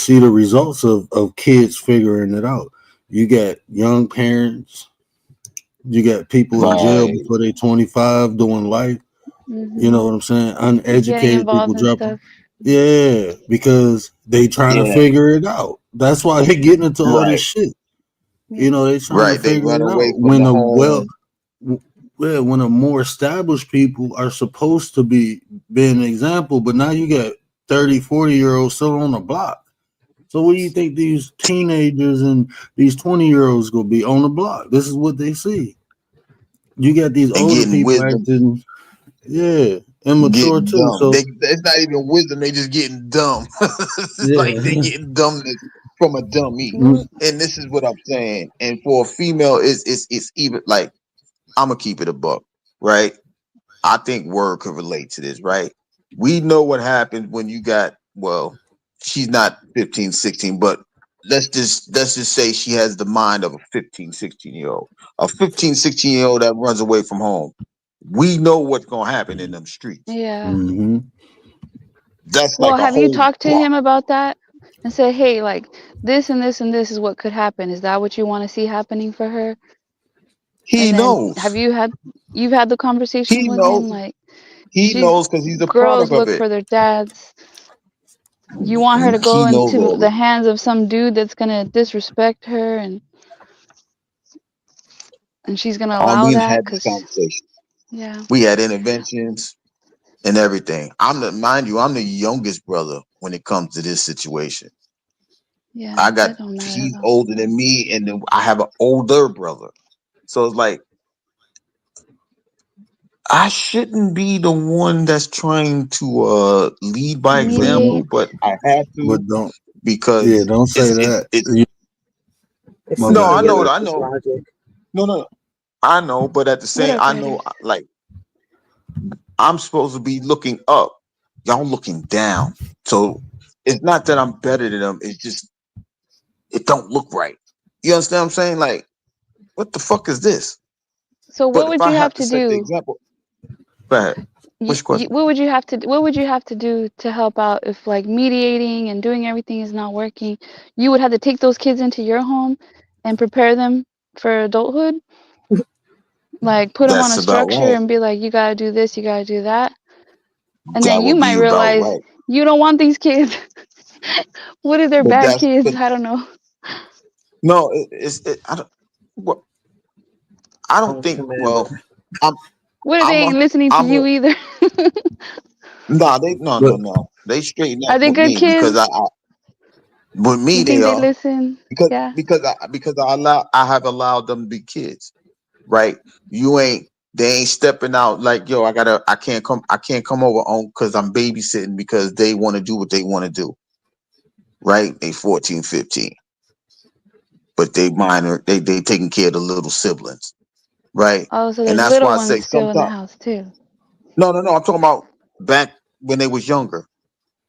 see the results of kids figuring it out. You got young parents, you got people in jail Right. before they're 25 doing life. You know what I'm saying? Getting Uneducated people involved in dropping. stuff. Yeah, because they trying to Yeah. figure it out. That's why they getting into all this Right. shit. Yeah. You know, they trying to Right. They figure run it away out. from When the a home. when a more established people are supposed to be an example, but now you got 30, 40-year-olds still on the block. So what do you think these teenagers and these 20-year-olds gonna be on the block? This is what they see. You got these And older getting people wisdom, acting, immature getting too. dumb. So It's not even wisdom. They just getting dumb. Like they yeah, getting dumbness from a dummy. Mm, And this is what I'm saying. And for a female, it's even like I'm gonna keep it a buck, right? I think word could relate to this, right? We know what happens when you got, well, she's not 15, 16, but let's just say she has the mind of a 15, 16-year-old. A 15, 16-year-old that runs away from home. We know what's gonna happen in them streets. Yeah. mhm. That's Well, like a have you whole talked to block. him about that and said, hey, like this and this and this is what could happen? Is that what you want to see happening for her? He And then knows. you've had the conversations He with him, knows. like He she's knows because he's a girls product of look it. for their dads. You want her to go He knows into all the this. hands of some dude that's gonna disrespect her, and she's gonna allow We've that? had this Cause conversation. yeah, We had interventions and everything. Mind you, I'm the youngest brother when it comes to this situation. yeah, it don't matter He's though. older than me, and then I have an older brother. So it's like I shouldn't be the one that's trying to lead by But example, Mediate. don't, but I have to don't, yeah, because don't say that. it's It's My no, bad. I know, Go ahead. I realistic know, logic. no, I know, but at the What same, up, I Ryder? know, like I'm supposed to be looking up, y'all looking down. So it's not that I'm better than them. It's just it don't look right. You understand what I'm saying? Like, what the fuck is this? So But what if would I you have have to to set the do? example, go ahead. What's your question? What would you have to do to help out if like mediating and doing everything is not working? You would have to take those kids into your home and prepare them for adulthood, like put them on That's a about structure right. and be like, you gotta do this, you gotta do that, and then That you would might be about realize right. you don't want these kids. What if they're But bad that's kids? but I don't know. no, I don't. Well, I don't Don't think. command Well, it. I'm What if they I'm ain't a listening to I'm a you either? nah. They no But no no. They straighten Are up they with good me because kids? with me You they think they are listen? because Yeah. I have allowed them to be kids, right? You ain't they ain't stepping out like yo. I can't come over on because I'm babysitting because they want to do what they want to do, right? They 14, 15, but they minor. They taking care of the little siblings, right? Oh, so And there's that's little why I ones say still in the sometimes. house too. No. I'm talking about back when they was younger.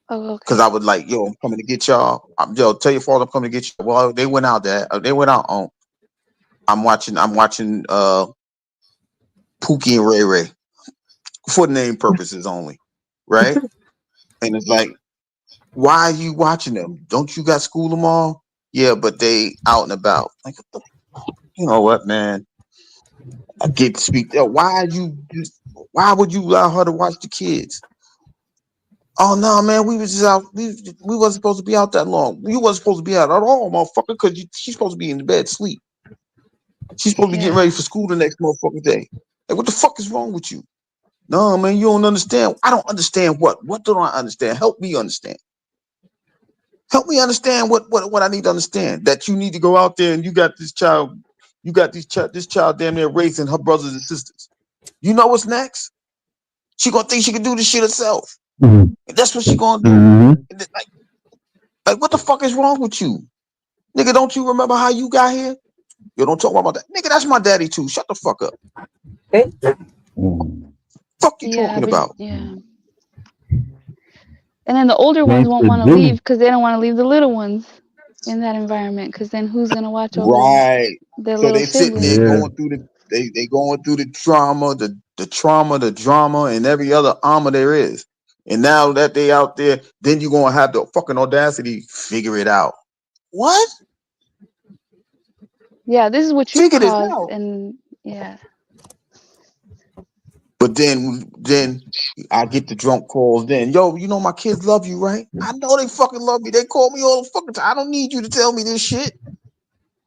Oh, Cause okay. I would like, yo, I'm coming to get y'all. Yo, tell your father I'm coming to get you. Well, they went out there. They went out on. I'm watching Pookie and Ray Ray for name purposes only, right? And it's like, why are you watching them? Don't you got school tomorrow? Yeah, but they out and about. Like, you know what, man? I get to speak. Why would you allow her to watch the kids? Oh no, man, we was just out. We wasn't supposed to be out that long. You wasn't supposed to be out at all, motherfucker, because she's supposed to be in the bed sleep. She's supposed to be getting ready Yeah. for school the next motherfucking day. Like, what the fuck is wrong with you? No, man, you don't understand. I don't understand what. What don't I understand? Help me understand. Help me understand what I need to understand. That you need to go out there and you got this child, this child damn near raising her brothers and sisters. You know what's next? She gonna think she can do this shit herself. Mhm. And that's what she gonna do. Mhm. And like, what the fuck is wrong with you? Nigga, don't you remember how you got here? Yo, don't talk about that. Nigga, that's my daddy too. Shut the fuck up. Hey, Mhm. Fuck you Yeah, talking but about? yeah. And then the older ones won't Gangster want to leave Jimmy. because they don't want to leave the little ones in that environment. Because then who's gonna watch over Right. their So little they sitting there siblings? Yeah. going through they going through the trauma, the drama, and every other armor there is. And now that they out there, then you're gonna have the fucking audacity to figure it out. What? Yeah, this is what you Figure this caused, out. and yeah. But then I get the drunk calls. Then, yo, you know my kids love you, right? I know they fucking love me. They call me all the fucking time. I don't need you to tell me this shit.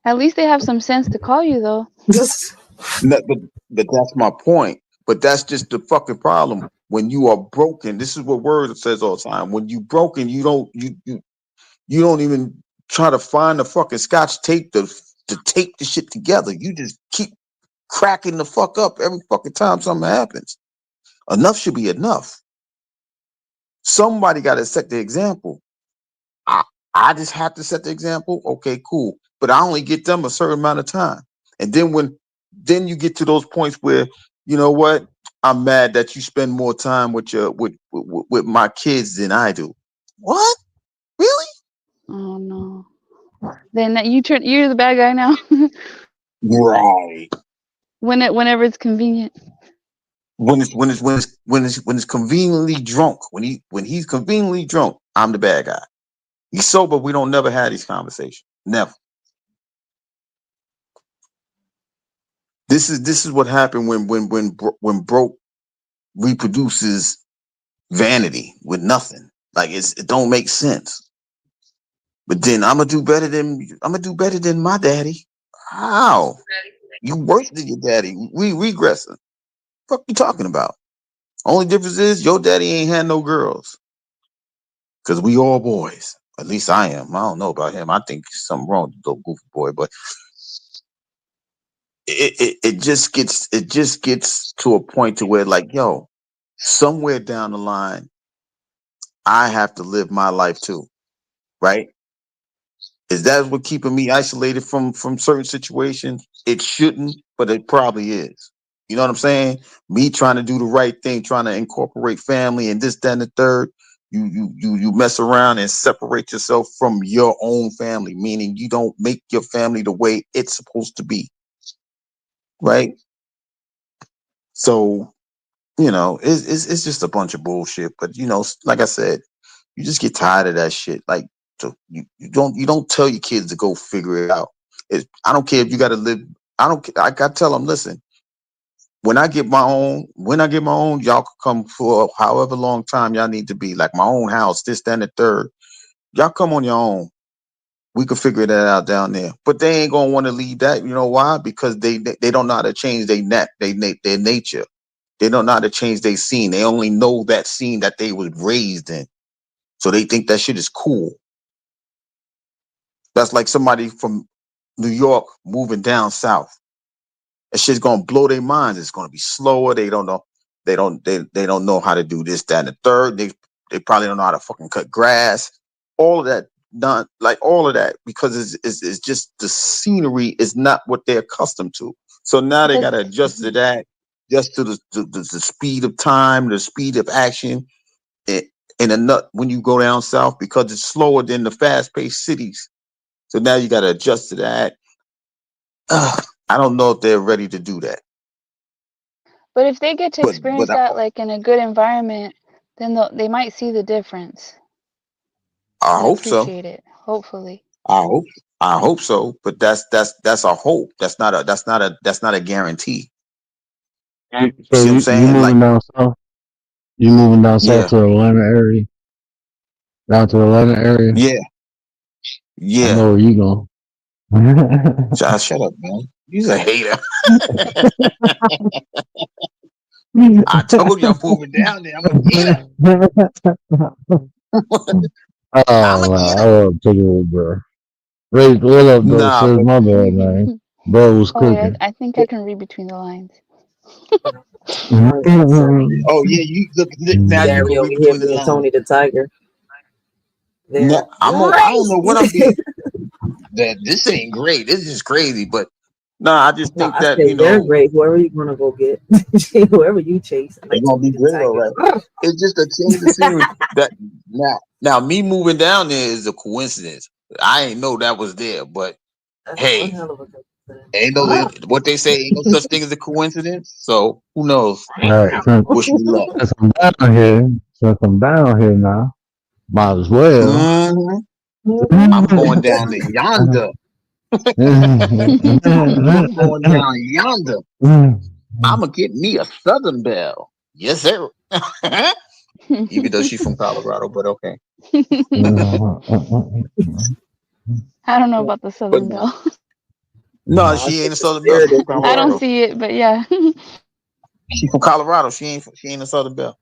At least they have some sense to call you, though. No, but that's my point. But that's just the fucking problem. When you are broken, this is what Word says all the time. When you broken, you don't even try to find the fucking scotch tape to tape the shit together. You just keep cracking the fuck up every fucking time something happens. Enough should be enough. Somebody got to set the example. I just have to set the example. Okay, cool. But I only get them a certain amount of time. And then you get to those points where, you know what? I'm mad that you spend more time with with my kids than I do. What? Really? Oh no. Then you're the bad guy now. Right. Whenever it's convenient. When it's conveniently drunk, when he's conveniently drunk, I'm the bad guy. He's sober, we don't never have these conversations. Never. This is what happened when broke reproduces vanity with nothing. Like it don't make sense. But then I'm gonna do better than my daddy. How? You worse than your daddy. We regressing. Fuck you talking about? Only difference is your daddy ain't had no girls. Cause we all boys. At least I am. I don't know about him. I think something wrong with the little goofy boy, but it just gets to a point to where like, yo, somewhere down the line, I have to live my life too, right? Is that what keeping me isolated from certain situations? It shouldn't, but it probably is. You know what I'm saying? Me trying to do the right thing, trying to incorporate family and this, that, and the third. You mess around and separate yourself from your own family, meaning you don't make your family the way it's supposed to be, right? So it's just a bunch of bullshit. But like I said, you just get tired of that shit. Like you don't tell your kids to go figure it out. I don't care if you got to live. I got to tell them, listen. When I get my own, y'all can come for however long time y'all need to be. Like my own house, this, that, and the third. Y'all come on your own. We can figure that out down there. But they ain't gonna want to leave that. You know why? Because they don't know how to change their nature. They don't know how to change their scene. They only know that scene that they was raised in. So they think that shit is cool. That's like somebody from New York moving down south. That shit's gonna blow their minds. It's gonna be slower. They don't know. They don't know how to do this, that, and the third. They probably don't know how to fucking cut grass. All of that done, like all of that, because it's just the scenery is not what they're accustomed to. So now they gotta adjust to that, just to the speed of time, the speed of action, and a nut when you go down south because it's slower than the fast-paced cities. So now you gotta adjust to that. I don't know if they're ready to do that. But if they get to But experience that like in a good environment, then they might see the difference I and hope so. appreciate it. Hopefully. I hope so. But that's a hope. That's not a guarantee. So See what I'm you saying? Like, moving down south? You moving down south yeah, to the Atlanta area? Down to the Atlanta area? yeah, I yeah. know where you going. Shut up, man. You's a hater. I told you I'm moving down there. I'm a getter. I'm Oh a man, I getter. love taking it, bro. Ray, what up, though? Nah, Says but my bad, man. Bro was Oh wait, cooking. I think I can read between the lines. I was gonna say, oh yeah, you look now. You can Gary over read here between the being lines. Tony the Tiger. No, They're I don't know what I'm great. being. That this ain't great. This is crazy, but no, I just No, think I that said they're great. Whoever you gonna go get, whoever you chase, they're like gonna Tony be the great, all Tiger. right. It's just a change of scenery. That now me moving down there is a coincidence. I ain't know that was there, but That's one hey, hell of a coincidence. ain't no what they say ain't no such thing as a coincidence. So who knows? All right, Wish me luck. since I'm down here, since I'm down here now, might as well. Mhm. Mhm. I'm going down to yonder. I'm going down yonder. I'm gonna get me a Southern Belle. Yes, sir. Even though she's from Colorado, but okay. I don't know Yeah. about the But Southern no, Belle. no, I she ain't think a the Southern Belle. She spirit from is I there. don't Colorado. see it, but yeah. She from Colorado. She ain't a Southern Belle.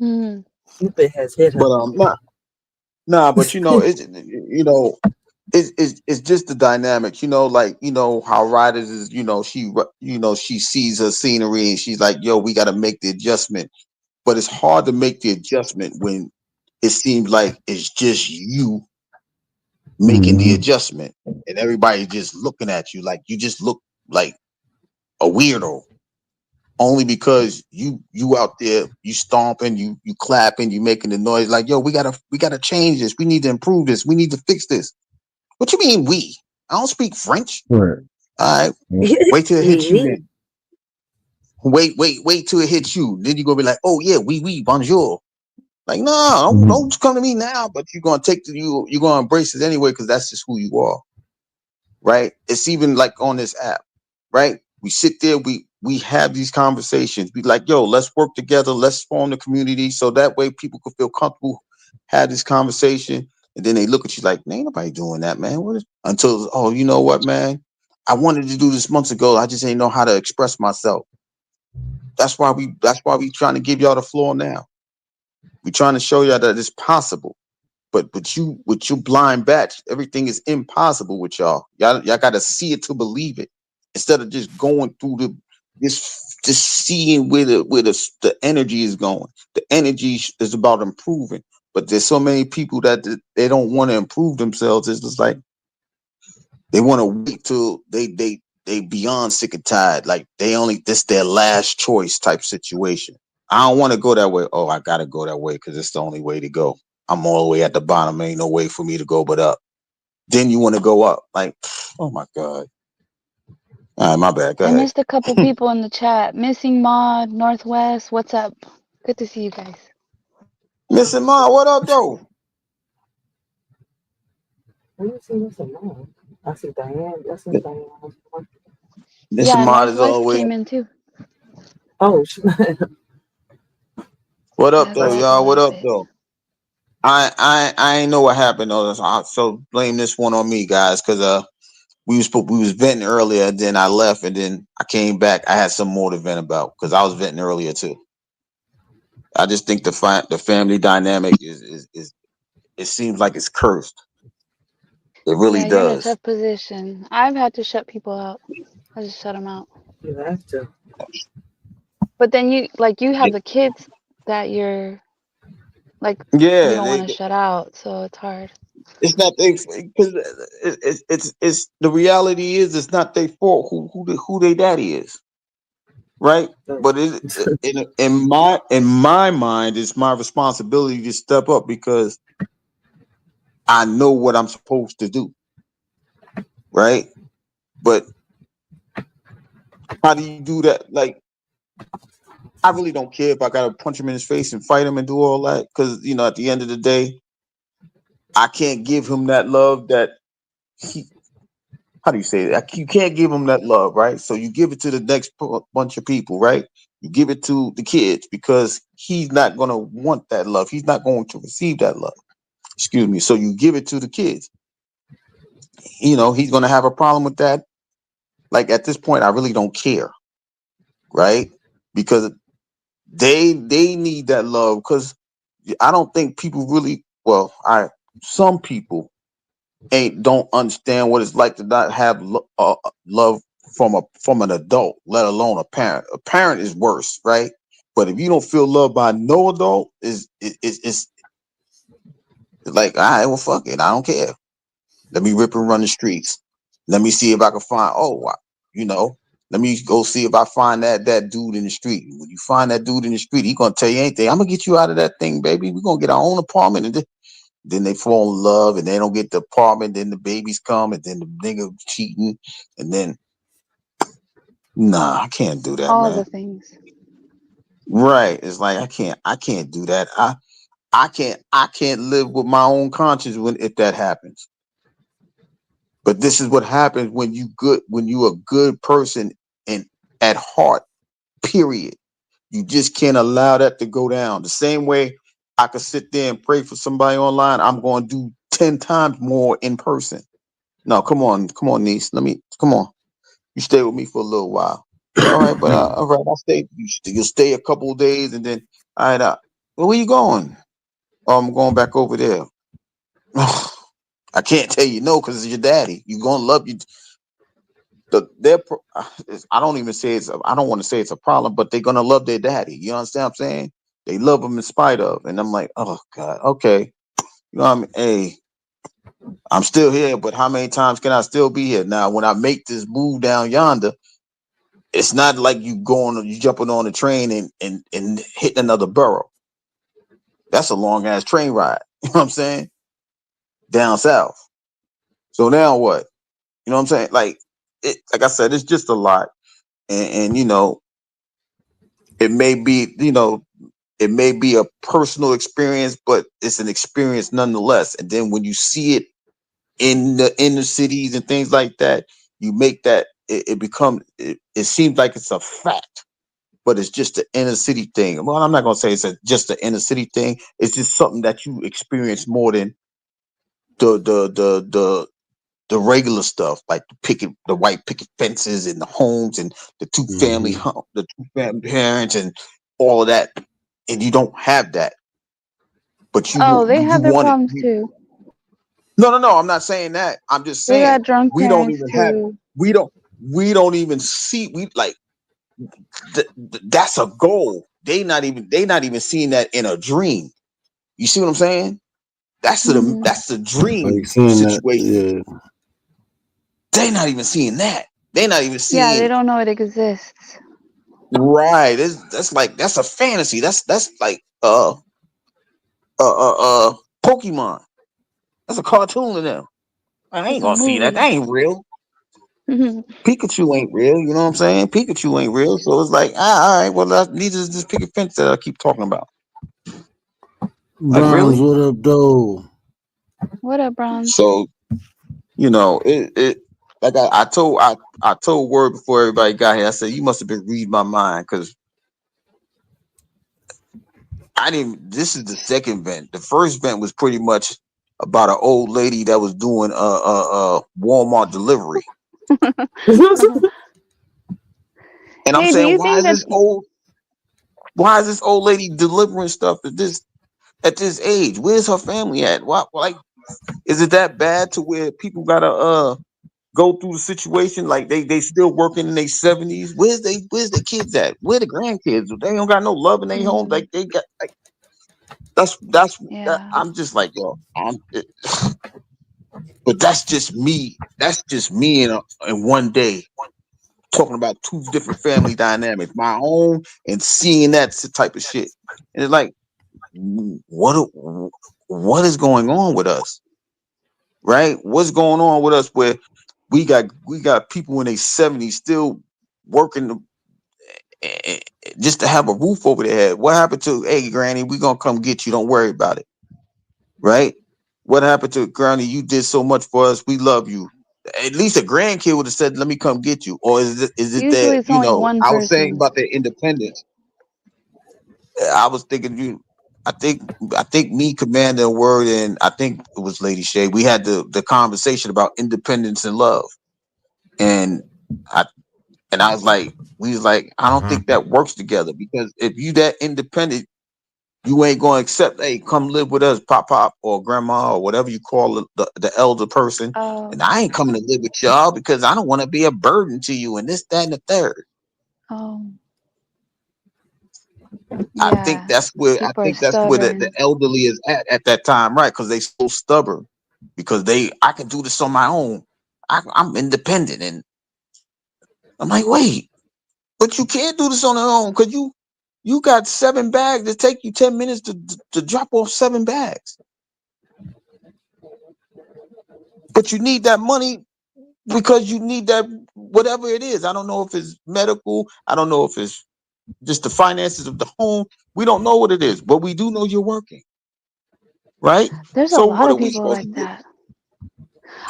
Mhm. Cupid has hit her. But nah. But it's just the dynamics. Like how riders is. She sees her scenery and she's like, yo, we got to make the adjustment. But it's hard to make the adjustment when it seems like it's just you making the adjustment and everybody just looking at you like you just look like a weirdo only because you out there, you stomping, you clapping, you making the noise like, yo, we gotta change this, we need to improve this, we need to fix this. What you mean we? I don't speak French. Right. All right, wait till it hits you Me. then. Wait till it hits you, then you're gonna be like, oh yeah, oui, bonjour. Like, no, don't come to me now, but you're gonna you're gonna embrace it anyway because that's just who you are. Right? It's even like on this app, right? We sit there, we have these conversations. Be like, yo, let's work together, let's form the community so that way people can feel comfortable, have this conversation, and then they look at you like, ain't nobody doing that, man. Until, oh, you know what, man? I wanted to do this months ago. I just ain't know how to express myself. That's why we trying to give y'all the floor now. We trying to show y'all that it's possible. But you with your blind batch, everything is impossible with y'all. Y'all got to see it to believe it instead of just going through just seeing where the energy is going. The energy is about improving, but there's so many people that they don't want to improve themselves. It's just like they want to wait till they beyond sick and tired. Like this their last choice type situation. I don't want to go that way. Oh, I gotta go that way because it's the only way to go. I'm all the way at the bottom. Ain't no way for me to go but up. Then you want to go up. Like, oh my God. All right, my bad. Go I ahead. missed a couple people in the chat. Missing Mod, Northwest, what's up? Good to see you guys. Mr. Ma, what up, though? Where you see this alone? I see Diane. That's in Diane. Mr. Yeah, Ma is all the Northwest way. came in too. Oh, What up, That though, girl's a y'all? What little up, bit. though? I ain't know what happened though. So blame this one on me, guys, because we was venting earlier, and then I left, and then I came back. I had some more to vent about because I was venting earlier too. I just think the family dynamic is it seems like it's cursed. It really Yeah, you're in a does. tough position. I've had to shut people out. I just shut them out. you have to. But then you have the kids that you're like you Yeah, don't want to shut out, so it's hard. it's not they because it's the reality is it's not their fault who their daddy is, right? But in my mind, it's my responsibility to step up because I know what I'm supposed to do, right? But how do you do that? Like, I really don't care if I gotta punch him in his face and fight him and do all that because at the end of the day, I can't give him that love that he. How do you say that? You can't give him that love, right? So you give it to the next bunch of people, right? You give it to the kids because he's not going to want that love. He's not going to receive that love. Excuse me. So you give it to the kids. He's going to have a problem with that. Like at this point, I really don't care, right? Because they need that love. Because I don't think people really. Well, some people don't understand what it's like to not have love from an adult, let alone a parent. A parent is worse, right? But if you don't feel loved by no adult, it's like, all right, well, fuck it, I don't care. Let me rip and run the streets. Let me see if I can find. Let me go see if I find that dude in the street. When you find that dude in the street, he gonna tell you anything. I'm gonna get you out of that thing, baby. We're gonna get our own apartment and. Then they fall in love and they don't get the apartment. Then the babies come and then the nigga cheating. And then, nah, I can't do that, All man. the things. Right. It's like I can't do that. I can't live with my own conscience if that happens. But this is what happens when you a good person and at heart, period. You just can't allow that to go down. The same way I could sit there and pray for somebody online, I'm going to do 10 times more in person. No, come on, niece. Come on. You stay with me for a little while. All right, but all right, I'll stay. You'll stay a couple of days, and then all right. Well, where you going? Oh, I'm going back over there. I can't tell you no because it's your daddy. You're gonna love you. I don't even say I don't want to say it's a problem, but they're gonna love their daddy. You understand what I'm saying? They love him in spite of. And I'm like, oh God, okay. You know what I mean? Hey, I'm still here, but how many times can I still be here? Now, when I make this move down yonder, it's not like you jumping on a train and hitting another borough. That's a long ass train ride. You know what I'm saying? Down south. So now what? You know what I'm saying? Like I said, it's just a lot. And it may be, it may be a personal experience, but it's an experience nonetheless. And then when you see it in the inner cities and things like that, you make that it seems like it's a fact, but it's just the inner city thing. Well, I'm not gonna say just the inner city thing. It's just something that you experience more than the regular stuff, like the white picket fences and the homes and the two family parents and all of that. And you don't have that, but Oh, they you have their want it. problems too. No. I'm not saying that. I'm just They saying got drunk we don't parents even have. too. We don't even see. We like that's a goal. They not even seeing that in a dream. You see what I'm saying? That's Hmm. the dream Like saying that, situation. yeah. They not even seeing that. They not even Yeah, they seeing don't know it exists. right. That's a fantasy. That's like Pokemon. That's a cartoon to them. I ain't It's a gonna see that. That movie. ain't real. Hmm. Pikachu ain't real. You know what I'm saying? Pikachu ain't real. So it's like, all right. Well, neither is this picket fence that I keep talking about. Like Bronze, really? what up, though? What up, Bronze? So it like I told Word before everybody got here. I said you must have been reading my mind because I didn't. This is the second vent. The first vent was pretty much about an old lady that was doing Walmart delivery, and I'm Hey, do saying you think that? why is this old lady delivering stuff at this age? Where's her family at? Why like is it that bad to where people gotta go through the situation like they still working in their 70s? Where's the kids at? Where the grandkids? They don't got no love in their home. Like they got like that. Yeah. I'm just like yo. But that's just me. That's just me in one day talking about two different family dynamics, my own and seeing that type of shit. And it's like, what is going on with us, right? What's going on with us where we got people in their 70s still working just to have a roof over their head? What happened to, hey, Granny, we gonna come get you. Don't worry about it, right? What happened to Granny? You did so much for us. We love you. At least a grandkid would have said, "Let me come get you." Or is it Usually that it's only one I was saying person. about their independence. I was thinking I think me, Commander, and Word, and I think it was Lady Shay. We had the conversation about independence and love, and I I was like, we was like, I don't think that works together because if you that independent, you ain't gonna accept, hey, come live with us, pop, or grandma, or whatever you call the elder person. And Oh, I ain't coming to live with y'all because I don't want to be a burden to you and this, that, and the third. oh, I think yeah. that's where People are the stubborn. elderly is at that time, right? Because they so stubborn. Because I can do this on my own. I'm independent, and I'm like, wait, but you can't do this on your own because you got 7 bags. It take you 10 minutes to drop off 7 bags, but you need that money because you need that whatever it is. I don't know if it's medical. I don't know if it's just the finances of the home. We don't know what it is, but we do know you're working, right? There's a So lot what are of we people supposed to like do? that.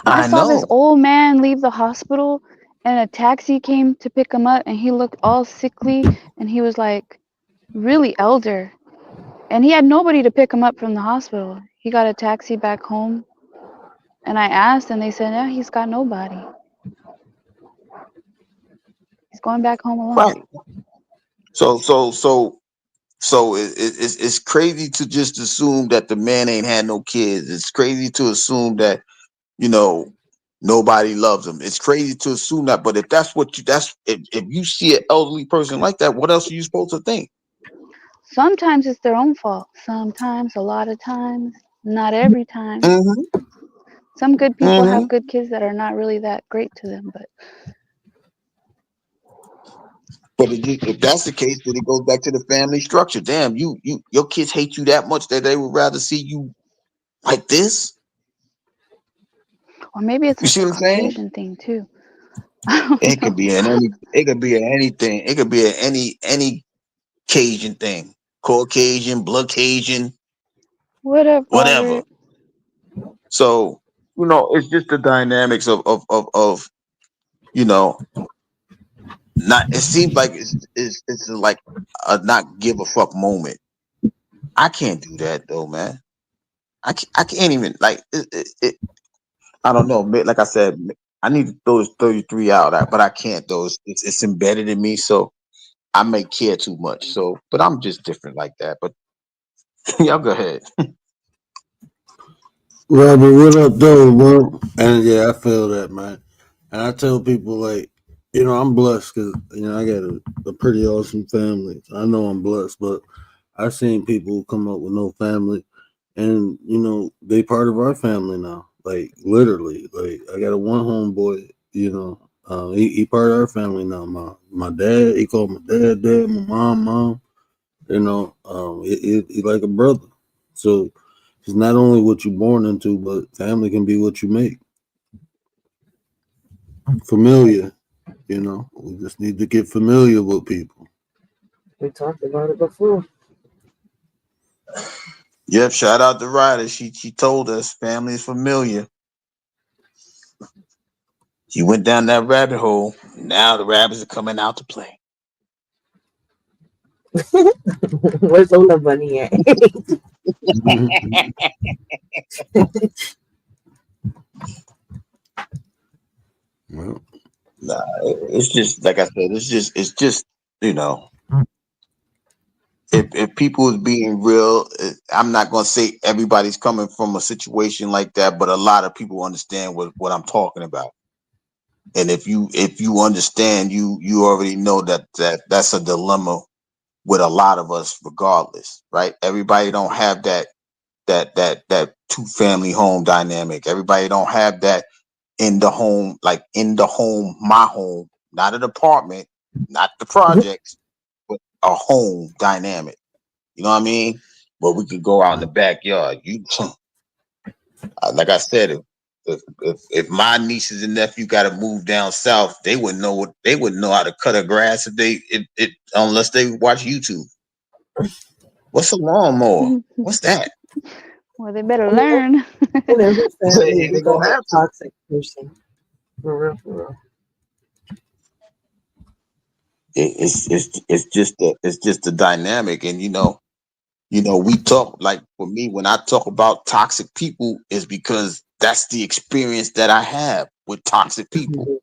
I I saw this know. old man leave the hospital and a taxi came to pick him up and he looked all sickly and he was like really elder and he had nobody to pick him up from the hospital. He got a taxi back home and I asked and they said, yeah, he's got nobody. He's going back home alone. Right. So it's crazy to just assume that the man ain't had no kids. It's crazy to assume that, you know, nobody loves him. It's crazy to assume that. But if that's what you, if you see an elderly person like that, what else are you supposed to think? Sometimes it's their own fault. Sometimes, a lot of times, not every time. Mm-hmm. Some good people Mm-hmm. have good kids that are not really that great to them, but But if that's the case, then it goes back to the family structure. Damn, your kids hate you that much that they would rather see you like this. or maybe it's You like see a what I'm saying? Caucasian thing too. I don't It know. could be it could be anything. It could be any Cajun thing. Caucasian, blood Cajun, What up, whatever. Robert? So, it's just the dynamics of not, it seems like it's like a not give a fuck moment. I can't do that though, man. I can't even like I don't know. Like I said, I need to throw this 33 out, but I can't though. It's embedded in me, so I may care too much. So, but I'm just different like that. But y'all go ahead. Robert, what up, though, bro? And yeah, I feel that, man. And I tell people, like, I'm blessed because, I got a pretty awesome family. I know I'm blessed, but I've seen people come up with no family and, they part of our family now. Like, literally. Like, I got a one homeboy, he part of our family now. My dad, he called my dad, my mom. He like a brother. So it's not only what you're born into, but family can be what you make. Familiar, we just need to get familiar with people. We talked about it before. Yep, shout out to Ryder. She told us family is familiar. She went down that rabbit hole. Now the rabbits are coming out to play. Where's Ola Bunny at? Well, Nah, it's just like I said. It's just if people is being real, I'm not gonna say everybody's coming from a situation like that, but a lot of people understand what I'm talking about. And if you understand, you already know that's a dilemma with a lot of us, regardless, right? Everybody don't have that two family home dynamic. Everybody don't have that in the home, like in the home, my home, not an apartment, not the projects, but a home dynamic. You know what I mean? But we could go out in the backyard. Like I said, if my nieces and nephew got to move down south, they wouldn't know how to cut a grass if unless they watch YouTube. What's a lawnmower? What's that? Well, they better learn. In every family, They you got gonna a have to. toxic person. For real, for real. It's just the dynamic, and we talk, like, for me, when I talk about toxic people, is because that's the experience that I have with toxic people,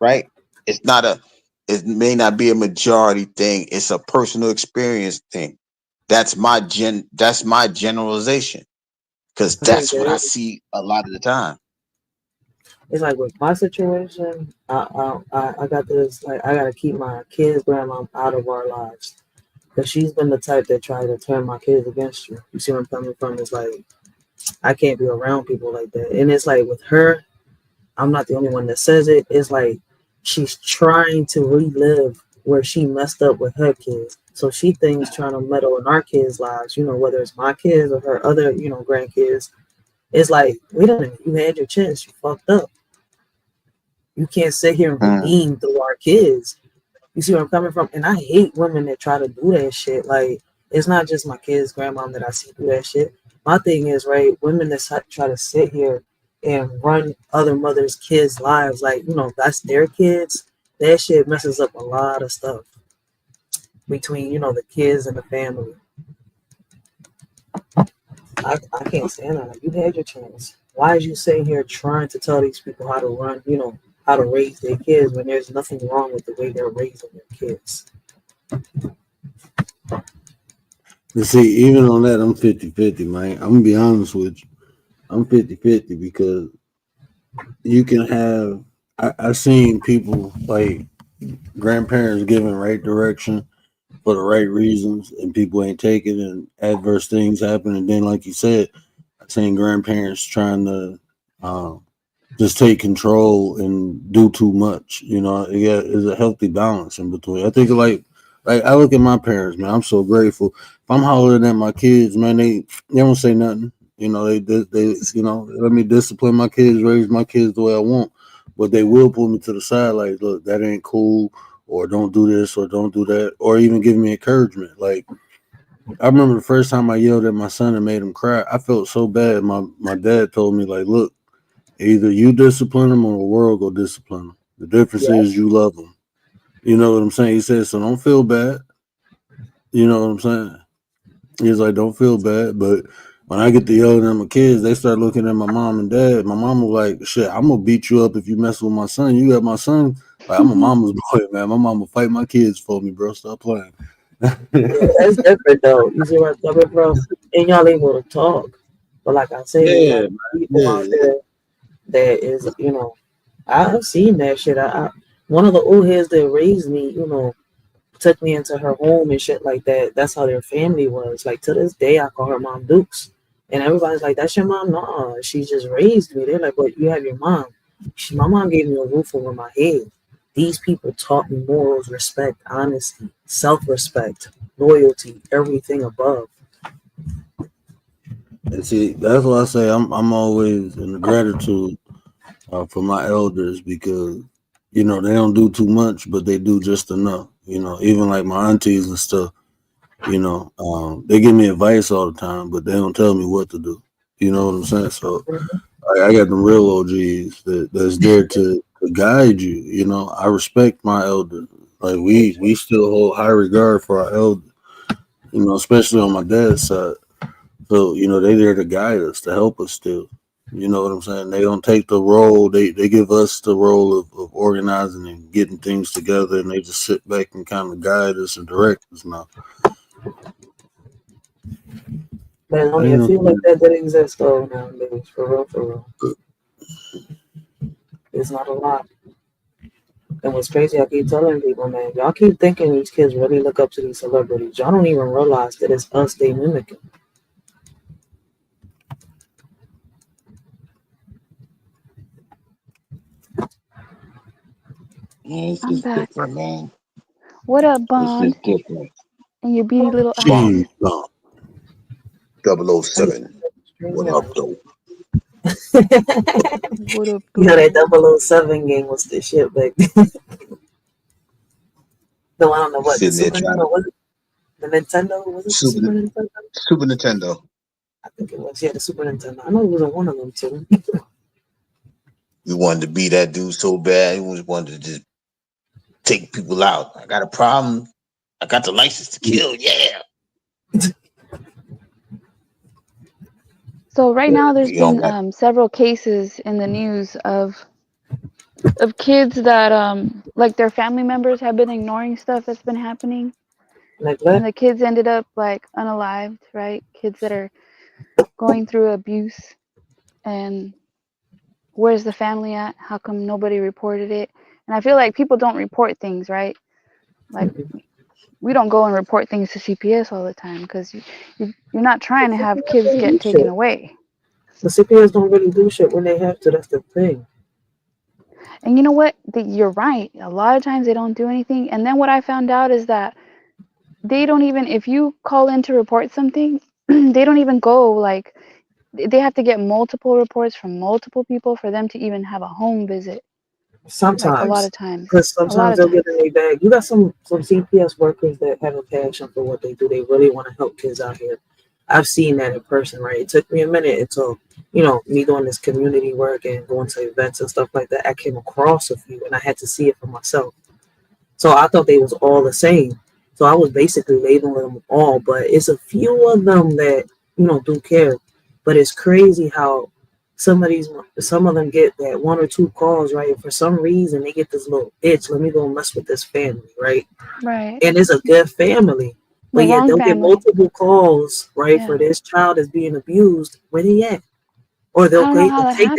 right? It's not it may not be a majority thing. It's a personal experience thing. That's my generalization, because I think that's what I that see a lot of the time. it's like with my situation, I got this, like, I gotta keep my kids' grandma out of our lives. Because she's been the type that tried to turn my kids against you. You see where I'm coming from? It's like, I can't be around people like that. And it's like with her, I'm not the only one that says it. It's like she's trying to relive where she messed up with her kids. So she thinks trying to meddle in our kids' lives, whether it's my kids or her other, grandkids. It's like, wait a minute, you had your chance, you fucked up. You can't sit here and Mm. redeem through our kids. You see where I'm coming from? And I hate women that try to do that shit. Like, it's not just my kids' grandmom that I see do that shit. My thing is, right, women that try to sit here and run other mothers' kids' lives, like, that's their kids. That shit messes up a lot of stuff between, the kids and the family. I can't stand that. Like, you had your chance. Why is you sitting here trying to tell these people how to run, how to raise their kids when there's nothing wrong with the way they're raising their kids? And see, even on that, I'm 50-50, man. I'm going to be honest with you. I'm 50-50 because you can have, I've seen people like grandparents giving right direction for the right reasons and people ain't taking and adverse things happen. And then, like you said, I've seen grandparents trying to just take control and do too much. There's a healthy balance in between. I think like I look at my parents, man. I'm so grateful. If I'm hollering at my kids, man, they don't say nothing. They let me discipline my kids, raise my kids the way I want, but they will pull me to the side, like, look, that ain't cool, or don't do this, or don't do that, or even give me encouragement. Like, I remember the first time I yelled at my son and made him cry. I felt so bad. My dad told me, like, look, either you discipline him or the world go discipline him. The difference is you love him. You know what I'm saying? He said, so don't feel bad. You know what I'm saying? He's like, don't feel bad. But when I get to yelling at my kids, they start looking at my mom and dad. My mom was like, shit, I'm going to beat you up if you mess with my son. You got my son. Like, I'm a mama's boy, man. My mom will fight my kids for me, bro. Stop playing. Yeah, that's different, though. You see where I'm coming from? And y'all able to talk. But like I say, Yeah, people out there that is, I've seen that shit. One of the old heads that raised me, took me into her home and shit like that. That's how their family was. Like, to this day, I call her Mom Dukes. And everybody's like, that's your mom? No, she just raised me. They're like, but you have your mom. My mom gave me a roof over my head. These people taught me morals, respect, honesty, self-respect, loyalty, everything above. And see, that's why I say I'm always in the gratitude for my elders because they don't do too much, but they do just enough. Even like my aunties and stuff. They give me advice all the time, but they don't tell me what to do. You know what I'm saying? So I got them real OGs that's there to guide you. I respect my elders. Like we still hold high regard for our elders. Especially on my dad's side. So they there to guide us, to help us still. You know what I'm saying? They don't take the role. They give us the role of organizing and getting things together, and they just sit back and kind of guide us and direct us now. Man, only a few like that exist though nowadays. For real, for real. It's not a lot. And what's crazy, I keep telling people, man, y'all keep thinking these kids really look up to these celebrities. Y'all don't even realize that it's us they mimicking. It's I'm just back. different, man. What up, It's Bond? just different. And your beady little Bond eyes. 007. What up, though? What up, You know though? that 007 game was the shit back then. No, I don't know You what the sitting there Super trying Nintendo to was it? The Nintendo was it? The Super Nintendo? Super Nintendo. I think it was. Yeah, the Super Nintendo. I know it wasn't one of them too. We wanted to be that dude so bad. We just wanted to just take people out. I got a problem. I got the license to kill. Yeah. So right now there's You don't been got several cases in the news of kids that like their family members have been ignoring stuff that's been happening, Like and that? the kids ended up like unalived, right? Kids that are going through abuse, and where's the family at? How come nobody reported it? And I feel like people don't report things, right? Like we don't go and report things to CPS all the time because you're not trying to have kids get taken away. The CPS don't really do shit when they have to. That's the thing. And you know what? You're right. A lot of times they don't do anything. And then what I found out is that they don't even, if you call in to report something, they don't even go like, they have to get multiple reports from multiple people for them to even have a home visit. Like a lot Sometimes, of times. because A lot sometimes of they'll get times. in their bag. You got some CPS workers that have a passion for what they do. They really want to help kids out here. I've seen that in person, right? It took me a minute until, me doing this community work and going to events and stuff like that. I came across a few and I had to see it for myself. So I thought they was all the same. So I was basically labeling them all, but it's a few of them that, do care. But it's crazy how some of them get that one or two calls, right? And for some reason they get this little itch. Let me go mess with this family, right? Right. And it's a good family. The But yet wrong they'll get family. multiple calls, right? For Yeah. this child is being abused. Where they at? Or I don't know how they'll that take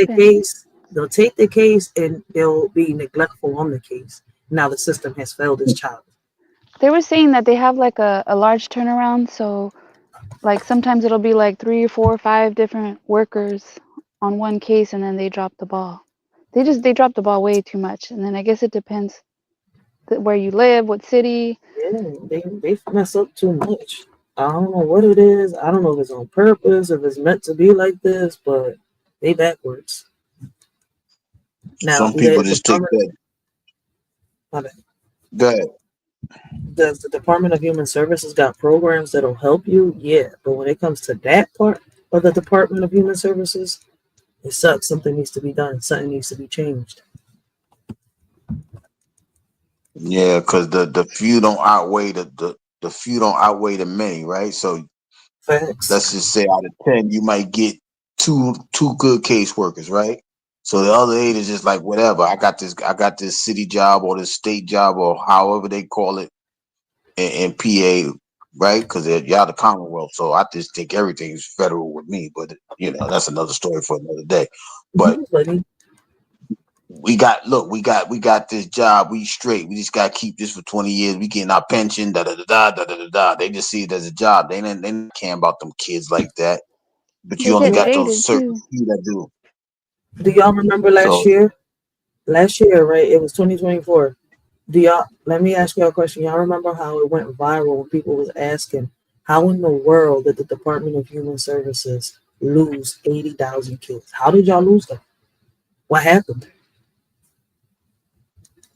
the happened. case, and they'll be neglectful on the case. Now the system has failed this child. They were saying that they have like a large turnaround, so like sometimes it'll be like 3 or 4 or 5 different workers on one case, and then they drop the ball. They drop the ball way too much, and then I guess it depends where you live, what city. Yeah, they mess up too much. I don't know what it is. I don't know if it's on purpose, if it's meant to be like this, but they backwards. Now Some people the just take that. my bad. Go ahead. Does the Department of Human Services got programs that'll help you? Yeah, but when it comes to that part of the Department of Human Services, it sucks. Something needs to be done. Something needs to be changed. Yeah, because the few don't outweigh the few don't outweigh the many, right? So Facts. let's just say out of 10, you might get two good caseworkers, right? So the other 8 is just like whatever. I got this city job or this state job or however they call it in PA, right? Because y'all the Commonwealth, so I just think everything is federal with me. But that's another story for another day. But Buddy. we got this job, we straight. We just gotta keep this for 20 years. We getting our pension, da da da da da da da. They just see it as a job. They don't care about them kids like that. But They you only get got those jaded certain too. few that do. Do y'all remember last So year? Last year, right? It was 2024. Let me ask y'all a question. Y'all remember how it went viral when people was asking, how in the world did the Department of Human Services lose 80,000 kids? How did y'all lose them? What happened?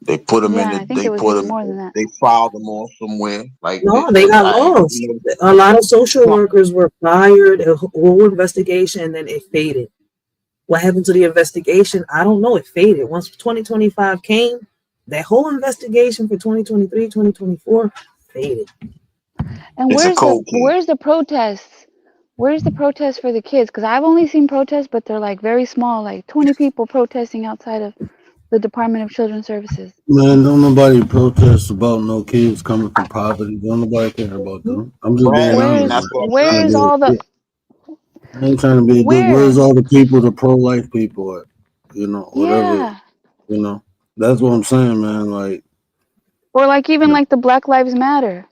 they put them in Yeah, I think it was even more than that. they filed them off somewhere. Like No, they got lost. A lot of social workers were fired, a whole investigation, and then it faded. What happened to the investigation? I don't know. It faded. Once 2025 came, that whole investigation for 2023, 2024 faded. And It's a cold case. where's the protests? Where's the protest for the kids? Because I've only seen protests, but they're like very small, like 20 people protesting outside of the Department of Children's Services. Man, don't nobody protest about no kids coming from poverty. Don't nobody care about them. I'm just being Right, and honest. that's what I'm saying. Where's all the I ain't trying to be a good. Where's where? all the people, the pro-life people at? Whatever. Yeah. That's what I'm saying, man. Like, Or like even like the Black Lives Matter.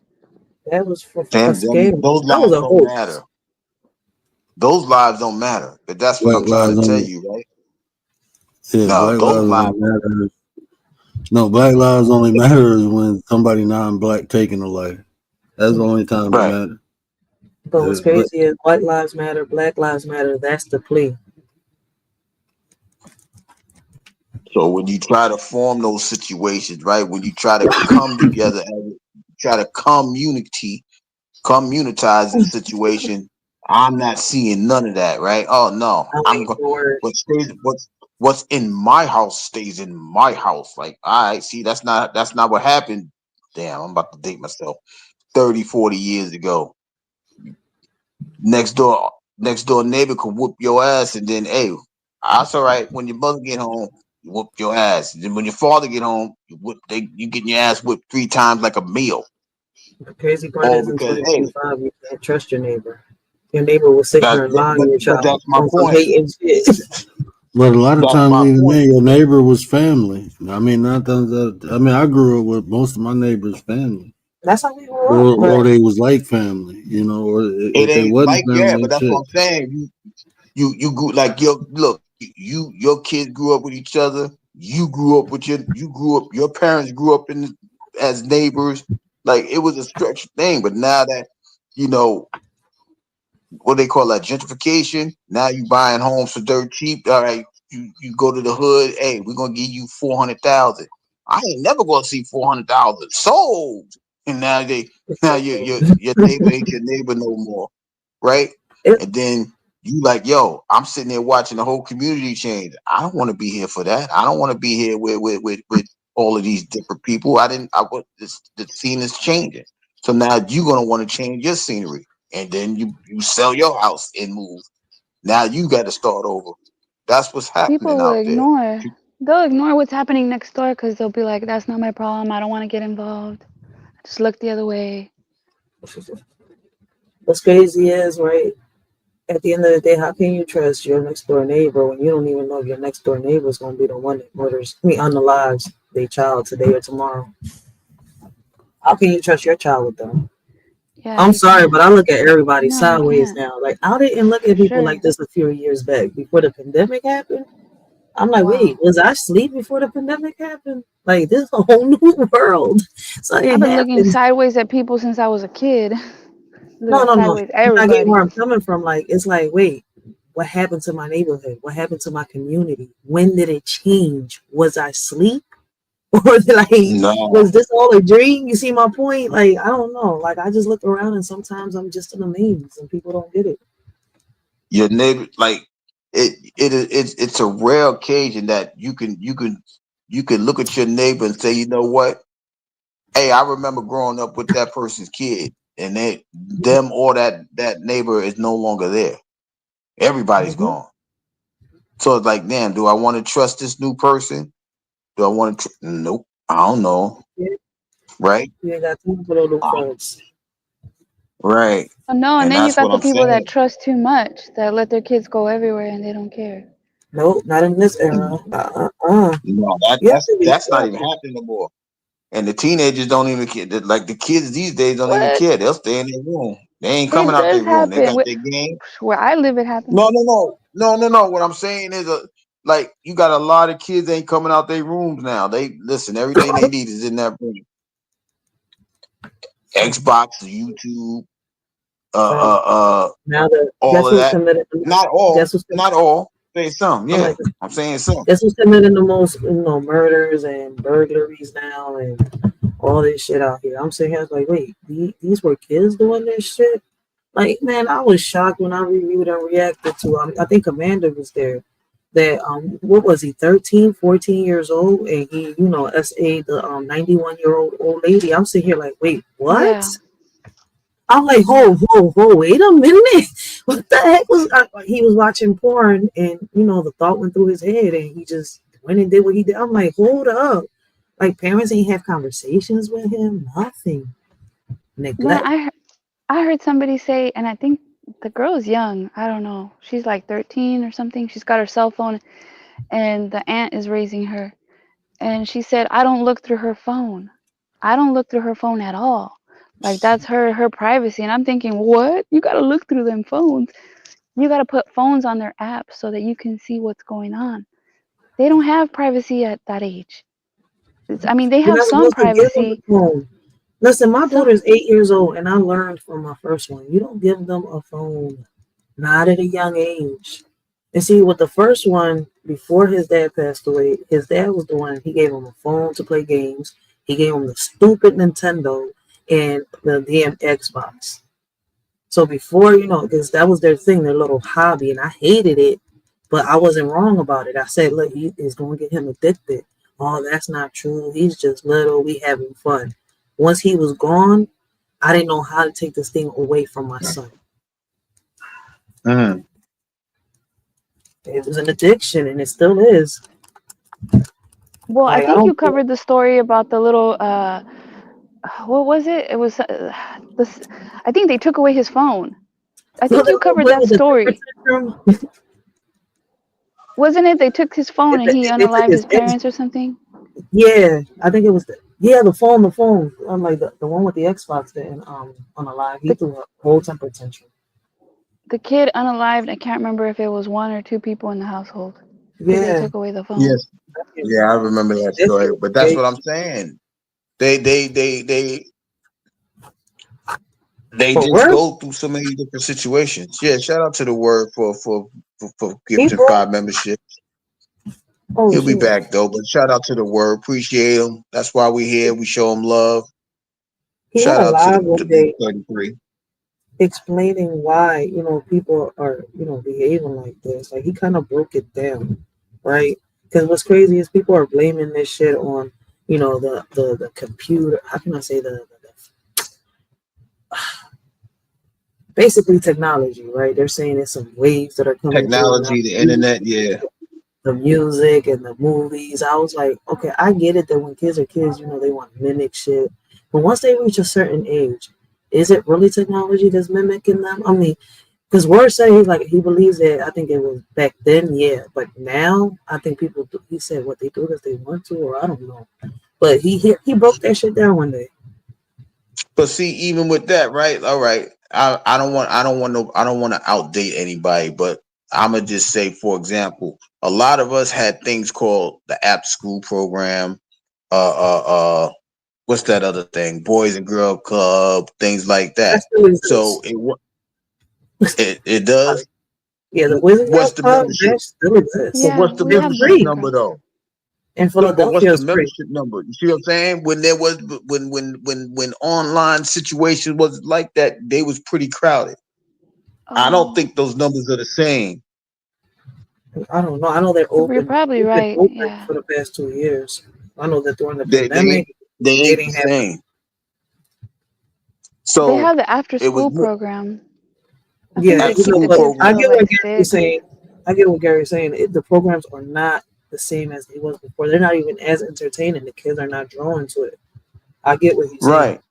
That was for a Those scam. That was lives a don't hoax. matter. Those lives don't matter. But that's what Black I'm trying lives to tell only. you, right? Yeah, No, black those lives lives only matter. No, black lives only matters when somebody non-black taking a life. That's the only time it right. matters. But what's But crazy is White Lives Matter, Black Lives Matter. That's the plea. So when you try to form those situations, right? When you try to come together and try to communitize the situation, I'm not seeing none of that, right? Oh no, I'm I'm waiting going. for word. What's in my house stays in my house. Like, all right, see, that's not what happened. Damn, I'm about to date myself. 30, 40 years ago, next door neighbor could whoop your ass, and then hey, that's all right. When your mother get home, you whoop your ass. Then when your father get home, you getting your ass whipped 3 times like a meal. The crazy part All is in because hey, 2025, you can't trust your neighbor. Your neighbor will sit there and lie on your but child that's my on some point. hating shit. a lot of That's times, my even point. then, your neighbor was family. I mean, I grew up with most of my neighbors' family, That's how we grew up. or But they was like family. Or It if they ain't wasn't like yeah, family, but ain't that's what shit. I'm saying. You grew like your kids grew up with each other. You grew up your parents grew up as neighbors. Like it was a structured thing. But now that what they call that gentrification, now you buying homes for dirt cheap. All right, you go to the hood. Hey, we're gonna give you 400,000. I ain't never gonna see 400,000 sold. And now your neighbor ain't your neighbor no more, right? It, And then you like, yo, I'm sitting there watching the whole community change. I don't want to be here for that. I don't want to be here with all of these different people. The scene is changing. So now you're gonna want to change your scenery, and then you sell your house and move. Now you got to start over. That's what's People happening will out there. ignore. They'll ignore what's happening next door because they'll be like, "That's not my problem. I don't want to get involved. Just look the other way." what's crazy is, right, at the end of the day, how can you trust your next door neighbor when you don't even know if your next door neighbor is going to be the one that unalives their child today or tomorrow? How can you trust your child with them? Yeah, I'm you sorry, can't. but I look at everybody No, you sideways can't. now. Like, I didn't look For at people sure. like this a few years back before the pandemic happened. I'm like, wait, Wow. was I asleep before the pandemic happened? Like, this is a whole new world. I've Something been looking happened. sideways at people since I was a kid. No, Looking no, no. sideways at You're not getting everybody. where I'm coming from. Like, it's like, wait, what happened to my neighborhood? What happened to my community? When did it change? Was I asleep? Or No, was this all a dream? You see my point? Like, I don't know. Like, I just look around and sometimes I'm just in a maze and people don't get it. your neighbor, like it's a rare occasion that you can look at your neighbor and say, you know what? Hey, I remember growing up with that person's kid, and them or that neighbor is no longer there. Everybody's Mm-hmm. gone. So it's like, damn, do I want to trust this new person? Do I want to? Nope. I don't know. Yeah, Right. you ain't got time for those little Uh, folks. Right. Oh, no, and And then you that's got what the I'm people that saying. trust too much, that let their kids go everywhere and they don't care. Nope, not in this era. No, You have to be that's not even careful. happening no more. And the teenagers don't even care. Like the kids these days don't even What? care. They'll stay in their room. They ain't coming It out does their room. They happen. got their game. Where I live, it happens. No. What I'm saying is, like you got a lot of kids ain't coming out their rooms now. They listen. Everything they need is in that room. Xbox, YouTube, So now that all guess of who's that. committed? Not Guess all. who's Not all. Say some. I'm Yeah, like, I'm saying some. guess who's committing the most, murders and burglaries now and all this shit out here? I'm sitting here like, wait, these were kids doing this shit? Like, man, I was shocked when I reviewed and reacted to. I think Commander was there. That what was he, 13, 14 years old, and he, SA the 91-year-old lady. I'm sitting here like, wait, what? Yeah. I'm like, ho, wait a minute. What the heck was he was watching porn and the thought went through his head and he just went and did what he did. I'm like, hold up. Like parents ain't have conversations with him, nothing. Man, Neglect. I heard somebody say, and I think the girl's young. I don't know. She's like 13 or something. She's got her cell phone, and the aunt is raising her. And she said, I don't look through her phone. I don't look through her phone at all. Like that's her privacy. And I'm thinking, what? You gotta look through them phones. You gotta put phones on their apps so that you can see what's going on. They don't have privacy at that age. I mean, they You're have not some supposed to give them the privacy. phone. Listen, my Some, daughter's 8 years old and I learned from my first one. You don't give them a phone. Not at a young age. And see, with the first one, before his dad passed away, his dad was the one, he gave him a phone to play games. He gave him the stupid Nintendo and the damn Xbox. So before, because that was their thing, their little hobby, and I hated it, but I wasn't wrong about it. I said, look, he is going to get him addicted. Oh, that's not true. He's just little. We having fun. Once he was gone, I didn't know how to take this thing away from my son. Mm. It was an addiction, and it still is. well, I Like, I think you don't feel covered the story about the little, what was it? It was, this, I think they took away his phone. I no, think the you little covered boy that with the temper story. tantrum. Wasn't it? They took his phone and he They took unalived his his ex. parents or something? Yeah, I think it was the phone. I'm like the one with the Xbox and on the live. He The threw a whole temper tantrum. the kid unalived, I can't remember if it was one or two people in the household because they Yeah, took away the phone. Yes. Yeah, I remember that this story. kid was But that's what crazy. I'm saying. They For just work, go through so many different situations. Yeah, shout out to the word for he gifting brought 5 membership. Oh, He'll be shoot. back though. But shout out to the word. Appreciate him. That's why we here. We show him love. He had Shout a out to live the one big day 33. explaining why, people are, behaving like this. Like, he kind of broke it down, right? Because what's crazy is people are blaming this shit on, the computer. How can I say basically technology, right? They're saying it's some waves that are coming through now. Technology, the internet, yeah. The music and the movies. I was like, okay, I get it that when kids are kids, they want to mimic shit. But once they reach a certain age, is it really technology that's mimicking them? I mean, because Word said he believes that. I think it was back then, yeah. But now, I think he said what they do because they want to, or I don't know. But he broke that shit down one day. But see, even with that, right? All right. I don't want to outdate anybody, but I'm gonna just say, for example, a lot of us had things called the app school program, what's that other thing? Boys and Girl Club, things like That that. still So exists. it does. Yeah, the Boys and What's Girls the Club, membership? that still exists. But Yeah, what's the we have membership boys Free. and number girls. though? In No, but what's Philadelphia, the it's free. membership number? You see what I'm saying? When there was when online situation was like that, they was pretty crowded. I don't Oh, think those numbers are the same. I don't know. I know they're you're open. probably They've been right. open Yeah. for the past 2 years. I know that during the They pandemic, they they ain't the didn't have. same. They So have the after it was school program. I think Yeah, they after keep the school kids I program. till get what like Gary's 6. saying. I get what Gary's saying. The programs are not the same as they was before. They're not even as entertaining. The kids are not drawn to it. I get what he's saying. Right.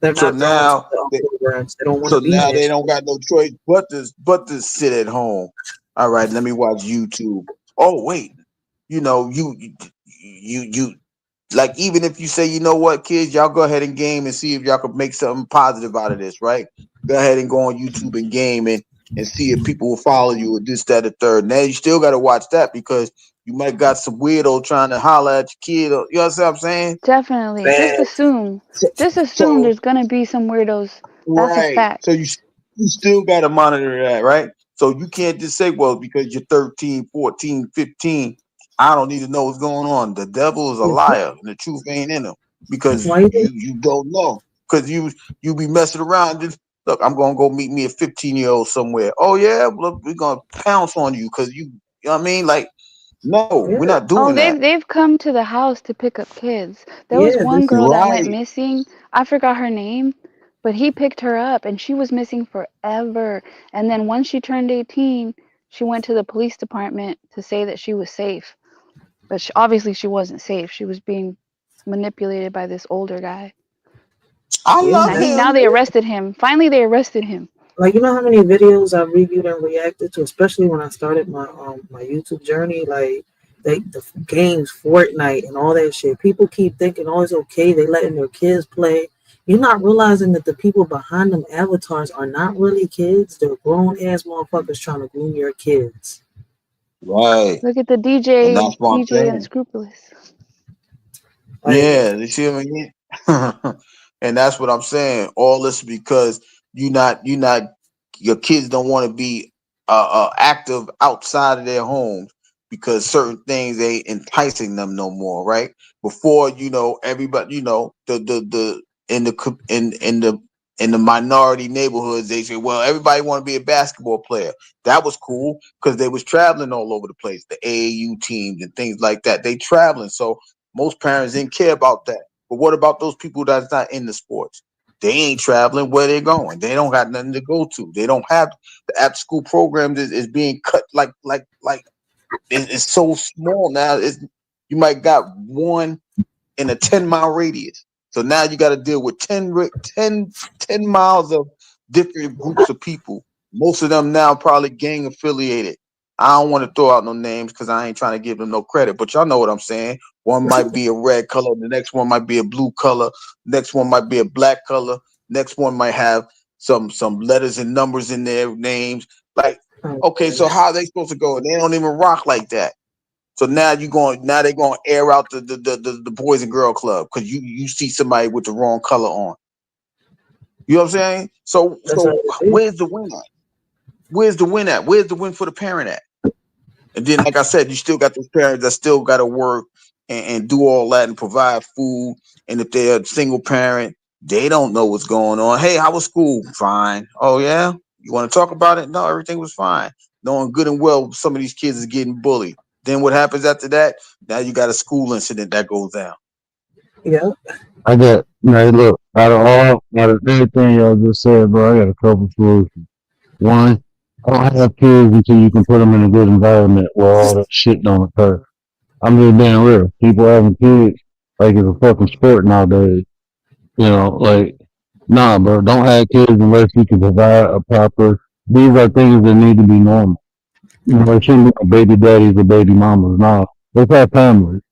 They're So not drawn to now the they, programs. They don't want to so be now there. they don't got no choice but to sit at home. All right, let me watch YouTube. Oh wait, you know you like, even if you say, you know what, kids, y'all go ahead and game and see if y'all could make something positive out of this, right? Go ahead and go on YouTube and game and see if people will follow you or this, that, or third. Now you still got to watch that because you might got some weirdo trying to holler at your kid. Or, you know what I'm saying? Definitely. Just Bad. assume. Just assume So there's gonna be some weirdos. That's a right. So fact. you still got to monitor that, right? So you can't just say, well, because you're 13, 14, 15, I don't need to know what's going on. The devil is a liar and the truth ain't in him because Why you think? you don't know. Because you be messing around. Just look, I'm gonna go meet me a 15-year-old somewhere. Oh yeah, look, we're gonna pounce on you because you know what I mean? Like, no, Yeah, we're not Oh, doing that. they've come to the house to pick up kids. There was yeah. one This is girl that went Right. missing. I forgot her name, but he picked her up and she was missing forever. And then once she turned 18, she went to the police department to say that she was safe. But obviously she wasn't safe. She was being manipulated by this older guy. I yeah. love And him. now they arrested him. Finally they arrested him. Like, you know how many videos I've reviewed and reacted to, especially when I started my YouTube journey. Like, the games, Fortnite, and all that shit. People keep thinking, oh, it's okay. They letting their kids play. You're not realizing that the people behind them avatars are not really kids. They're grown ass motherfuckers trying to groom your kids. Right. Look at the And DJ that's what I'm saying. Unscrupulous. Like, Yeah, you see what I mean? And that's what I'm saying. All this because you not your kids don't want to be active outside of their homes because certain things ain't enticing them no more, right? Before, everybody, the in the in the minority neighborhoods, they say, well, everybody want to be a basketball player. That was cool because they was traveling all over the place, the AAU teams and things like that. They traveling, so most parents didn't care about that. But what about those people that's not in the sports? They ain't traveling. Where they going? They don't got nothing to go to. They don't have the after school program is being cut like it's so small now. You might got one in a 10-mile radius. So now you got to deal with 10 miles of different groups of people. Most of them now probably gang affiliated. I don't want to throw out no names because I ain't trying to give them no credit, but y'all know what I'm saying. One might be a red color, the next one might be a blue color, next one might be a black color, next one might have some letters and numbers in their names. Like, okay, so how are they supposed to go? They don't even rock like that. So now they're going to air out the boys and girl club because you see somebody with the wrong color on. You know what I'm saying? that's how So it is. where's the win at? Where's the win at? Where's the win for the parent at? And then, like I said, you still got those parents that still got to work and do all that and provide food. And if they're a single parent, they don't know what's going on. Hey, how was school? Fine. Oh yeah, you want to talk about it? No, everything was fine. Knowing good and well some of these kids is getting bullied. Then what happens after that? Now you got a school incident that goes down. Yeah. I got, look, out of everything y'all just said, bro, I got a couple solutions. One, don't have kids until you can put them in a good environment where all that shit don't occur. I'm just being real. People having kids like it's a fucking sport nowadays. You know, like, nah, bro, don't have kids unless you can provide a proper. These are things that need to be normal. You know, it shouldn't be baby daddies or baby mamas. Nah, let's have families.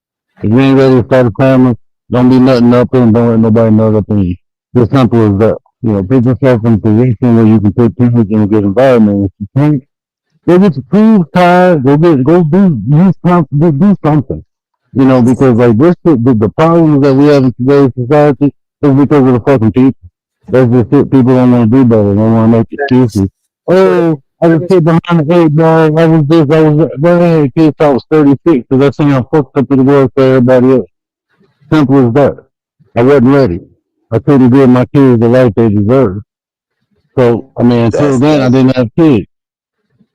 If you ain't ready to start a family, don't be nutting up and don't let nobody nut up in you. Just simple as that. You know, put yourself in a position where you can put kids in a good environment. If you can't, go get your tools tied. Go do something. You know, because like this, the problems that we have in today's society is because of the fucking people. That's just it. People don't want to do better. They don't want to make excuses. Oh, I was sitting behind the 8 ball. I was this. I was that. Well, I had kids till I was 36 because I seen how fucked up it was for everybody else. Simple as that. I wasn't ready. I couldn't give my kids the life they deserve. So, I mean, until That's then, I didn't have kids.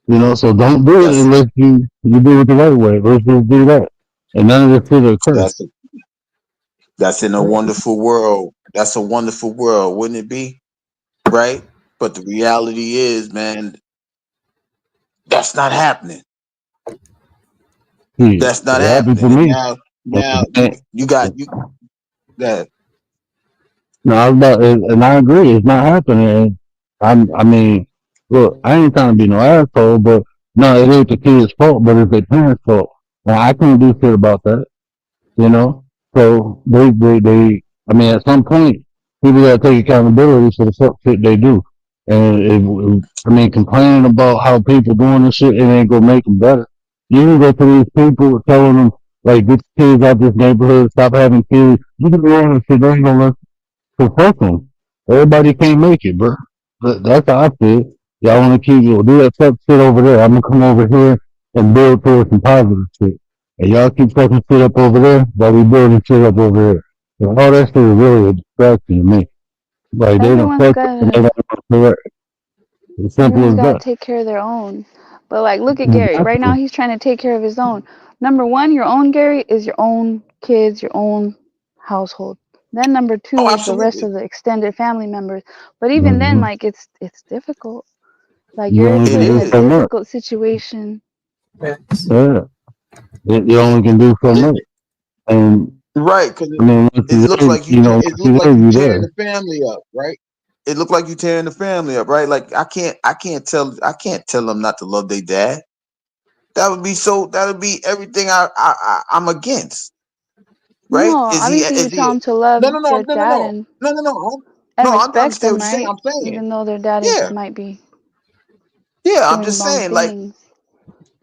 You know, so don't do it that's unless you do it the right way. Let's just do that. And none of this shit occur. that's in a wonderful world. That's a wonderful world, wouldn't it be? Right? But the reality is, man, that's not happening. Shit, That's not it happened to happening. And me. now you got that. No, I was about, and I agree, it's not happening. I mean, look, I ain't trying to be no asshole, but no, it ain't the kid's fault, but it's their parents' fault. Now, I can't do shit about that, you know? So I mean, at some point, people gotta take accountability for the fuck shit they do. And I mean, complaining about how people doing this shit, it ain't gonna make them better. You can go to these people telling them, like, get your kids out this neighborhood, stop having kids. You can go on and shit, they ain't gonna listen. So fuck them. Everybody can't make it, bro. That's how I feel. Y'all want to keep do that fuck shit over there. I'm gonna come over here and build towards some positive shit. And y'all keep fucking shit up over there while we building shit up over here. So all that shit is really a distraction to me. Like they don't Everyone's fuck up and they gotta don't correct. It's simple everyone's as gotta that. take care of their own. But like, look at Gary. Right now, Exactly. he's trying to take care of his own. Number one, your own Gary is your own kids, your own household. Then number two Oh, is the rest absolutely. of the extended family members. But even then, Mm-hmm. like it's difficult. Like You you're only It put can in do a is. so much. difficult situation. Facts. Yeah. You only can do so It, much. And right, because I mean, once it you looks there, like you know, once it you looks like there, you you tearing there. the family up, right? It looked like you tearing the family up, right? Like I can't tell them not to love their dad. That would be everything I'm against, No, right? obviously you Is tell he them to love no no no their no no dad no no no no and no I respect understand them, what you're saying. right? I'm saying, Even though their dad is yeah, might be yeah, I'm doing just wrong saying, like things.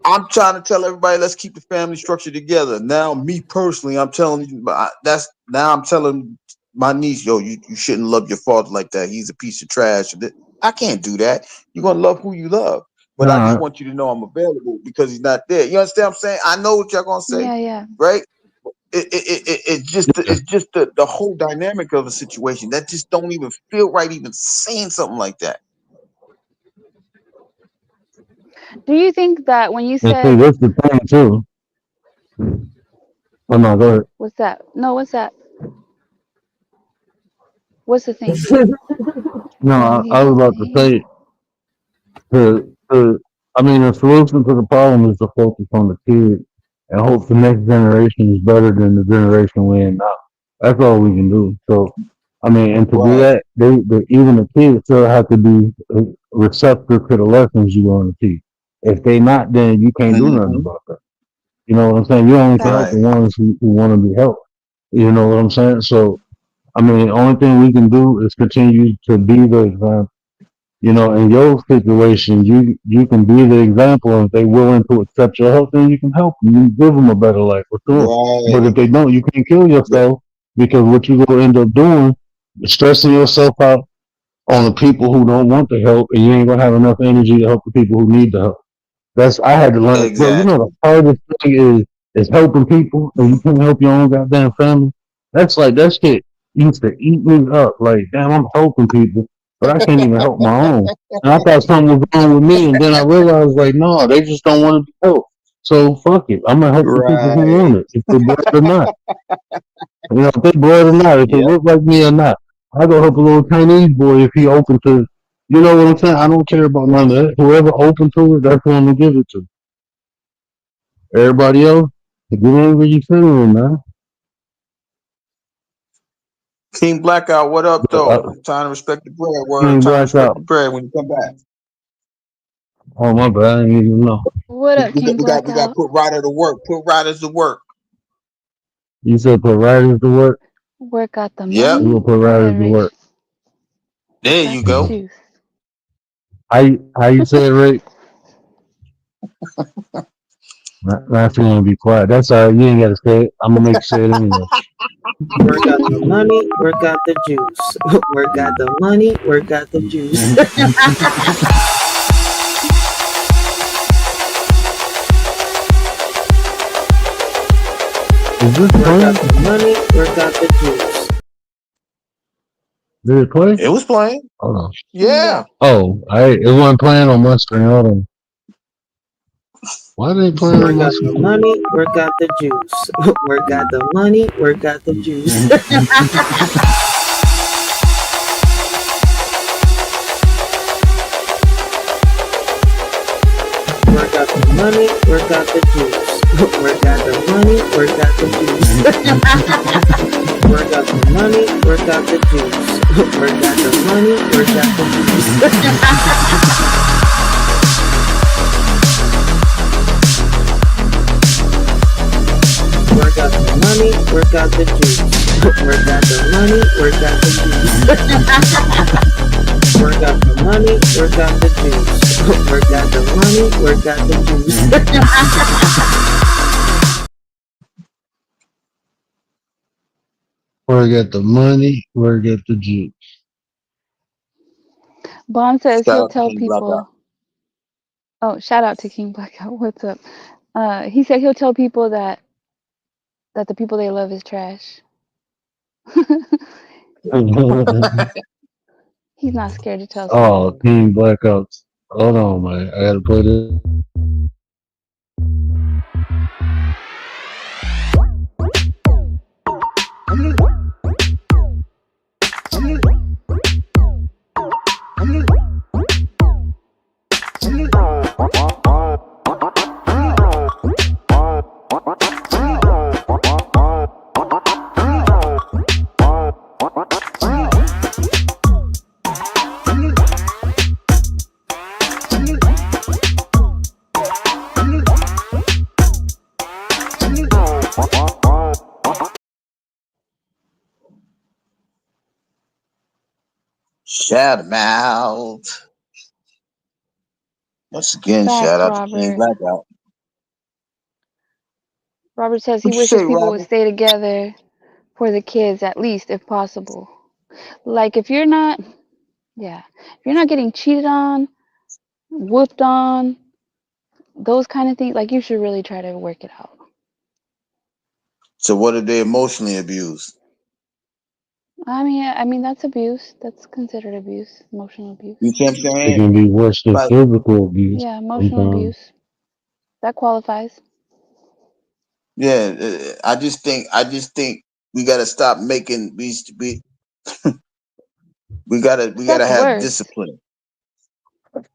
I'm trying to tell everybody, let's keep the family structure together. Now, me personally, I'm telling you, I'm telling my niece, yo, you shouldn't love your father like that. He's a piece of trash. I can't do that. You're gonna love who you love, but I just Nah, want you to know I'm available because he's not there. You understand what I'm saying? I know what y'all gonna say, Yeah, yeah. right? It's just the whole dynamic of the situation that just don't even feel right. Even saying something like that. Do you think that when you and see, said that's the thing too. Oh no, go ahead. what's that? No, what's that? What's the thing? No, What was he I was about to about to say? say I mean, the solution to the problem is to focus on the kids and hope the next generation is better than the generation we're in now. That's all we can do. So, I mean, and to do Right. that, even the kids still have to be receptive to the lessons you want to teach. If they not, then you can't do nothing Hmm. about that. You know what I'm saying? You only can help Facts. Right. the ones who want to be helped. You know what I'm saying? So, I mean, the only thing we can do is continue to be the example. You know, in your situation, you can be the example. And if they're willing to accept your help, then you can help them. You can give them a better life, for sure. But if Right. they don't, you can't kill yourself because what you gonna end up doing is stressing yourself out on the people who don't want the help, and you ain't gonna have enough energy to help the people who need the help. I had to learn, bro. You know Exactly. the hardest thing is helping people, and you can't help your own goddamn family. That's like that shit used to eat me up. Like, damn, I'm helping people, but I can't even help my own. And I thought something was wrong with me, and then I realized, like, no, they just don't want to be helped. So fuck it, I'm gonna help the people who Right. want it, if they blood or not. You know, if they blood or not, if they Yep. look like me or not. I go help a little Chinese boy if he open to. You know what I'm saying? I don't care about none of that. Whoever open to it, that's who I'm gonna give it to. Everybody else, get in where you fit in, man. King Blackout, what up But, though? Time to respect the bread. Word. King Time to respect Blackout. the bread when you come back. Oh my bad, I didn't even know. What up, King We got to Blackout? put Ryder to work. Put Riders to work. You said put writers to work. Work got the Yep. We money. will put Go writers ahead, to Rach. work. There Got you the go. juice. How you say it, Rick? Not you want to be quiet. That's all right. You ain't got to say it. I'm gonna make you say it anyway. Work out the money, work out the juice. Work out the money, work out the juice. Is this Work playing? out the money, work out the juice. Did it play? It was playing. Hold on. Yeah. Oh, it wasn't playing on my screen. Hold on. Why are they playing on Work my out the screen? money, work out the juice. Work out the money, work out the juice. Work out the money, work out the juice. Work out the money, work out the juice. Work out the money, work out the juice. Work out the money, work out the juice. Work out the money, work out the juice. Work out the money, work out the juice. Work out the money, work out the juice. Work out the money, work out the juice. Where get the money? Where get the juice? Bond says Shout he'll out to tell King Blackout. people. Oh, shout out to King Blackout. What's up? He said he'll tell people that the people they love is trash. He's not scared to tell Oh, someone. Team Blackouts. Hold on, man. I gotta put it. Shout him out. Once again, shout Facts, out to King Robert. Blackout. Robert says he What you wishes say, people would Robert? stay together for the kids, at least if possible. Like if you're not, if you're not getting cheated on, whooped on, those kind of things, like you should really try to work it out. So what if they emotionally abused? I mean that's abuse. That's considered abuse, emotional abuse. You see what I'm It saying? can be worse than Like, physical abuse Yeah, emotional sometimes. abuse. That qualifies. yeah, I just think we gotta stop making we gotta That's have worse. discipline.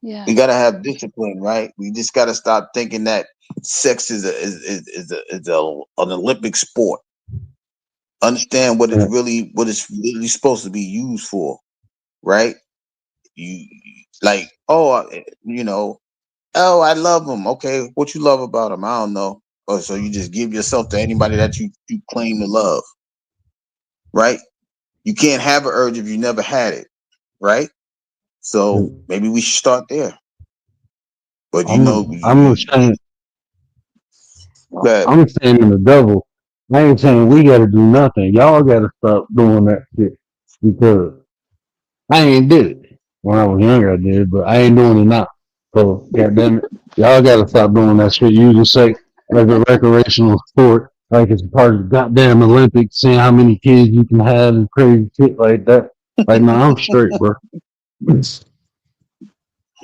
Yeah. We gotta have discipline, right? We just gotta stop thinking that sex is an Olympic sport. Understand what Yeah. it's really supposed to be used for, right? You like, oh, oh, I love him. Okay, what you love about him? I don't know. Oh, so you just give yourself to anybody that you claim to love, right? You can't have an urge if you never had it, right? So maybe we should start there. But I'm saying that I'm saying in the double. I ain't saying we gotta do nothing. Y'all gotta stop doing that shit because I ain't did it when I was younger. I did, but I ain't doing it now. So goddamn it, y'all gotta stop doing that shit. Using sex as a recreational sport, like it's part of the goddamn Olympics, seeing how many kids you can have and crazy shit like that. Like, no, I'm straight, bro.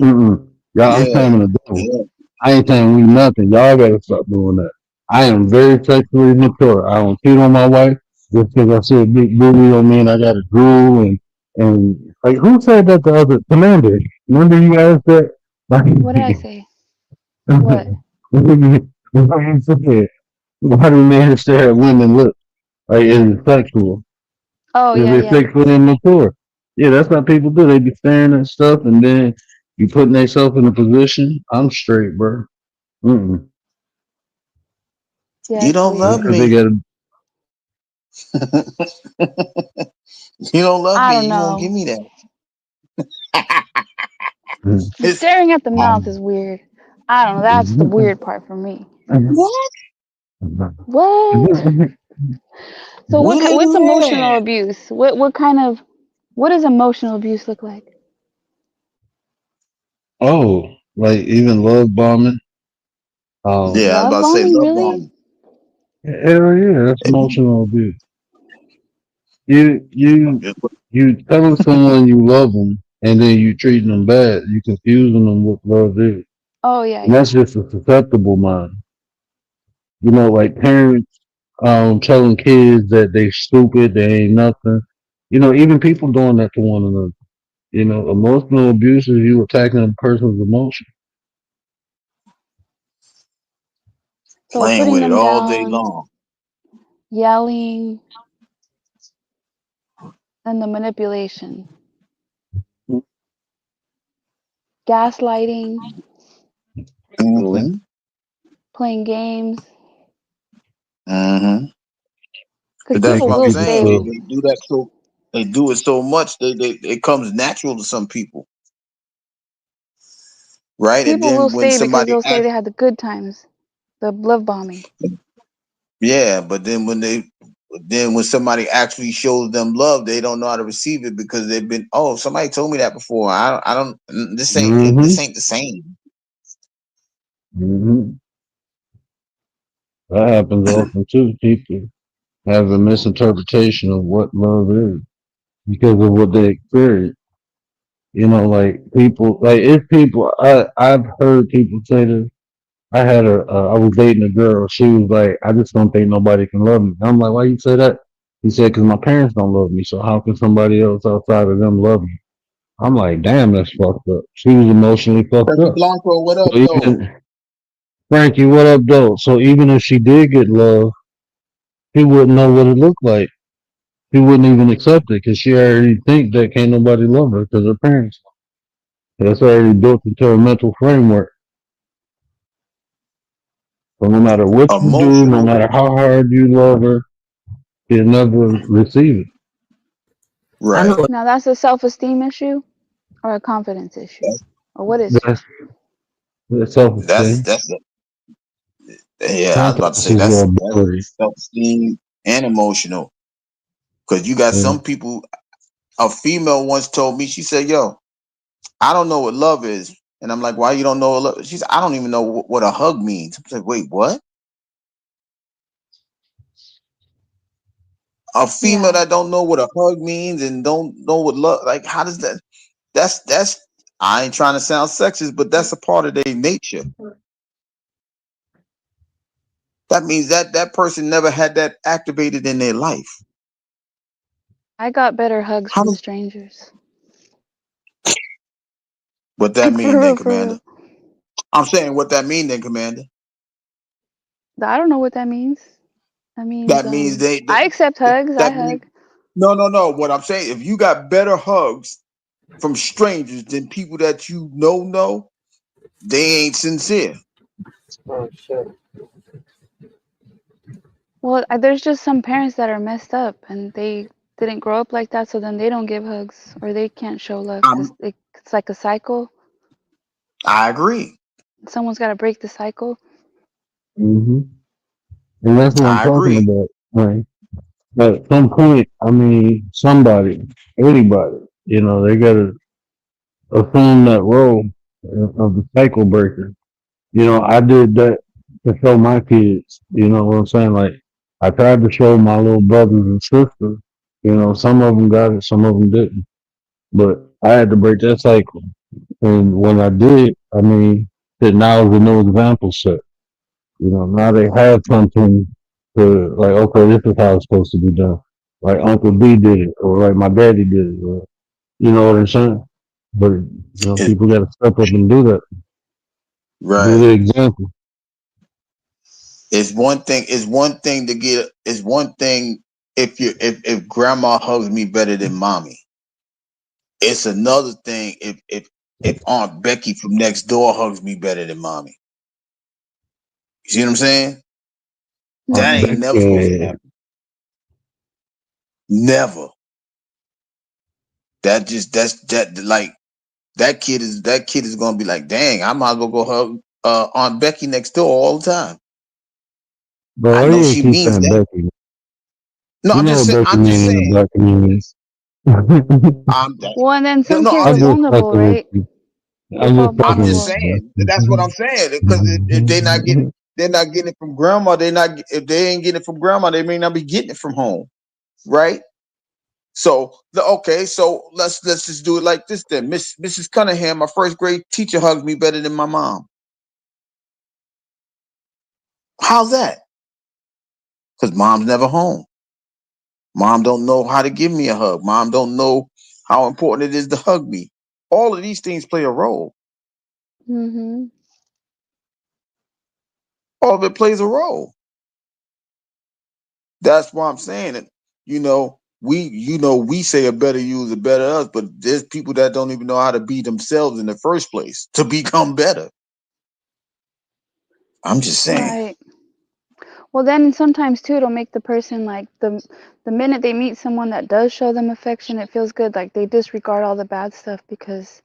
Mm-mm. Y'all, I'm Yeah, taming the devil. yeah. I ain't telling you nothing. Y'all gotta stop doing that. I am very sexually mature. I don't cheat on my wife just because I see a big booty don't mean I got a drool and like who said that the other commander? Remember you asked that? Like What did I say? What? you said, why do men stare at women look? Like is it sexual? Oh Is yeah, it yeah. sexually immature? Yeah, that's what people do. They be staring at stuff and then you putting themselves in a position. I'm straight, bro. Mm-mm. Yeah, You it's don't Just love weird. 'cause they me. got You don't love I me. don't You won't know. give me that. The staring at the mouth um, is weird. I don't know. That's the weird part for me. What? What? So What is what's emotional that? abuse? What does emotional abuse look like? oh, like even love bombing. Yeah, I was Love about to say bombing, love really? bombing. Hell yeah, that's emotional abuse. You you you telling someone you love them and then you treating them bad. You confusing them with love is, Oh yeah, and yeah. that's just a susceptible mind. You know, like parents telling kids that they stupid, they ain't nothing. You know, even people doing that to one another. You know, emotional abuse is you attacking a person's emotion. So Playing putting with it them all day down, long. yelling, and the manipulation, gaslighting, So, Mm-hmm. playing games. Mm-hmm. Because But that's people making what I'm will people saying. say, feel They do that so they do it so much they it comes natural to some people, right? And people will then when stay because somebody they'll say asks, they had the good times, the love bombing. yeah, but then when somebody actually shows them love, they don't know how to receive it because they've been, oh, somebody told me that before. I don't. hmm This ain't the same. hmm That happens often too. People have a misinterpretation of what love is because of what they experience. You know, like people, like it's people. I've heard people say this. I was dating a girl. She was like, I just don't think nobody can love me. I'm like, why you say that? He said, because my parents don't love me. So how can somebody else outside of them love me? I'm like, damn, that's fucked up. She was emotionally fucked Frankie up. Blanco, what So up, though? even Frankie, what up, though? So even if she did get love, he wouldn't know what it looked like. He wouldn't even accept it because she already think that can't nobody love her because her parents. That's already built into her mental framework. So no matter what you do, no Emotional, matter how hard you love her, she'll never receive it. I right? know. Now that's a self-esteem issue or a confidence issue, or what is it? That's, that's self That's esteem. that's yeah. I was about to Confidence say is your that's ability. self esteem and emotional because you got Yeah. some people. A female once told me, she said, "Yo, I don't know what love is," and I'm like, "Why you don't know what love?" She said, "I don't even know what a hug means." I said, "Wait, what?" A female Yeah, that don't know what a hug means and don't know what love, like, how does that? That's. I ain't trying to sound sexist, but that's a part of their nature. That means that person never had that activated in their life. I got better hugs How from does strangers. what that Like mean for then, real, for Commander? real. I'm saying what that mean then, Commander. I don't know what that means. That means That means I accept hugs. I that means hug. no. What I'm saying, if you got better hugs from strangers than people that you know, they ain't sincere. Oh shit. Well, there's just some parents that are messed up and they didn't grow up like that, so then they don't give hugs or they can't show love because it's like a cycle. I agree. Someone's got to break the cycle. hmm And that's what I'm I talking agree. about. Right. But at some point, I mean, somebody, anybody, you know, they got to assume that role of the cycle breaker. I did that to show my kids. You know what I'm saying? Like I tried to show my little brothers and sisters. Some of them got it, some of them didn't. But I had to break that cycle. And when I did, I mean, that now is a new example set. Now they have something to like. Okay, this is how it's supposed to be done. Like Uncle B did it, or like my daddy did it. Or, you know what I'm saying? But It, people got to step up and do that. Do right. the example. It's one thing. It's one thing to get. It's one thing if grandma hugs me better than mommy. It's another thing if Aunt Becky from next door hugs me better than mommy. You see what I'm saying? That Mm-hmm. ain't never supposed to happen. Never. That like that kid is gonna be like, dang, I might as well go hug Aunt Becky next door all the time. I Bro, know you she keep means saying that. Becky. No, You know what Becky I'm just means in the saying. black community. I'm Well, and then some no, kids I'm are just vulnerable, fucking with right? you. They I'm fall just I'm fucking just with vulnerable. saying. you. That's what I'm saying. Because if they're not getting it from grandma. If they ain't getting it from grandma, they may not be getting it from home, right? So so let's just do it like this then. Mrs. Cunningham, my first grade teacher, hugged me better than my mom. How's that? Because mom's never home. Mom don't know how to give me a hug. Mom don't know how important it is to hug me. All of these things play a role. Mm-hmm. All of it plays a role. That's why I'm saying it. We say a better you is a better us, but there's people that don't even know how to be themselves in the first place to become better. I'm just saying. Right. Well, then sometimes too, it'll make the person like the minute they meet someone that does show them affection, it feels good. Like they disregard all the bad stuff because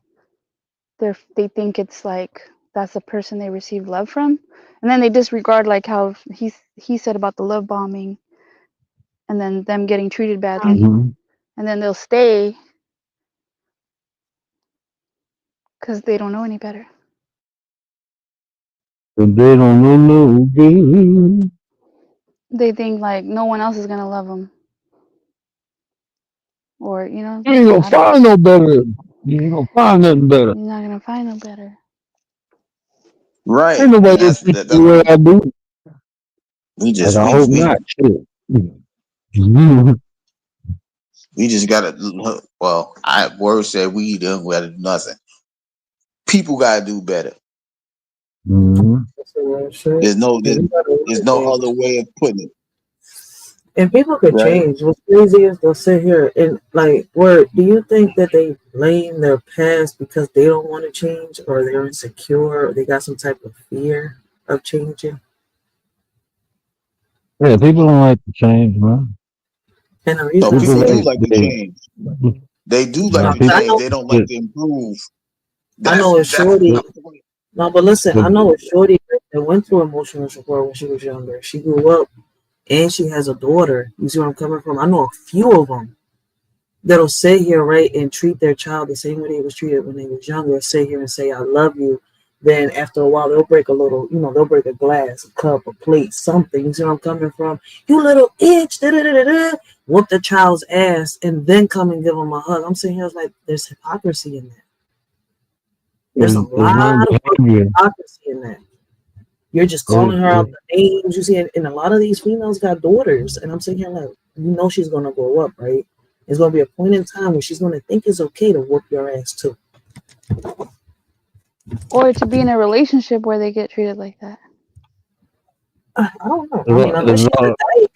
they think it's like that's the person they receive love from, and then they disregard like how he said about the love bombing, and then them getting treated badly, Mhm. and then they'll stay because they don't know any better. But they don't know no good. They think like no one else is gonna love them, or You ain't gonna I don't. find no better. You ain't gonna find nothing better. You're not gonna find no better. Right. Ain't And nobody gonna that's treat that, you that's the way what I do. we Like just I we hope we not. Shit. Mhm. we just gotta well, I word said we done gotta do nothing. People gotta do better. Mhm. That's the real shit. There's no And there's, you gotta want there's to no change. other way of putting it, And people could right? change. What's crazy is they'll sit here and like, word, do you think that they blame their past because they don't want to change or they're insecure or they got some type of fear of changing? Yeah, people don't like to change, man. And the No, reason I People people say do that, like like to they, change. They do like no, nah, to 'cause people change. They don't like get, to improve. I That's know a that's shorty. No, but listen, but I know a shorty that went through emotional support when she was younger. She grew up and she has a daughter. You see where I'm coming from? I know a few of them that'll sit here, right, and treat their child the same way they was treated when they was younger. Sit here and say, "I love you." Then after a while, they'll break a little, they'll break a glass, a cup, a plate, something. You see where I'm coming from? You little itch, da da da da da. Whoop the child's ass, and then come and give them a hug. I'm sitting here like, there's hypocrisy in that. There's a there's no lot of behavior. hypocrisy in that. You're just calling her out the names. You see, and a lot of these females got daughters, and I'm sitting here like, she's gonna grow up, right? There's gonna be a point in time where she's gonna think it's okay to whoop your ass too. Or to be in a relationship where they get treated like that. I don't know. I mean, It's, unless she's a it's, dyke.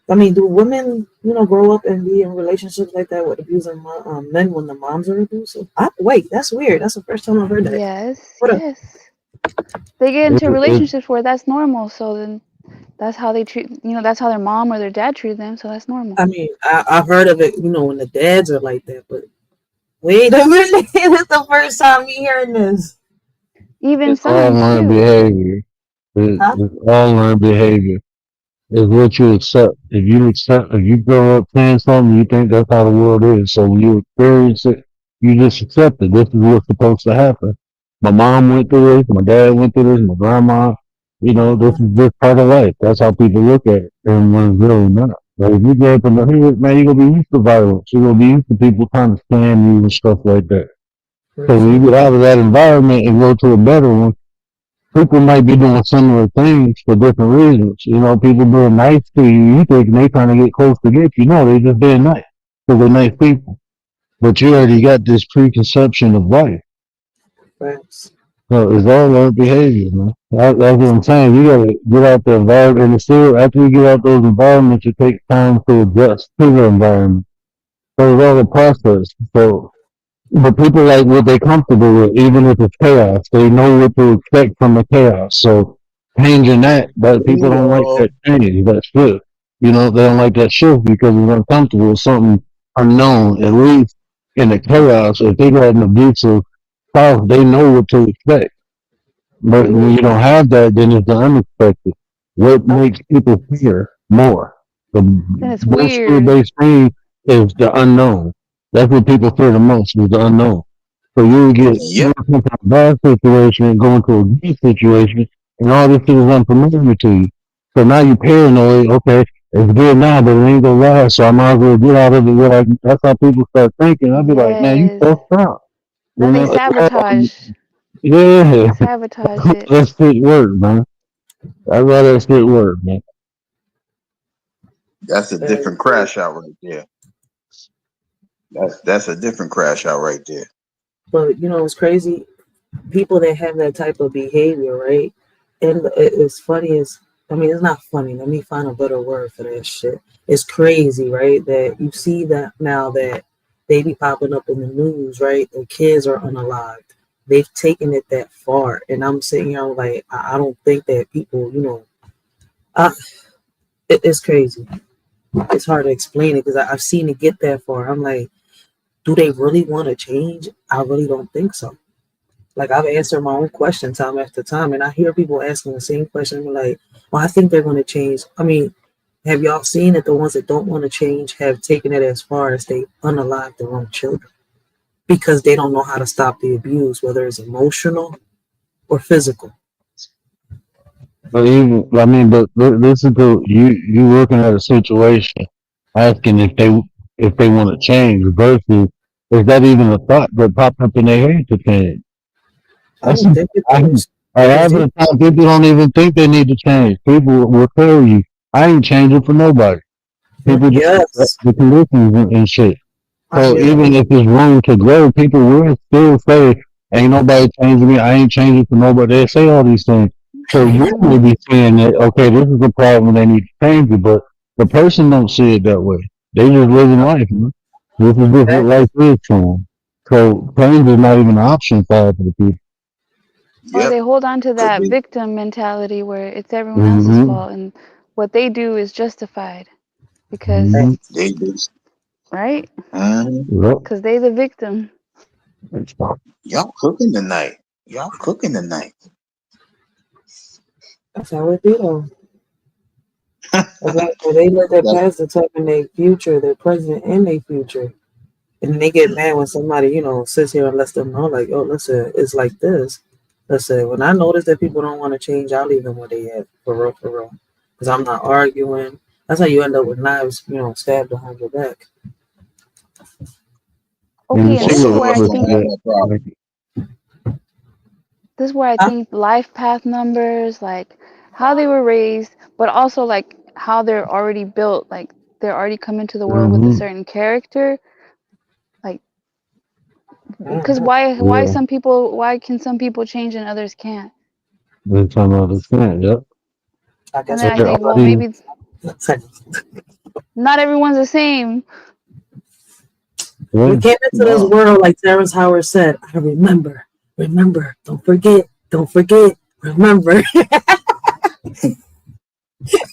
I mean, do women, grow up and be in relationships like that with abusing men when the moms are abusive? Wait, that's weird. That's the first time I've heard that. Yes, What a, yes. They get into it's, relationships where that's normal, so then that's how they treat, that's how their mom or their dad treated them, so that's normal. I mean, I've heard of it, when the dads are like that, but wait a minute. This is the first time me hearing this. Even it's all sons learned too. behavior. Huh? It's all learned behavior. It's what you accept. If you grow up saying something, you think that's how the world is. So when you experience it, you just accept it. This is what's supposed to happen. My mom went through this. My dad went through this. My grandma. You know, this is just part of life. That's how people look at it, and when it's really not. Like if you grow up in the hood, man, you're gonna be used to violence. You're gonna be used to people trying to scam you and stuff like that. So when you get out of that environment and go to a better one, people might be doing similar things for different reasons. You know, people being nice to you, you think they trying to get close to get you. No, they just being nice. So they're nice people. But you already got this preconception of life. Facts. So it's all learned behavior, man. That's what I'm saying. You gotta get out the environment, and still after you get out those environments, it takes time to adjust to the environment. So it's all a process. So, but people like what they comfortable with, even if it's chaos. They know what to expect from the chaos. So changing that, but people don't like Bingo. that change, that shift. You know, they don't like that shift because it's uncomfortable. It's something unknown. At least in the chaos, if they got an abusive spouse, they know what to expect. But when you don't have that, then it's the unexpected. What makes people fear more? The Then it's worst fear weird. they see is the unknown. That's what people fear the most, is the unknown. So you get Yep. into a bad situation and go into a good situation, and all this shit is unfamiliar to you. So now you're paranoid. Okay, it's good now, but it ain't gonna last. So I might as well get out of it. That's how people start thinking. I'll be like, man, you Yes. fucked up. Then You they know, sabotage. yeah. They sabotage it. That shit work, man. That's why that shit work, man. That's a Very different true. crash out right there. That's a different crash out right there. But you know, it's crazy. People that have that type of behavior, right? And it's funny is, I mean, it's not funny. Let me find a better word for that shit. It's crazy, right? That you see that now that they be popping up in the news, right? The kids are unalived. They've taken it that far, and I'm sitting here I'm like, I don't think that people, you know, uh, it's crazy. It's hard to explain it because I've seen it get that far. I'm like, do they really want to change? I really don't think so. Like I've answered my own question time after time, and I hear people asking the same question. I'm like, well, I think they're going to change. I mean, have y'all seen that the ones that don't want to change have taken it as far as they unalive their own children because they don't know how to stop the abuse, whether it's emotional or physical. But even, I mean, but listen to you looking at a situation, asking if they want to change versus is that even a thought that popped up in their head to change? I That's don't think it I, is I because half of they, the time people don't even think they need to change. People will tell you, I ain't changing for nobody. People just accept yes, the conditions and shit. I So hear that. even if there's room to grow, people will still say, "Ain't nobody changing me. I ain't changing for nobody." They say all these things. So you may be saying that, okay, this is a problem. They need to change it, but the person don't see it that way. They just living life. Man. This is just what life is to them. So change is not even an option for half of the people. Or they Yep. hold on to Cause that victim mentality where it's everyone else's Mm-hmm. fault and what they do is justified Mm-hmm. because, they do. right? Mhm. Yep. Because they the victim. Y'all cooking tonight. Y'all cooking tonight. That's how it be though. It's like when they let their That's past determine their future, their present and their future. And then they get mad when somebody, you know, sits here and lets them know, like, oh, listen, it's like this. Listen, when I notice that people don't want to change, I'll leave them where they at, for real, for real. Because I'm not arguing. That's how you end up with knives, you know, stabbed behind your back. And you Okay, and see most this of is what where us I brothers don't think have say. that problem. Like, this is where I Huh? think life path numbers, like how they were raised, but also like how they're already built, like they're already come into the world with a mm-hmm. certain character. Like, because Mm-hmm. why Yeah. some people why can some people change and others can't? That's some other thing. Yep. I And guess then what I They're think, well, already. maybe not everyone's the same. we Yeah. came into this No. world, like Terrence Howard said, I remember, remember, don't forget, remember.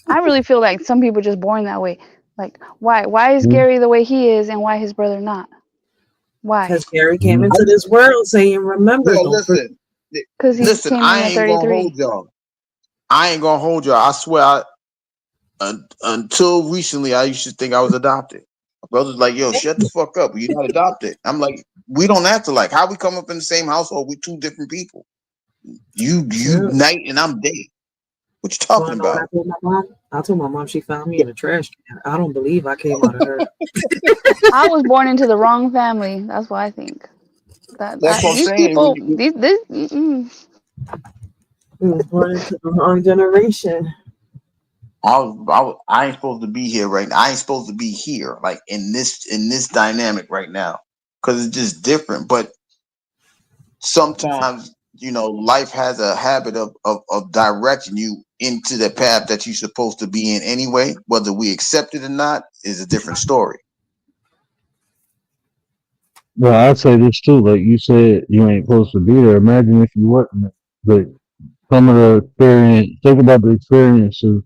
I really feel like some people just born that way. Like, why is Mm-hmm. Gary the way he is and why his brother not? Why? Because Gary came Mm-hmm. I, into this world saying, remember, well, don't forget. listen. Because he Listen, came in I at ain't gonna 33. hold y'all. I ain't gonna hold y'all. I swear, until recently, I used to think I was adopted. My brother's like, yo, shut the fuck up. You're not adopted. I'm like, we don't have to like. How we come up in the same household? We two different people. You night and I'm day. What you So I talking know what about? I told my mom. I told my mom she found me in a trash can. I don't believe I came out of her. I was born into the wrong family. That's what I think. That's what I'm These saying. people, mm-mm. We was born into the wrong generation. I ain't supposed to be here right now. I ain't supposed to be here, like in this dynamic right now, because it's just different. But sometimes, life has a habit of directing you into the path that you're supposed to be in anyway. Whether we accept it or not is a different story. Well, I'd say this too. Like you said, you ain't supposed to be there. Imagine if you wasn't. But some of the experience, think about the experiences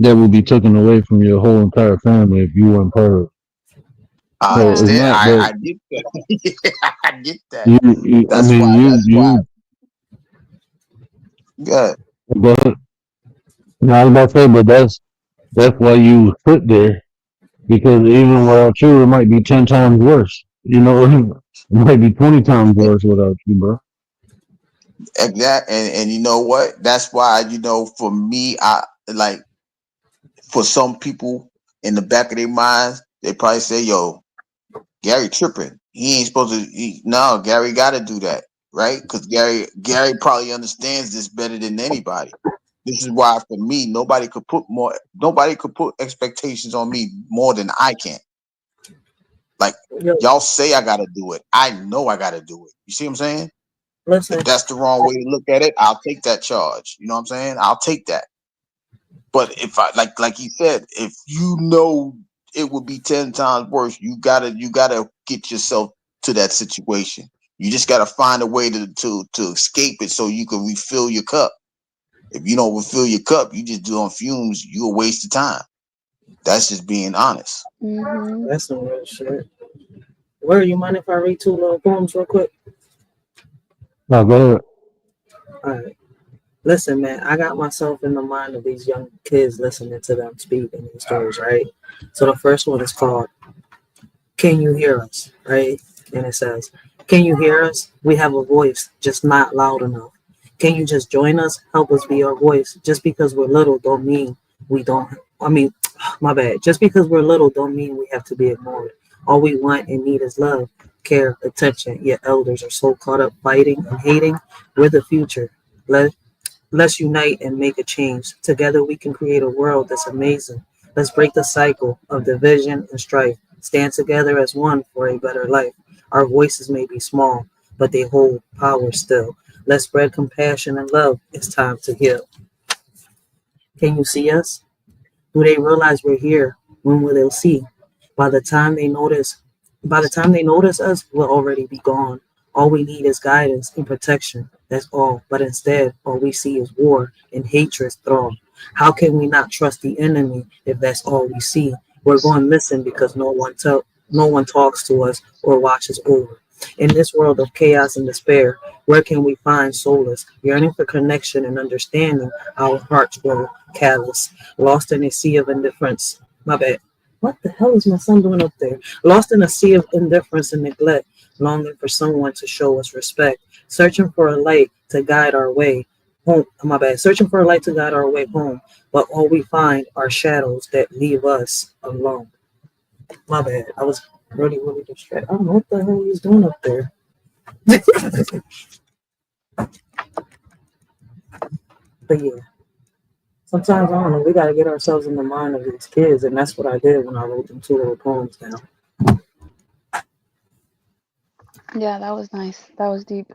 that will be taken away from your whole entire family if you weren't part of it. I So it's Yeah. understand. not that I get that. I get that. I That's mean, why. That's why. you, Good. but no, I was about to say, but that's why you put there because even without you, it might be 10 times worse. It might be 20 times worse without you, bro. Exactly. And you know what? That's why, for me, I like for some people in the back of their minds, they probably say, yo, Gary tripping. He ain't supposed to. No, Gary got to do that, right? Because Gary probably understands this better than anybody. This is why, for me, nobody could put expectations on me more than I can. Like Yo, y'all say I got to do it. I know I got to do it. You see what I'm saying? listen, If that's the wrong way to look at it, I'll take that charge. You know what I'm saying? I'll take that. But if I like he said, if it would be 10 times worse, you gotta get yourself to that situation. You just gotta find a way to escape it so you can refill your cup. If you don't refill your cup, you just do on fumes, you a waste of time. That's just being honest. Mm-hmm. that's some real shit. Where you mind if I read two little poems real quick? Now go ahead. All right. Listen, man, I got myself in the mind of these young kids listening to them speak in these stories, right? So the first one is called Can You Hear Us? Right? And it says, Can you hear us? We have a voice, just not loud enough. Can you just join us? Help us be your voice. Just because we're little don't mean we don't I mean, my bad. Just because we're little don't mean we have to be ignored. All we want and need is love, care, attention. Yet elders are so caught up fighting and hating. We're the future. Let Let's unite and make a change. Together we can create a world that's amazing. Let's break the cycle of division and strife. Stand together as one for a better life. Our voices may be small, but they hold power still. Let's spread compassion and love. It's time to heal. Can you see us? Do they realize we're here? When will they see? By the time they notice, by the time they notice us, we'll already be gone. All we need is guidance and protection. That's all. But instead, all we see is war and hatred throng. How can we not trust the enemy if that's all we see? We're going missing because no one talks to us or watches over. In this world of chaos and despair, where can we find solace? Yearning for connection and understanding, our hearts grow callous, lost in a sea of indifference. My bad. What the hell is my son doing up there? Lost in a sea of indifference and neglect, longing for someone to show us respect, searching for a light to guide our way home. My bad. Searching for a light to guide our way home, but all we find are shadows that leave us alone. My bad. I was really distracted. I don't know what the hell he's doing up there. But yeah, sometimes I don't know. We gotta get ourselves in the mind of these kids, and that's what I did when I wrote them two little poems down. Yeah, that was nice. That was deep.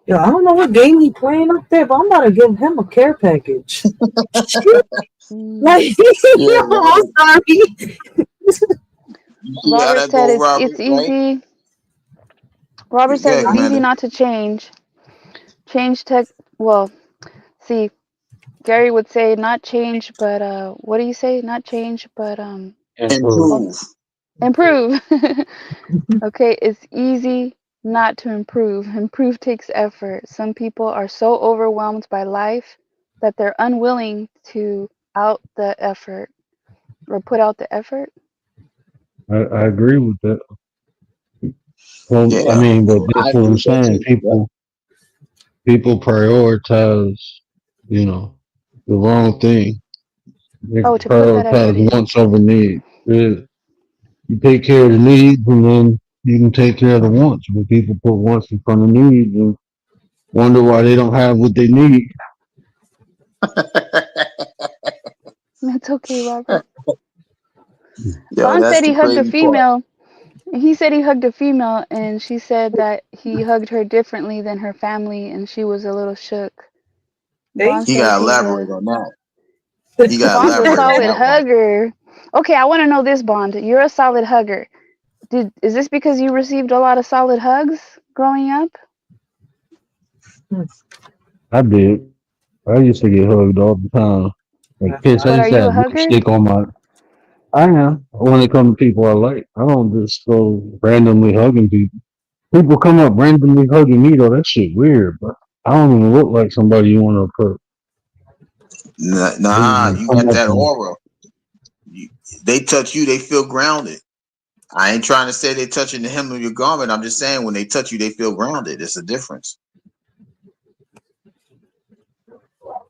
Yo, I don't know what game he playing up there, but I'm about to give him a care package. Mm. Like, Yeah, yo, I'm right. sorry. You see how Robert that said go, it's Robert? it's Right? easy. Robert says Good, it's easy Commander. not to change. Change tech. Well, see, Gary would say not change, but what do you say? Not change, but Improve. hold on. Improve. Improve. Okay, it's easy not to improve. Improve takes effort. Some people are so overwhelmed by life that they're unwilling to out the effort or put out the effort. I agree with that. Well, I Yeah, mean, but I that's what agree I'm with that saying. too. Yeah. People prioritize, you know, the wrong thing. They Oh, to put that prioritize everybody. wants over need. You take care of the needs, and then you can take care of the wants. But people put wants in front of needs and wonder why they don't have what they need. That's okay, Robert. Yo, Bond that's said he the hugged a crazy part. female. He said he hugged a female, and she said that he hugged her differently than her family, and she was a little shook. Hey, Bond He said got to he's elaborate a on that. He got to Bond's a elaborate on solid that one. hugger. Okay, I want to know this, Bond. You're a solid hugger. Is this because you received a lot of solid hugs growing up? I did. I used to get hugged all the time. Like that's piss, I But are used to you a have hugger? lipstick on my. I am when it comes to people I like. I don't just go randomly hugging people. People come up randomly hugging me though. That shit weird, but I don't even look like somebody you want to approach. They Nah, just you come got up that and aura. You, they touch you, they feel grounded. I ain't trying to say they touching the hem of your garment. I'm just saying when they touch you, they feel grounded. It's a difference.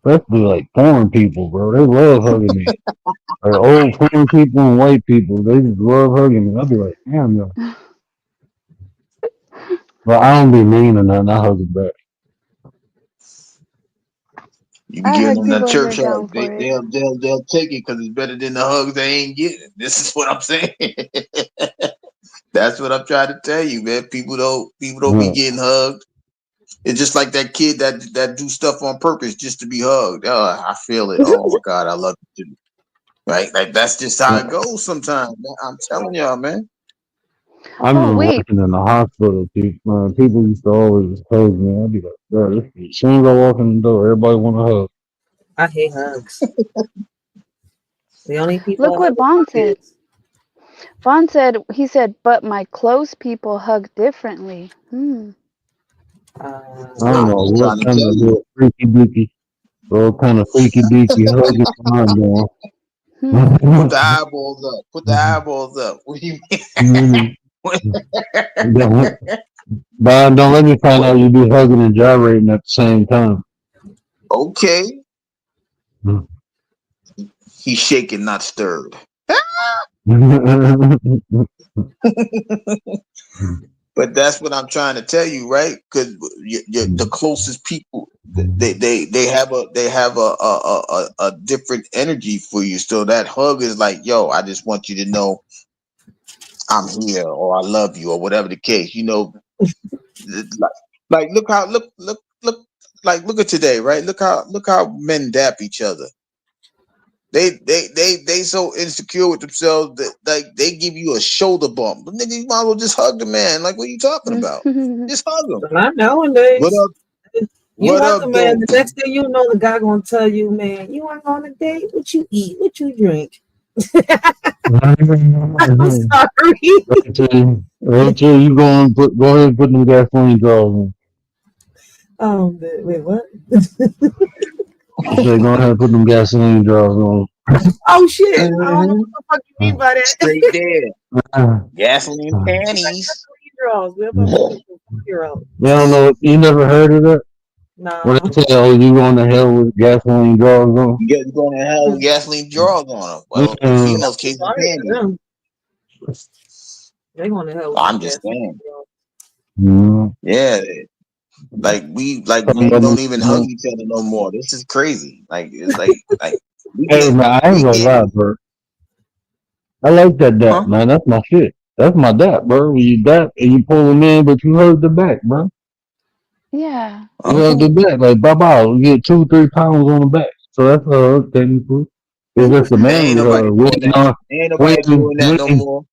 especially like foreign people, bro. They love hugging me. Like old foreign people and white people, they just love hugging me. I'll be like, damn, yo. But I don't be mean or nothing. I hug it back. You be I giving hug them that people if they're church hug. down for it. They'll take it because it's better than the hug they ain't getting. This is what I'm saying. That's what I'm trying to tell you, man. People don't be Yeah. getting hugged. It's just like that kid that do stuff on purpose just to be hugged. Oh, I feel it. Oh my God, I love it too. Right? Like that's just how it goes sometimes. Man. I'm telling y'all, man. I Oh remember wait, working in the hospital. People used to always hug me. I'd be like, bro, as soon as I walk in the door, everybody want to hug. I hate hugs. The only people look I hug what is my Bond said. kids. Bond said he said, but my close people hug differently. I don't know I'm just what trying to kind tell of you. little freaky deaky, what kind of freaky deaky hugging I'm doing. Hmm. Put the eyeballs up. Put the eyeballs up. What do you Mhm. mean? Don't- But don't let me find out you be hugging and gyrating at the same time. Okay. Mm. He's shaken, not stirred. But that's what I'm trying to tell you, right? Because the closest people, they have a different energy for you. So that hug is like, yo, I just want you to know I'm here, or I love you, or whatever the case. You know, like look at today, right? Look how men dap each other. They so insecure with themselves that like they give you a shoulder bump. But nigga, you might as well just hug the man. Like, what are you talking about? Just hug him. But not What nowadays. up? You What hug a up, man, dope? the next thing you know, the guy gonna tell you, man, you ain't on a date. What you eat? What you drink? I'm sorry. Until you go ahead and put them gasoline drawers on. Wait, what? I said, go ahead and put them gasoline drawers on. Oh shit! I don't know Mm-hmm. what the fuck you mean by that. Straight there. Uh, Gasoline Like panties. draws. We're about to put some 4-year-old. You don't know, you never heard of that? When Nah. they say, oh, you going to hell with gasoline drawers on? You going to hell with gasoline drawers on them. Well, in Mm-mm. females' case, the Sorry for panties. them. They going to hell with some I'm just gas. saying. Mm. Yeah. We don't even hug each other no more. This is crazy. Like it's like we Hey, get man, I ain't we gonna get lie, bro. I like that dap, huh? man. That's my shit. That's my dap, bro. When you dap and you pull them in, but you hug the back, bro. Yeah. You hug the back, like, bye-bye. You get 2-3 pounds on the back. So that's a hug, technically. It's just a Man, ain't manly nobody hug. doing that. Ain't nobody doing that no more.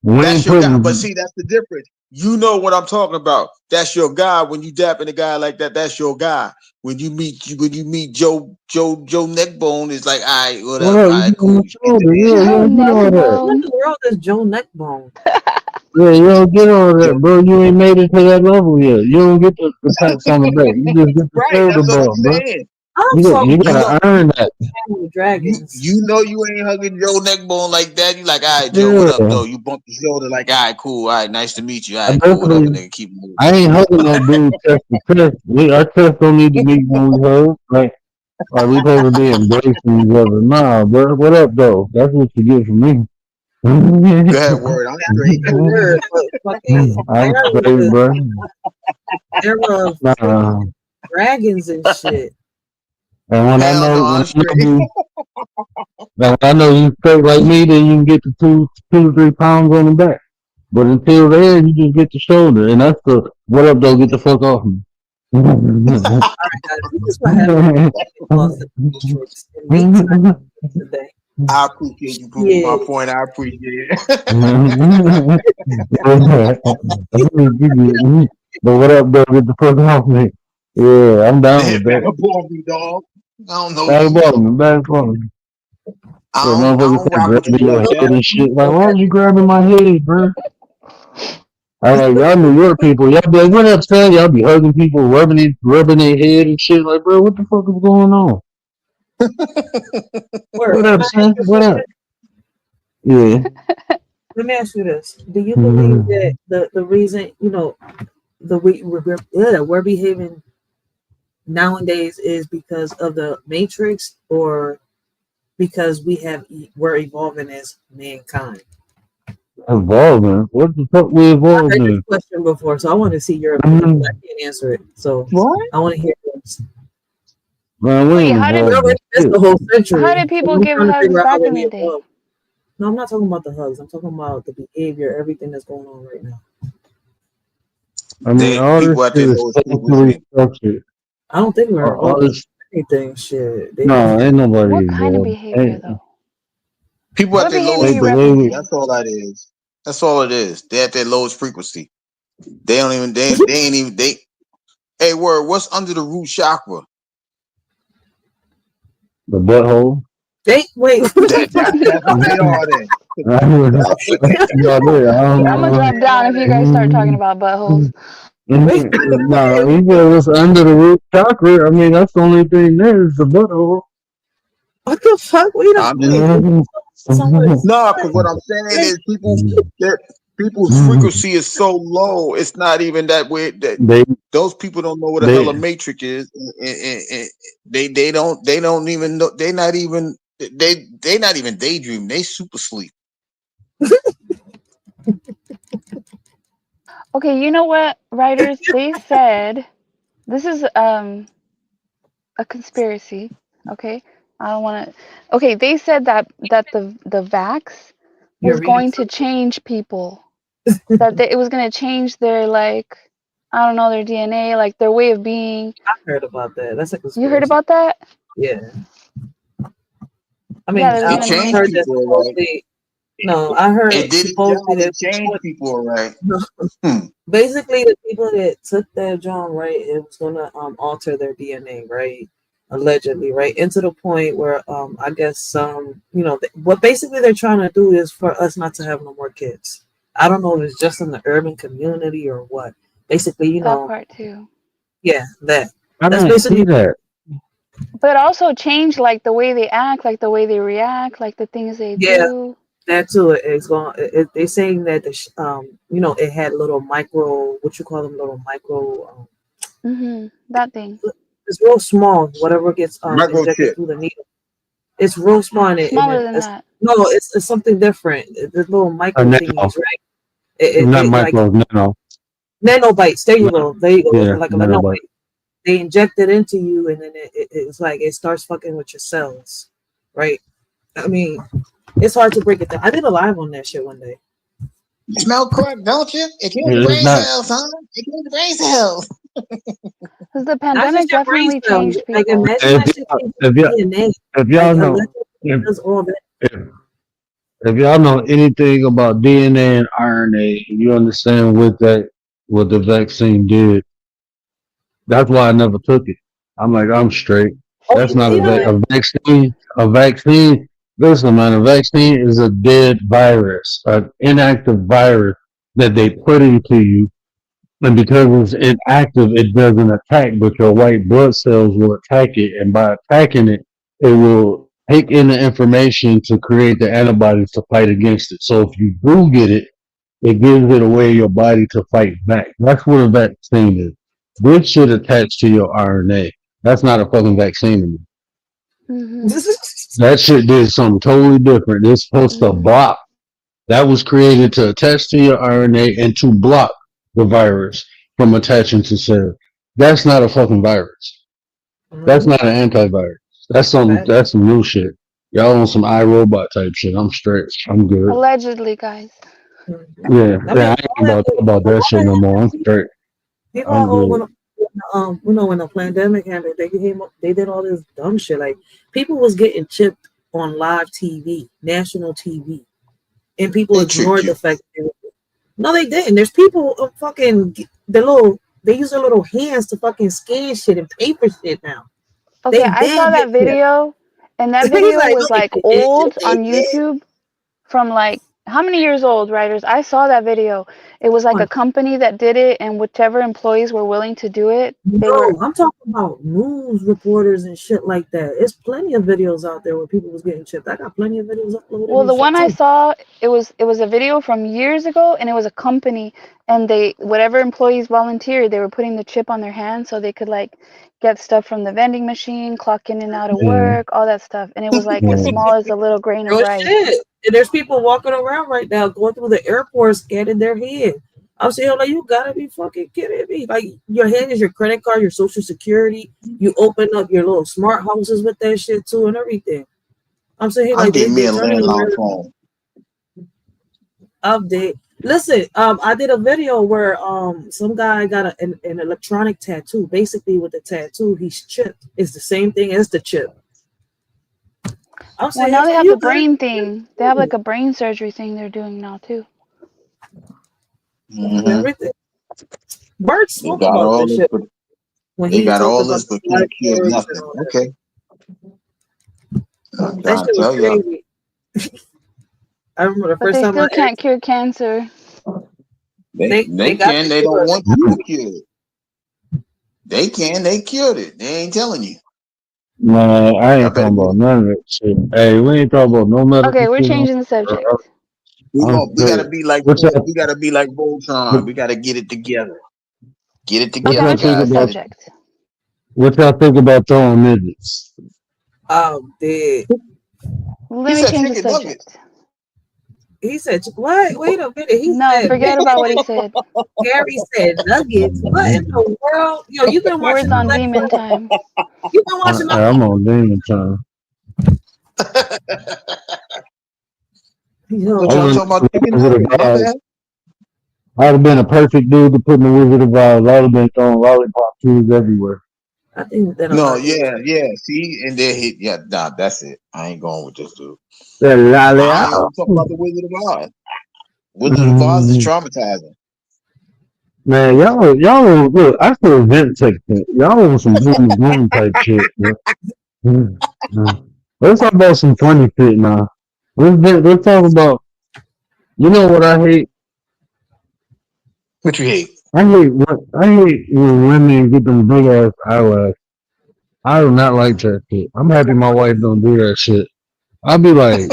We That's ain't your guy. But putting, see, that's the difference. You know what I'm talking about. That's your guy. When you dapping a guy like that, that's your guy. When you meet Joe Neckbone, it's like, all right, what what up? All up? You right, get on cool. the shoulder. Yeah, you Joe don't get all that. What in Neckbone. the world is Joe Neckbone? Yeah, you don't get all that, Joe, bro. You ain't made it to that level yet. You don't get the pats on the back. You just get the right. shoulder That's what I'm bump, bro. saying. I'm You so You know, gotta earn that. with you dragons. you know you ain't hugging Joe neck bone like that. You like, all right, Joe, what up, Yeah, though? You bump your shoulder like, all right, cool, all right, nice to meet you, all I right, cool, whatever, definitely. nigga, keep moving. I ain't hugging no dude chest to chest. Our chest don't need to meet when we hug. Like we supposed to be embracing each other. Nah, bro. What up, though? That's what you get from me. Go ahead, word. I'm straight. Word, but fucking I'm era straight, was bro. era of Nah. freaking dragons and shit. And Hell no, I'm straight. when I know you straight like me, then you can get the 2 to 3 pounds on the back. But until then, you just get the shoulder, and that's the what up, though? Get the fuck off me. All right, guys, this is what happened lost in the Matrix. And me time today. I appreciate you proving Yeah. my point. I appreciate it. But what up, though? Get the fuck off me. Yeah, I'm down with Hit back that. above me, dog. I don't know Back you. above me, back above me. I Yeah, don't motherfuckers start rock with you grabbing your like head that. and shit. Like, why was you grabbing my head, bro? I like y'all New York people. Y'all be like, what up, son? Y'all be hugging people, rubbing their head and shit. Like, bro, what the fuck is going on? Word. What up, son? What up? Yeah. Let me ask you this: do you believe that the reason we're behaving nowadays is because of the Matrix, or because we're evolving as mankind? Evolving? What the fuck we I evolved heard this in? question before, so I want to see your opinion. I can't answer it, so What? I want to hear yours. Man, we Wait, ain't how did We evolved already in missed shit. the whole century, how did so people I'm give trying to hugs figure out how back do in we the day? evolve. No, I'm not talking about the hugs. I'm talking about the behavior, everything that's going on right now. I mean, all this People at shit their is lowest technically frequency. structured. I don't think we're All evolving this, anything. Shit, they no, just ain't nobody What kind of evolved. behavior though? People at What their behavior are lowest Like you the way frequency. we, referencing? That's all that is. That's all it is. They at their lowest frequency. They don't even. They ain't even. They. Hey, word. What's under the root chakra? the butthole. wait. That's what they are. Then. That's what they. About it, I don't I'm gonna know. drop down if you guys start talking about buttholes. No, he said what's under the root chakra. I mean, that's the only thing there is the butthole. What the fuck? Wait a I'm just wait. Somewhere. no, because what I'm saying is people's frequency is so low. It's not even that way. That they those people don't know what the hell a they matrix is. And they don't even know. They not even daydream. They super sleep. Okay, you know what, writers? They said this is a conspiracy. Okay, I don't want to. Okay, they said that the vax You're was reading going to something. change people. That it was going to change their like I don't know their DNA, like their way of being. I heard about that. That's a You heard conspiracy. about that? Yeah. I Yeah, mean, there's It going to I be. changed heard that people, all right. supposedly. No, I It heard did its supposedly job. that It changed people, all right. basically the people that took that John, right, it was gonna alter their DNA, right, allegedly, right, into the point where I guess what basically they're trying to do is for us not to have no more kids. I don't know if it's just in the urban community or what. Basically, That part too. yeah, that's I didn't see basically that. But also change like the way they act, like the way they react, like the things they yeah. do. That too is going. They're saying that it had little micro, what you call them, little micro. That thing. It's real small. Whatever gets injected Microchip. through the needle, it's real small. Smaller than that. No, it's something different. There's little A micro nano, thingies, right? not Like micro, nano. nanobites. There you No, go. There you go. yeah, Like a nanobite. nanobite. They inject it into you, and then it's like it starts fucking with your cells, right? I mean, it's hard to break it down. I did a live on that shit one day. You smell crack, don't you? It kills the It's brain not. cells, huh? It kills the brain cells. Because the Not just pandemic your brain definitely cells. changed Like people. imagine If that shit y'all, changes if y'all, DNA. if Like y'all know, allegedly it if, does all that. if if y'all know anything about DNA and RNA, you understand what the vaccine did. That's why I never took it. I'm like, I'm straight. Oh, That's not you know what? a vaccine. A vaccine. Listen, man, a vaccine is a dead virus, an inactive virus that they put into you And because it's inactive, it doesn't attack, but your white blood cells will attack it. And by attacking it, it will take in the information to create the antibodies to fight against it. So if you do get it, it gives it a way in your body to fight back. That's what a vaccine is. This shit attached to your RNA. That's not a fucking vaccine to me. Mm-hmm. That shit did something totally different. It's supposed to Mm-hmm. block. That was created to attach to your RNA and to block the virus from attaching to cells. That's not a fucking virus. That's not an antivirus. That's some new shit. Y'all on some iRobot type shit. I'm straight. I'm good. Allegedly, guys. Yeah, I ain't about to talk about that shit no more. I'm straight. People I'm good. when the pandemic happened, they did all this dumb shit. Like people was getting chipped on live TV, national TV, and people ignored the fact that no, they didn't. There's people fucking they use their little hands to fucking scan shit and paper shit now. Okay, I saw that video, and that video was like old on YouTube from like how many years old, writers? I saw that video. It was like a company that did it, and whichever employees were willing to do it, I'm talking about news reporters and shit like that. There's plenty of videos out there where people was getting chipped. I got plenty of videos uploaded. Well, the one I saw, it was a video from years ago, and it was a company, and whatever employees volunteered, they were putting the chip on their hand so they could like get stuff from the vending machine, clock in and out of work, all that stuff, and it was like as small as a little grain of rice. Shit. And there's people walking around right now going through the airport scanning their head. I'm saying, like, you gotta be fucking kidding me. Like, your hand is your credit card, your social security. You open up your little smart houses with that shit too and everything. I'm saying, like, getting me a landline phone. Update. Listen, I did a video where some guy got an electronic tattoo. Basically, with the tattoo, he's chipped. It's the same thing as the chip. Well, now they have the brain thing. They have like a brain surgery thing they're doing now too. Everything. Bert spoke about this shit. They got all this, but can't cure nothing. Okay. That shit was crazy. I remember the first time. But they still can't cure cancer. They can. They don't want you to cure it. They can. They cured it. They ain't telling you. No, I ain't talking about none of that shit. Hey, we ain't talking about no medical. Okay, we're changing the subject. We gotta be like Voltron. We gotta get it together. Get it together. Let's change the subject. What y'all think about throwing midgets? Dude. Let me change the subject. He said, "What? Wait a minute." He said, forget about what he said. Gary said, "Nuggets." What in the world? Yo, you've been watching Words on Demon Time. You've been watching. I'm on Demon Time. I'd have been a perfect dude to put in the Wizard of Oz. I'd have been throwing lollipop tubes everywhere. I think that. No, yeah. See, and then that's it. I ain't going with this dude. I'm talking about the Wizard of Oz. Wizard of Oz is traumatizing. Man, y'all look. I feel event section. Y'all on some boom type shit. Let's talk about some funny shit now. Let's talk about. You know what I hate? What you hate? I hate when women get them big ass eyelashes. I do not like that shit. I'm happy my wife don't do that shit. I'll be like,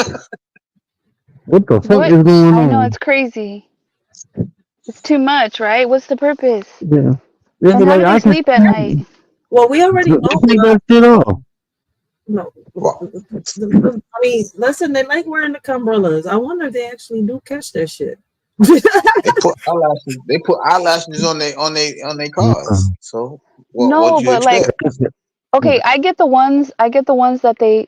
what the fuck is going on? I know, it's crazy. It's too much, right? What's the purpose? Yeah. And how do they sleep at night? Well, we already know that shit off. No. I mean, listen, they like wearing the umbrellas. I wonder if they actually do catch that shit. They put eyelashes on their cars. So no, but like, okay, I get the ones that they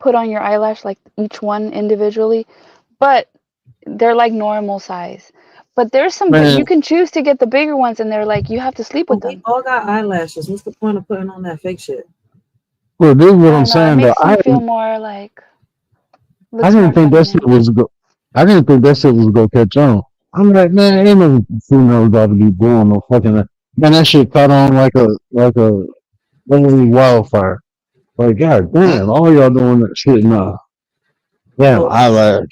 put on your eyelash, like each one individually, but they're like normal size. But there's some you can choose to get the bigger ones, and they're like you have to sleep with them. We all got eyelashes. What's the point of putting on that fake shit? Well, this is what I'm saying. It makes me feel more like. I didn't think that shit was gonna catch on. I'm like, man, ain't no female about to be doing no fucking. Man, that shit caught on like a wildfire. Like, god damn, all y'all doing that shit now. Damn, eyelash.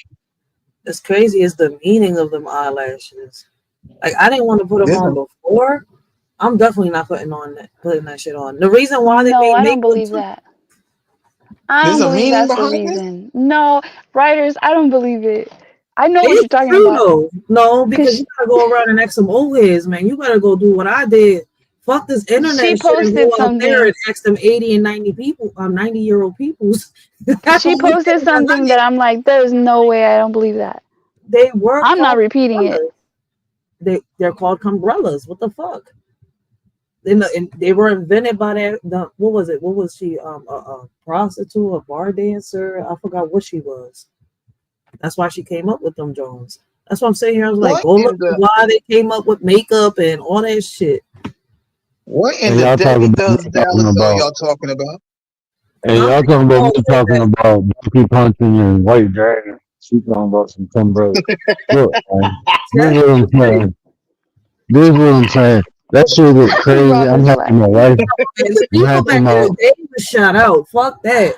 It's crazy. It's the meaning of them eyelashes. Like I didn't want to put them There's a on before. I'm definitely not putting that shit on. The reason why they No, made I don't makeup believe too, that. I there's don't a believe meaning that's the behind it. reason. No, writers, I don't believe it. I know what you're it's talking true about. though. No, because Cause you gotta go around and ask some old heads, man. You gotta go do what I did. Fuck this she internet shit and posted go out there something. and ask them 80 and 90 people, 90-year-old peoples. She posted something that I'm like, there's no way I don't believe that. They were I'm not called repeating it. umbrellas. They're called umbrellas. What the fuck? And they were invented by what was it? What was she? A prostitute, a bar dancer. I forgot what she was. That's why she came up with them Jones. That's what I'm saying here. I was like, What go in look the why they came up with makeup and all that shit. what in And the y'all Debbie talking about Does me talking Dallas show about. y'all talking about? And Huh? y'all talking about Oh, me talking about monkey punching and white dragon. She talking about some umbrella. Look, man, this is what I'm saying. This is what I'm saying. That shit look crazy. Rob I'm is happy my laughing. wife. man, the I'm people happy back in my the day was shot out. Fuck that.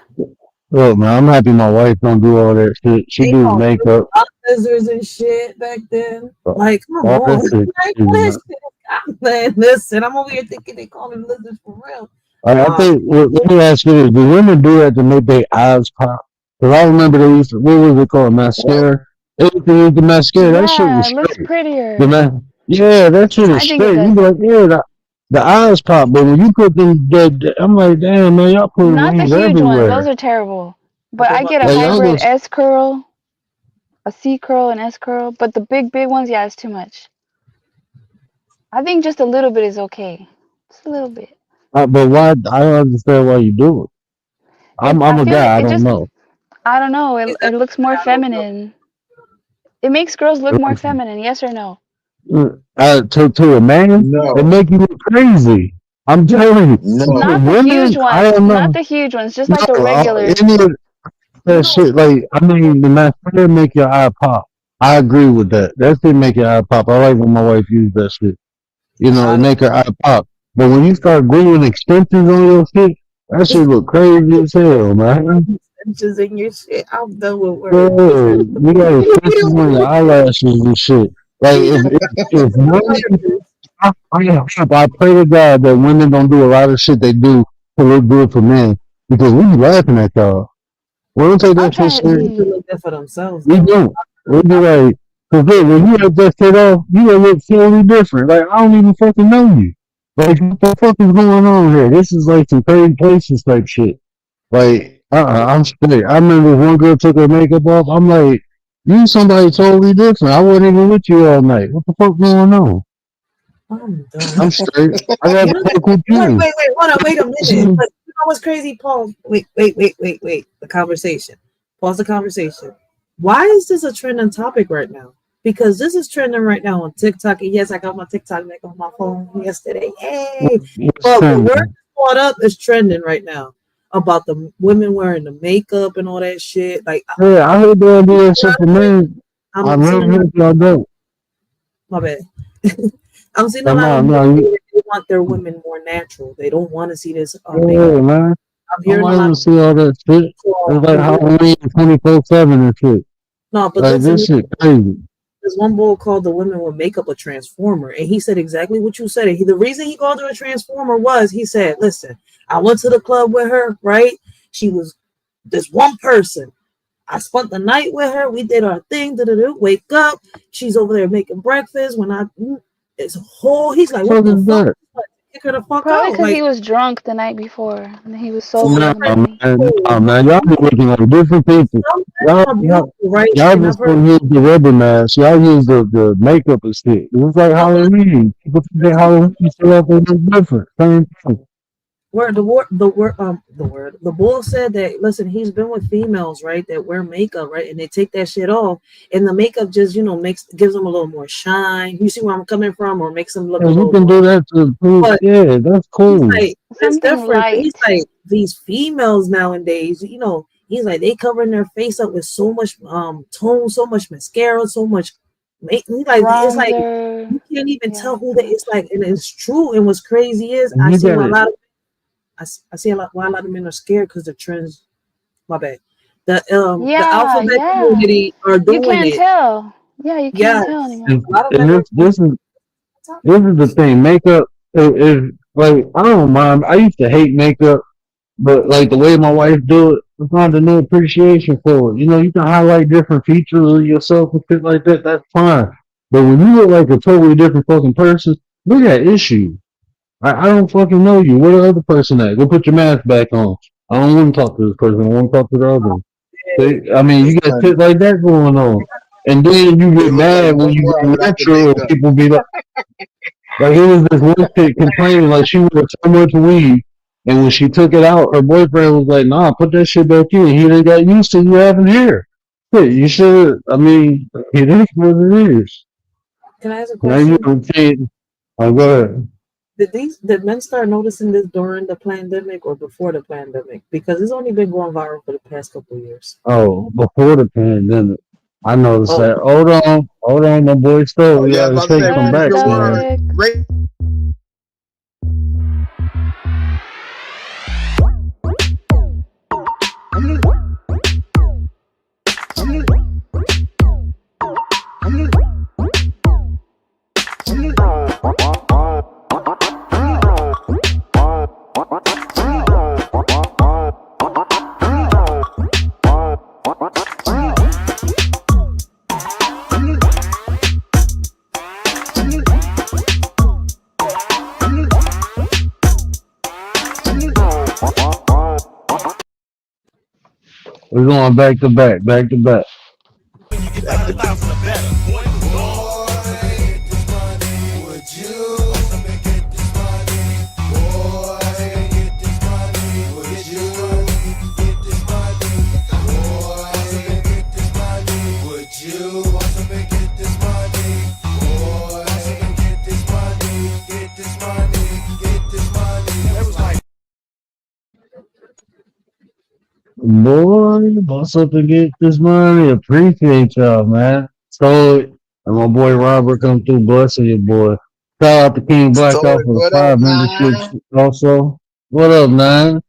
look, man. I'm happy my wife don't do all that shit. She They do called makeup. scissors and shit back then. All Like, come that on. shit Like, crazy, what man. is shit? Man, listen, I'm over here thinking they call them lizards for real. I think. Let me ask you this: do women do that to make their eyes pop? Because I remember they used to. What was it called? What? Mascara. They used to use the mascara. That shit Yeah, was it looks straight. The prettier. man, yeah, that shit is I think it straight. You does be that. like, yeah, the eyes pop, but when you put them, I'm like, damn, man, y'all putting Not the rings huge ones. Those everywhere. are terrible. You But talking I about get a Like y'all hybrid just, S curl, a C curl, and S curl. But the big ones, yeah, it's too much. I think just a little bit is okay. Just a little bit. but why? I don't understand why you do it. I'm I a feel like guy. I it don't just, know. I don't know. is It that looks more I don't know. feminine. It makes girls look more feminine. Yes or no? To a man, it No, make you look crazy. I'm telling you. To no. Not the huge women, I ones. don't Not know. the huge ones. Just No, like a regular. any of You that know, shit. Like, I mean, the mascara make your eye pop. I agree with that. That shit make your eye pop. I like when my wife use that shit. You know, it I make her eye pop. But when you start gluing extensions on your shit, that shit look crazy as hell, man. extensions in your shit. I'm done with Yeah, words. you got extensions on your eyelashes and shit. Like if women, I pray to God that women don't do a lot of shit they do to look good for men because we be laughing at y'all. We don't take I'm that shit trying to They need serious. to see. look good for themselves, We though. don't. We be like, cause look, when you have that shit off, you gonna look totally different. Like I don't even fucking know you. Like what the fuck is going on here? This is like some third places type shit. Like I'm straight. I remember one girl took her makeup off. I'm like, you somebody totally different. I wasn't even with you all night. What the fuck going on? I'm done. I'm straight. I got You to know, fuck with you. hold on, wait a minute. But you know what's crazy, Paul? Wait. The conversation. Pause the conversation. Why is this a trending topic right now? Because this is trending right now on TikTok. And yes, I got my TikTok back on my phone yesterday. Yay! What's But where trending? it's caught up is trending right now about the women wearing the makeup and all that shit. Like, Yeah, I heard they'll do that shit for men. I I'm seeing really a lot. hope y'all don't. My bad. I'm seeing a But lot no, of men no, say that they want their women more natural. They don't want to see this makeup. yeah, man. I'm I'm hearing a not lot even of see all that shit. call It's like the women. Halloween 24/7 and shit. No, but Like listen, this shit crazy. there's one boy called the women with makeup a transformer, and he said exactly what you said. The reason he called her a transformer was he said, "Listen, I went to the club with her. Right? She was this one person. I spent the night with her. We did our thing. Wake up. She's over there making breakfast. It's a whole. He's like, what What the the fuck is fuck? that? Like, kick her the fuck Probably out. because Like, he was drunk the night before, and then he was some sober Nah, in the men morning. man. are Nah, man. Y'all be looking like different people. some Y'all, men are y'all, beautiful, right? y'all And I've just heard don't use the rubber mask. Y'all use the makeup and shit. It was like no, but Halloween. People think Halloween show up and look different. Same thing. where the bull said that listen, he's been with females, right, that wear makeup, right, and they take that shit off, and the makeup just gives them a little more shine. You see where I'm coming from, or makes them look a And you little can more. do that to prove, But yeah, that's he's cool. like, that's Something different. But he's light. like, these females nowadays, he's like they covering their face up with so much tone, so much mascara, so much make. He's like, it's like Bronzer. you can't even Yeah, tell who too they. It's much. like, and it's true. And what's crazy is And I you see a got it. lot of I see a lot why a lot of men are scared because the trends. My bad. The Yeah, alphabet yeah. community are You doing can't it. tell. Yeah, you Yeah, can't tell anymore. And, a lot of and them. this is the thing. Makeup is like I don't mind. I used to hate makeup, but like the way my wife do it, I find a new appreciation for it. You know, you can highlight different features of yourself and shit like that. That's fine. But when you look like a totally different fucking person, look at issues. I don't fucking know you. Where the other person at? Go put your mask back on. I don't want to talk to this person. I want to talk to the other one. I mean, you It's got funny. shit like that going on. And then you It get was only mad when one you more go after natural and makeup. people be like it was this one chick complaining like she wore so much weed, and when she took it out, her boyfriend was like, "Nah, put that shit back in." He done got used to you having hair. Shit, you should. I mean, it is what it is. Can I ask a Now you question? don't change. Oh, go ahead. Did men start noticing this during the pandemic or before the pandemic? Because it's only been going viral for the past couple of years. Oh, before the pandemic, I noticed Oh, that. Hold on, my boy Oh Stowe. We yeah, I was gotta about to take say, What some up, finish back, your man. word. Stoic? Ray. We're going back to back, back to back. Boy, boss up and get this money. Appreciate y'all, man. So, and my boy Robert come through blessing you, boy. Shout out to King Black So off of the what up, 5 memberships man? also. What up, Nine?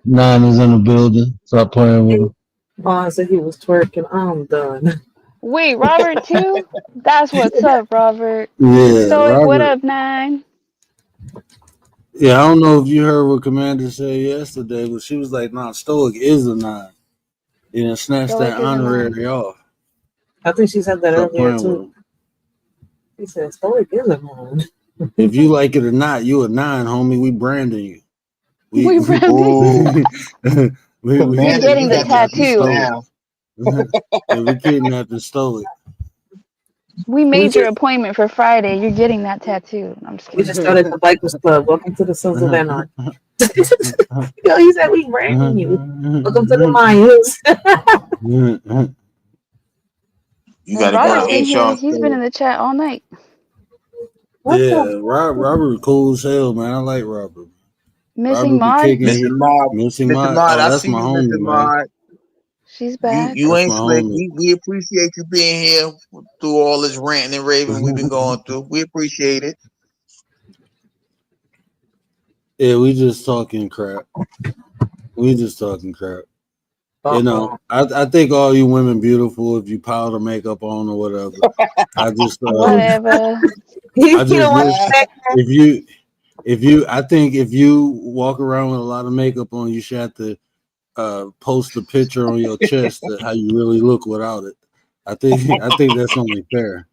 Nine is in the building. Stop playing with him. Vaughn said he was twerking. I'm done. Wait, Robert too? That's what's up, Robert. Yeah, Stoic, what Robert. up, 9? Yeah, I don't know if you heard what Commander said yesterday, but she was like, "Nah, Stoic is a 9." You know, snatch that Stoic is a 9. honorary off. I think she said that Stop earlier playing with too. him. He said, "Stoic is a man." If you like it or not, you a 9, homie. We branding you. We We Brandon. Ooh, You're Commander, getting you the got the juice tattoo. Stoic. now. Yeah, we kidnapped and stole it. We We made your just appointment for Friday. You're getting that tattoo. I'm just we kidding. just started the Bikers Club. Welcome to the Sons of Anarchy. Yo, he said we branding you. Welcome to the Mayans. You And got to go Robert's to been here. HR He's been in store. the chat all night. What the Yeah, Robert cool as hell, man. I like Robert. Missing Robert be Maud. kicking. Mr. He Mod, missing Mr. my. Mod, Oh, I that's see my you, Mr. homie, man. Mod. She's You back. you That's ain't my slick. homie. We appreciate you being here through all this ranting and raving we've been going through. We appreciate it. Yeah, we just talking crap. We just talking crap. You know, I think all you women beautiful if you powder makeup on or whatever. I just Whatever. I You just don't want wish to say if you I think if you walk around with a lot of makeup on, you should have to post a picture on your chest of how you really look without it. I think that's only fair.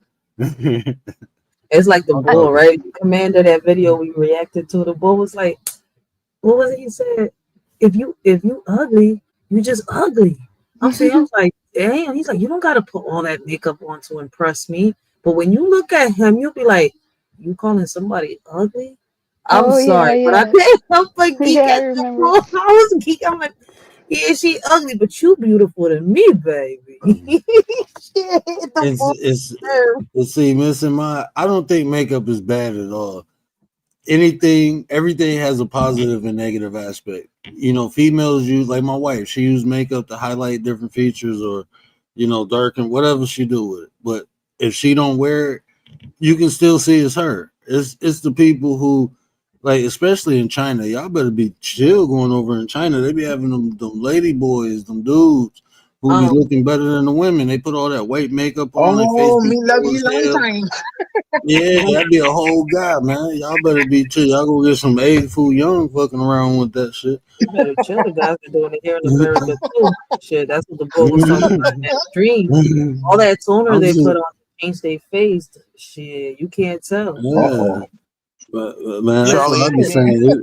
it's like the I'm bull, talking. right? Commander, that video we reacted to. The bull was like, what was it he said? If you ugly, you just ugly. I was like, damn. He's like, you don't gotta put all that makeup on to impress me. But when you look at him, you'll be like, you calling somebody ugly? I'm Oh yeah, sorry, but I yeah. did. I'm like geek Yeah, I at the remember. bull. I was geek. I'm like, yeah, she ugly, but you beautiful to me, baby. Shit, the bull. It's see, missing my. I don't think makeup is bad at all. Everything has a positive and negative aspect. You know, females use, like my wife, she used makeup to highlight different features or, you know, darken whatever she do with it. But if she don't wear it, you can still see it's her. It's the people who, like, especially in China, y'all better be chill going over in China. They be having them lady boys, them dudes who be looking better than the women. They put all that white makeup on. Their face Oh, be me love pale you as long hell. time. Yeah, that'd be a whole guy, man. Y'all better be chill. Y'all go get some egg food young fucking around with that shit. You better chill. The guys are doing it here in America too. Shit, that's what the boy was talking about in that stream. All that toner I'm they just, put on to change their face. Shit, you can't tell. yeah. But, man, that's what I be Charlie. saying.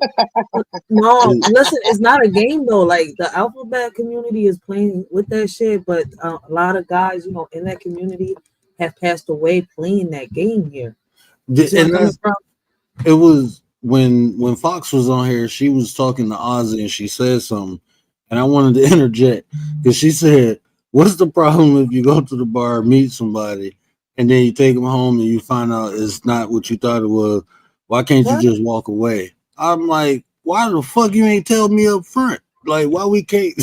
No, listen, it's not a game though. Like the alphabet community is playing with that shit, but a lot of guys, you know, in that community have passed away playing that game here. You see where I'm And coming from? it was when Fox was on here, she was talking to Ozzy and she said something, and I wanted to interject because she said, "What's the problem if you go to the bar, meet somebody, and then you take them home and you find out it's not what you thought it was? Why can't you What? just walk away?" I'm like, "Why the fuck you ain't tell me up front? Like, why we can't?"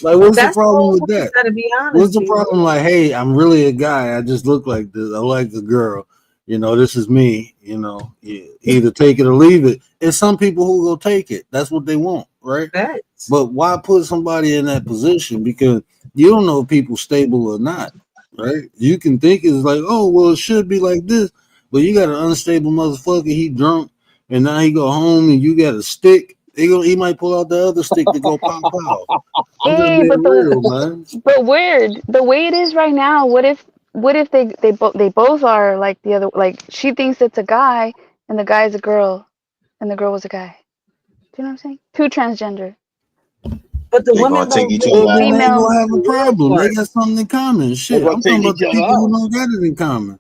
Like, what's the That's the problem whole with point. You that? gotta be honest. What's the B. problem? Like, hey, I'm really a guy. I just look like this. I like the girl. You know, this is me. You know, either take it or leave it. And some people who go take it. That's what they want, right? Facts. But why put somebody in that position? Because you don't know if people stable or not, right? You can think it's like, oh, well, it should be like this. But you got an unstable motherfucker. He drunk, and now he go home, and you got a stick. He might pull out the other stick to go pop out. I'm just Hey, being real, man. but weird. The way it is right now, what if they both are like the other, like she thinks it's a guy and the guy is a girl and the girl was a guy. Do you know what I'm saying? Two transgender. But the They're gonna women take don't each really other Well, then out. they ain't Female. gonna have a the real problem. They part. got something in common. They're Shit, gonna I'm take talking about each the other people who out. don't got it in common.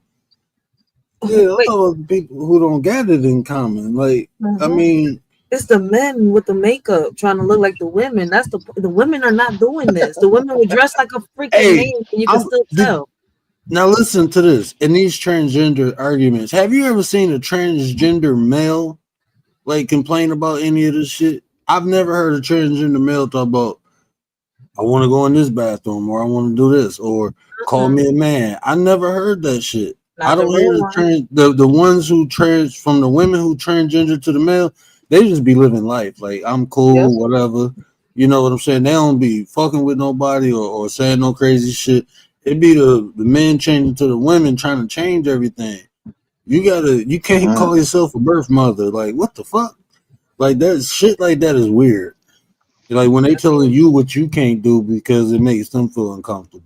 Yeah, I'm Wait. talking about the people who don't got it in common. Like, I Mhm. mean, It's the men with the makeup trying to look like the women. That's the women are not doing this. The women would dress like a freaking hey, man, and you can still tell. now listen to this. In these transgender arguments, have you ever seen a transgender male like complain about any of this shit? I've never heard a transgender male talk about, I want to go in this bathroom, or I want to do this, or call me a man. I never heard that shit. I Not the don't hear real one. the ones who trans from the women who transgender to the male. They just be living life like I'm cool, Yes. whatever. You know what I'm saying? They don't be fucking with nobody or saying no crazy shit. It be the men changing to the women trying to change everything. You can't Mm. call yourself a birth mother. Like what the fuck? Like that shit like that is weird. Like when they telling you what you can't do because it makes them feel uncomfortable.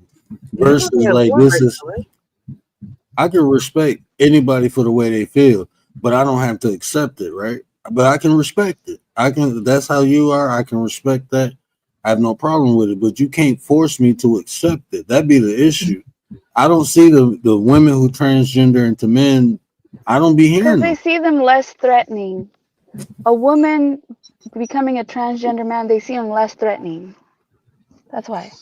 You know they Versus have like war this right is now, right? I can respect anybody for the way they feel, but I don't have to accept it, right? But I can respect it. I can that's how you are, I can respect that. I have no problem with it, but you can't force me to accept it. That'd be the issue. I don't see the women who transgender into men, I don't be Because hearing they them. see them less threatening. A woman becoming a transgender man, they see him less threatening. That's why.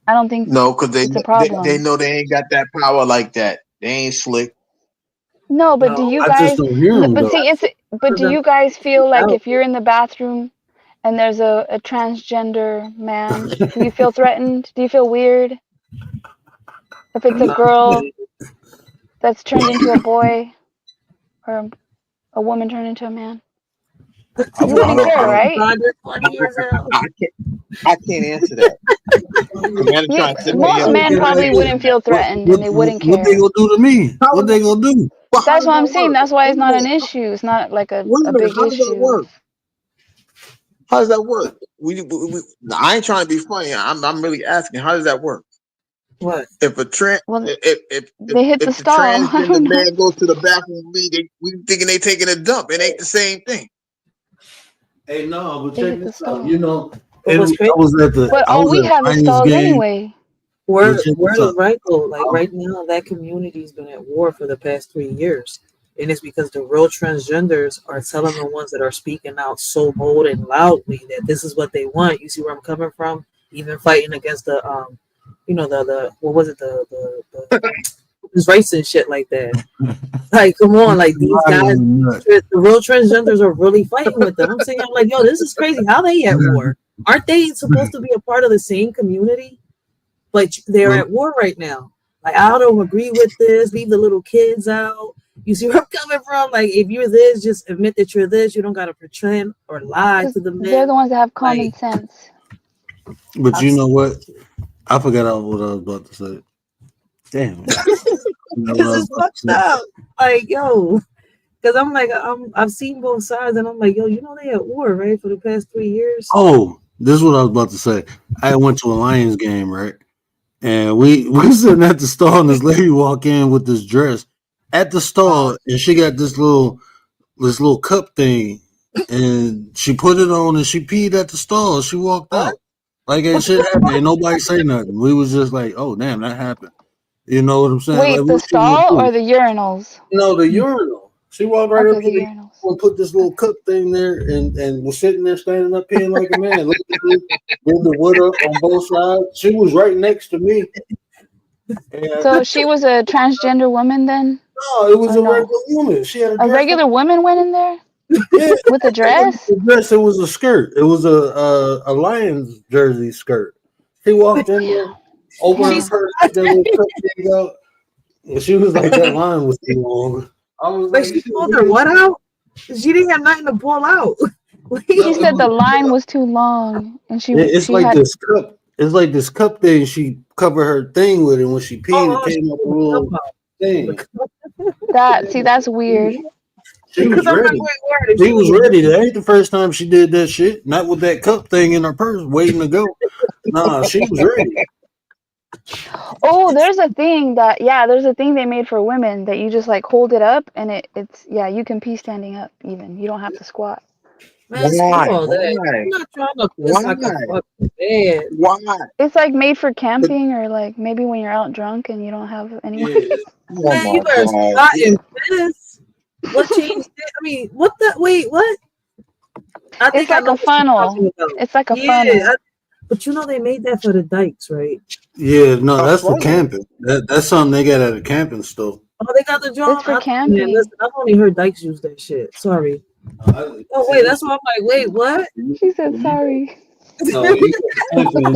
I don't think No, because it's a they problem. know they ain't got that power like that. They ain't slick. No, but do No, you I just guys? don't hear them But though. see, it's. But of do them you guys feel like out. if you're in the bathroom and there's a transgender man, do you feel threatened? Do you feel weird if it's a Not girl really. that's turned into a boy or a woman turned into a man? I, You w- I wouldn't don't. I care, don't. right? God, that's funny as hell. I can't answer that. The man is You, trying to set me most up. men Okay, probably okay. wouldn't feel What threatened what and they wouldn't what they care. gonna do to me? How What does they that? gonna do? But how That's does what I'm that saying. work? That's why Wait it's a not an minute. issue. It's not like Wait a a minute. big How does that issue. work? How does that work? I ain't trying to be funny. I'm really asking. How does that work? What? If a trans Well, if they hit the if the stall. I transgender don't know. man goes to the bathroom with me, we thinking they taking a dump. It ain't the same thing. Hey, no, but They check hit the this out. stall. You know, But what's crazy? But I all was we at have is Lions stalls game. anyway. But Word, check word this is out. right though. Like I'm, right now, that community's been at war for the past 3 years, and it's because the real transgenders are telling the ones that are speaking out so bold and loudly that this is what they want. You see where I'm coming from? Even fighting against the the what was it the this race and shit like that. Like, come on, like these guys, the real transgenders are really fighting with them. I'm saying, I'm like, yo, this is crazy. How they at war? Aren't they supposed to be a part of the same community? But they're at war right now. Like, I don't agree with this. Leave the little kids out. You see where I'm coming from? Like, if you're this, just admit that you're this. You don't gotta pretend or lie Because to the they're men. the ones that have common Like, sense. But I've you know seen what? I forgot what I was about to say. Damn it. because it's fucked up. Like, yo, because I'm like, I've seen both sides, and I'm like, yo, you know they at war, right, for the past 3 years. Oh, this is what I was about to say. I went to a Lions game, right? And we sitting at the stall, and this lady walk in with this dress at the stall, and she got this little cup thing, and she put it on, and she peed at the stall. She walked What? out like ain't shit happened. Ain't nobody say nothing. We was just like, oh damn, that happened. You know what I'm saying? Like, Wait, the what you gonna stall do? or the urinals? No, the urinal. She walked right Okay, up the to the urinals. urinal and put this little cup thing there, and was sitting there standing up peeing like a man. Looked at me, did the wood up on both sides. She was right next to me. And So she was a transgender woman then? no, it was Or a no? regular woman. She had a A dress. regular woman went in there Yeah, with a dress? the dress. It was a skirt. It was a Lions jersey skirt. She walked in there, opened her Damn. purse, took that little cup thing out, and she was like, "That line was too long." I was But like, she pulled her what out? She didn't have nothing to pull out. She said the line was too long, and It's she like had. this cup. It's like this cup thing. She covered her thing with it. When she peed, it She came up a pulled little the cup out. thing. That see, that's weird. She was Because I'm like, ready. wait, where did She was ready. That ain't the first time she did that shit. Not with that cup thing in her purse, waiting to go. Nah, she was ready. Oh, there's a thing they made for women that you just like hold it up and it's you can pee standing up even. You don't have to squat. Man, screw Why? all that. Why? I'm not trying to piss like a fucking bed. Why? It's like made for camping or like maybe when you're out drunk and you don't have anywhere. Yeah. Oh Man, you my better God. squat and piss. What changed it? I mean, what the? Wait, what? I It's I like know a what you're funnel. talking about. It's like a funnel. But you know they made that for the dykes, right? Yeah, no, A that's for funnel? camping. That's something they got at a camping store. Oh, they got the drum. It's for Man, camping. listen, I've only heard dykes use that shit. Sorry. Oh wait, that's why I'm like, wait, what? She said sorry. No, you go camping.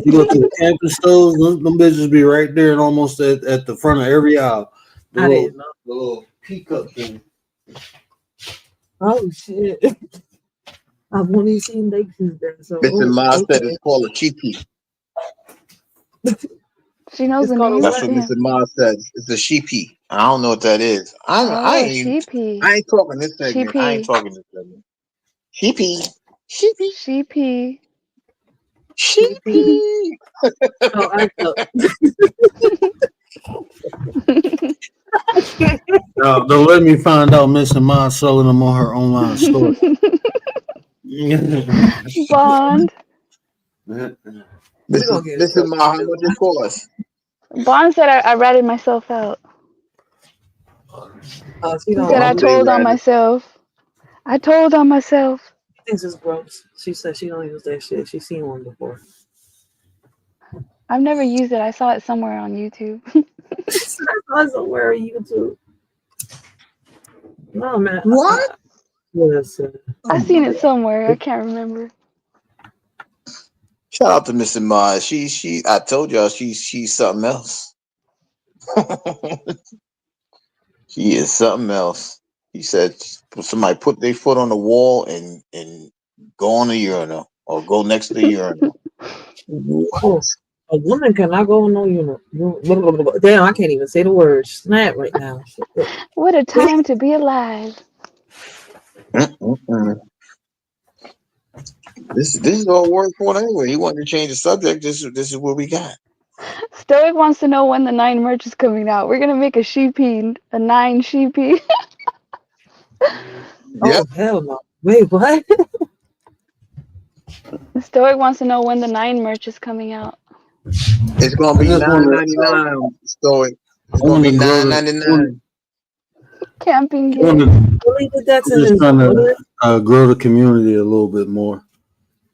You go to the camping stores. Them bitches be right there and almost at the front of every aisle. I didn't know. The little peacup thing. Oh shit. I've only seen dykes use that. So Mr. Miles said it's called a sheepy. She knows It's the called a name. That's what Yeah. Mr. Miles said. It's a sheepy. I don't know what that is. I Oh, ain't sheepy. I ain't talking this segment. I ain't Sheepy. talking this segment. Sheepy. Sheepy. Sheepy. Sheepy. Oh, I thought. No, don't let me find out Miss Ma selling them on her online store. Bond. We gonna get in Mr. trouble. Miles, how much it cost? Bond said I ratted myself out. She He don't. said I Don't say told on ratted. myself. I told on myself. She thinks it's gross. She said she don't use that shit. She's seen one before. I've never used it. I saw it somewhere on YouTube. I saw somewhere on YouTube. No man. What? Listen. I seen it somewhere. I can't remember. Shout out to Mr. Miles. I told y'all she's something else. She is something else. He said somebody put their foot on the wall and go on the urinal or go next to the urinal. Oh, a woman cannot go on no unit. Damn, I can't even say the word snap right now. What a time to be alive. Mm-mm-mm. This is all word for it anyway. He wanted to change the subject. This is what we got. Stoic wants to know when the 9 merch is coming out. We're gonna make a sheepy, a 9 sheepy. Yep. Oh hell no! Wait, what? Stoic wants to know when the 9 merch is coming out. It's gonna be I just wanna, $9.99. So it's I gonna want be to grow $9.99. Camping gear. I'm Really did that to just his trying daughter? to grow the community a little bit more.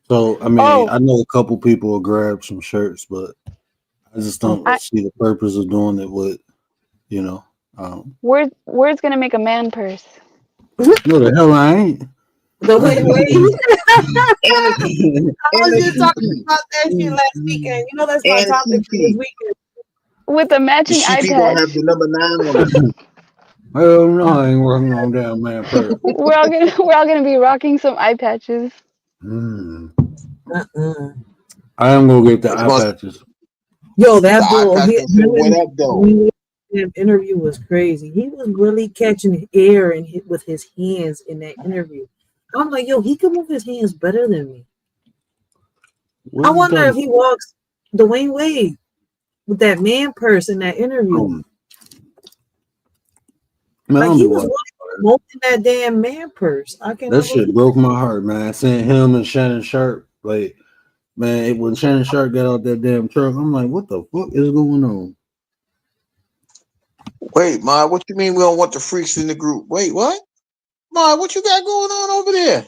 So I mean, Oh. I know a couple people will grab some shirts, but I just don't I- see the purpose of doing it with, Word's gonna make a man purse. no, the hell I ain't. The wait. And I was just talking about that shit last weekend. You know that's my and topic for this CP. weekend. With a The matching eye CP gonna patch. have the number 9 on it. Hell no, I ain't working on damn man purse. We're all gonna be rocking some eye patches. Mm. Uh-uh. I am gonna get the It's eye gonna- patches. Yo, that The eye dude, patch gonna say, what up, though? his interview was crazy. He was really catching air with his hands in that interview. I'm like, yo, he can move his hands better than me. What I you wonder talking if he walks Dwayne Wade with that man purse in that interview. about? Man, I Like don't he be was watching. smoking that damn man purse. I can't. That shit broke my heart, man. Seeing him and Shannon Sharp, like, man, when Shannon Sharp got out that damn truck, I'm like, what the fuck is going on? Wait, Ma, what you mean we don't want the freaks in the group? Wait, what? Ma, what you got going on over there?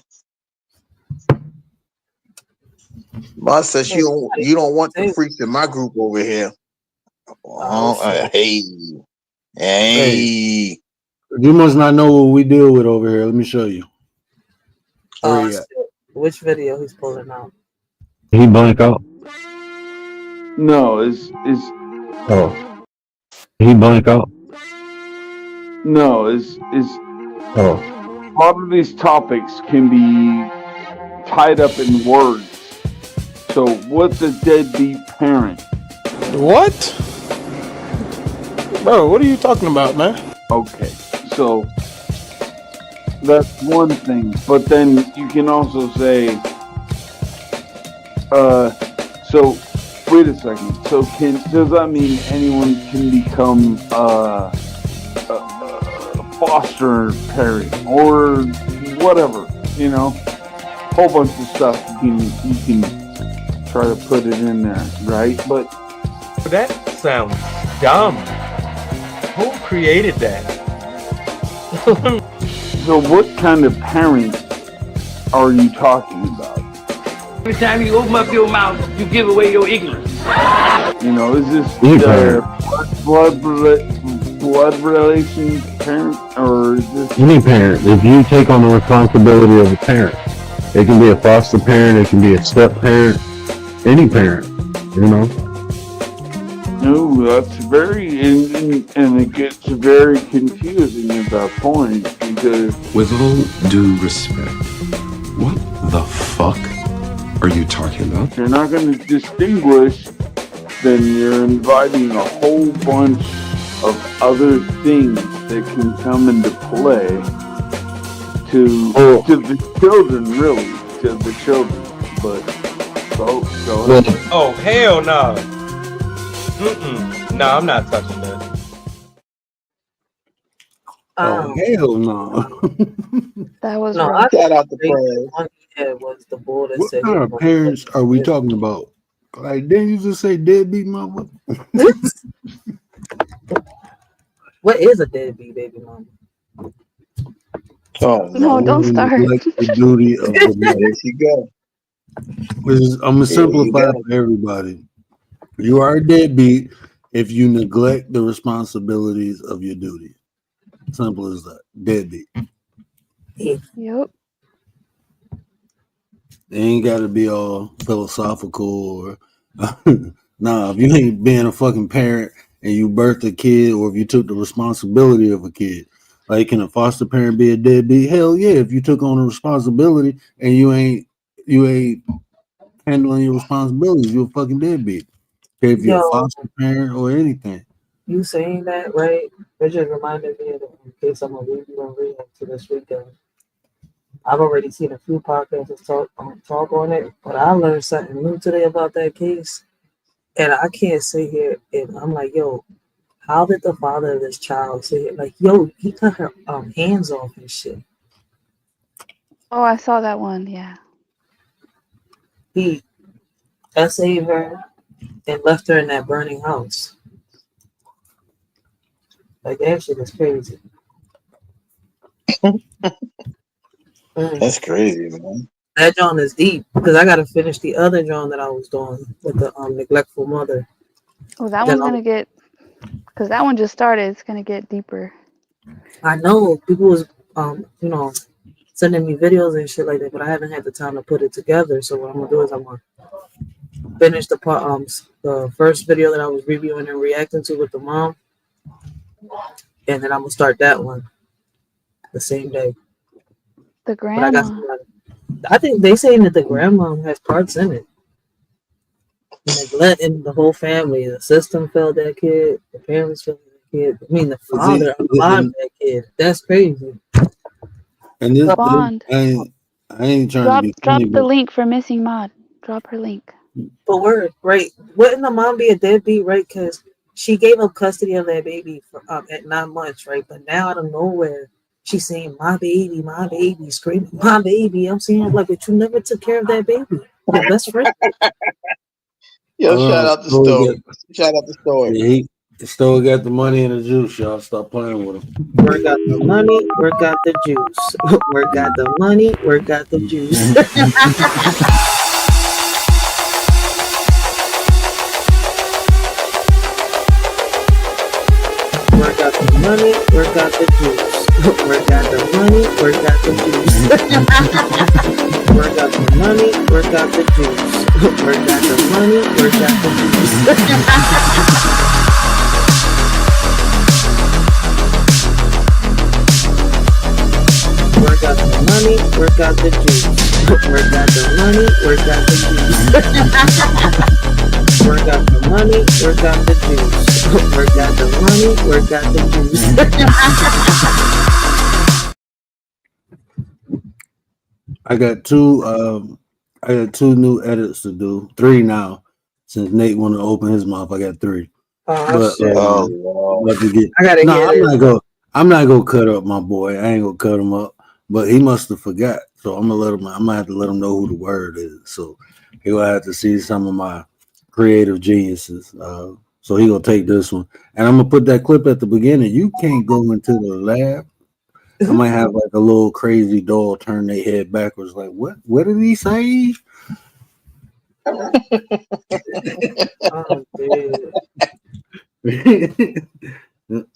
Ma says you don't want the freaks in my group over here. Hey. You must not know what we deal with over here. Let me show you. Where you at? Which video he's pulling out? He blank out. No, is Oh. He blank out. no, is Oh. a lot of these topics can be tied up in words. So what's a deadbeat parent? What? Bro, what are you talking about, man? Okay, so that's one thing. But then you can also say, so wait a second. So does that mean anyone can become a foster parent or whatever? You know, whole bunch of stuff you can try to put it in there, right? But that sounds dumb. Who created that? so what kind of parent are you talking about? Every time you open up your mouth, you give away your ignorance. You know, is this blood relation parent, or is this Any parent, if you take on the responsibility of a parent, it can be a foster parent, it can be a step parent, any parent, you know. No, that's very, and it gets very confusing at that point because. With all due respect, what the fuck are you talking about? If you're not going to distinguish, then you're inviting a whole bunch of other things that can come into play to the children, really, to the children. But go ahead. Oh, hell no. No, I'm not touching that. Oh, hell no. That was no. rough. Shout out to Prez. One he had was the bull that What said. kind of parents are we talking about? Like, didn't you just say deadbeat mama? What is a deadbeat baby mama? Oh No, don't start. Neglect the duty of the mother. There she go. I'm gonna simplify it for everybody. You are a deadbeat if you neglect the responsibilities of your duty. Simple as that. Deadbeat. Yep. It ain't got to be all philosophical or nah. If you ain't being a fucking parent and you birthed a kid, or if you took the responsibility of a kid, like, can a foster parent be a deadbeat? Hell yeah! If you took on the responsibility and you ain't handling your responsibilities, you're a fucking deadbeat. Okay, if you're a foster parent or anything. You saying that, right? It just reminded me of the case I'm gonna react to this weekend. I've already seen a few podcasts talk on it, but I learned something new today about that case. And I can't sit here and I'm like, yo, how did the father of this child say it? Like, yo, he cut her hands off and shit. Oh, I saw that one. Yeah. He essayed her and left her in that burning house. Like, that shit is crazy. That's crazy, man. That John is deep because I gotta finish the other John that I was doing with the neglectful mother. Oh, that one's gonna get, because that one just started. It's gonna get deeper. I know people was sending me videos and shit like that, but I haven't had the time to put it together. So what I'm gonna do is I'm gonna finish the first video that I was reviewing and reacting to with the mom, and then I'm gonna start that one the same day. The grandma. I think they saying that the grandma has parts in it. neglecting the whole family. The system failed that kid. The parents failed that kid. I mean, the Is it- father unalived that kid. That's crazy. And this, Bond. I ain't trying to be Drop funny, the but link for missing mod. Drop her link. But word, right? Wouldn't the mom be a deadbeat, right? Because she gave up custody of that baby for at 9 months, right? But now out of nowhere, she's saying, my baby, screaming, my baby. I'm saying, like, but you never took care of that baby. Your best friend. Yo, shout out the story. Shout out the story. yeah, he still got the money and the juice, y'all. Stop playing with him. Work out the money, work out the juice. Work out the money, work out the juice. Work out the money, work out the juice. Work out the money, work out the juice. Work out the money, work out the juice. Work out the money, work out the juice. Work out the money, work out the juice. Work out the money, work out the juice. Work out the money, work out the juice. Work out the money, work out the juice. I got two new edits to do. 3 now. Since Nate want to open his mouth, I got 3. Oh, shit. About to get, I gotta hear this. I'm not gonna cut up my boy. I ain't gonna cut him up. But he must have forgot. So I'm gonna have to let him know who the word is. So he will have to see some of my creative geniuses. So he gonna take this one. And I'm gonna put that clip at the beginning. You can't go into the lab. I might have like a little crazy doll turn their head backwards, like, what did he say? Oh, dude.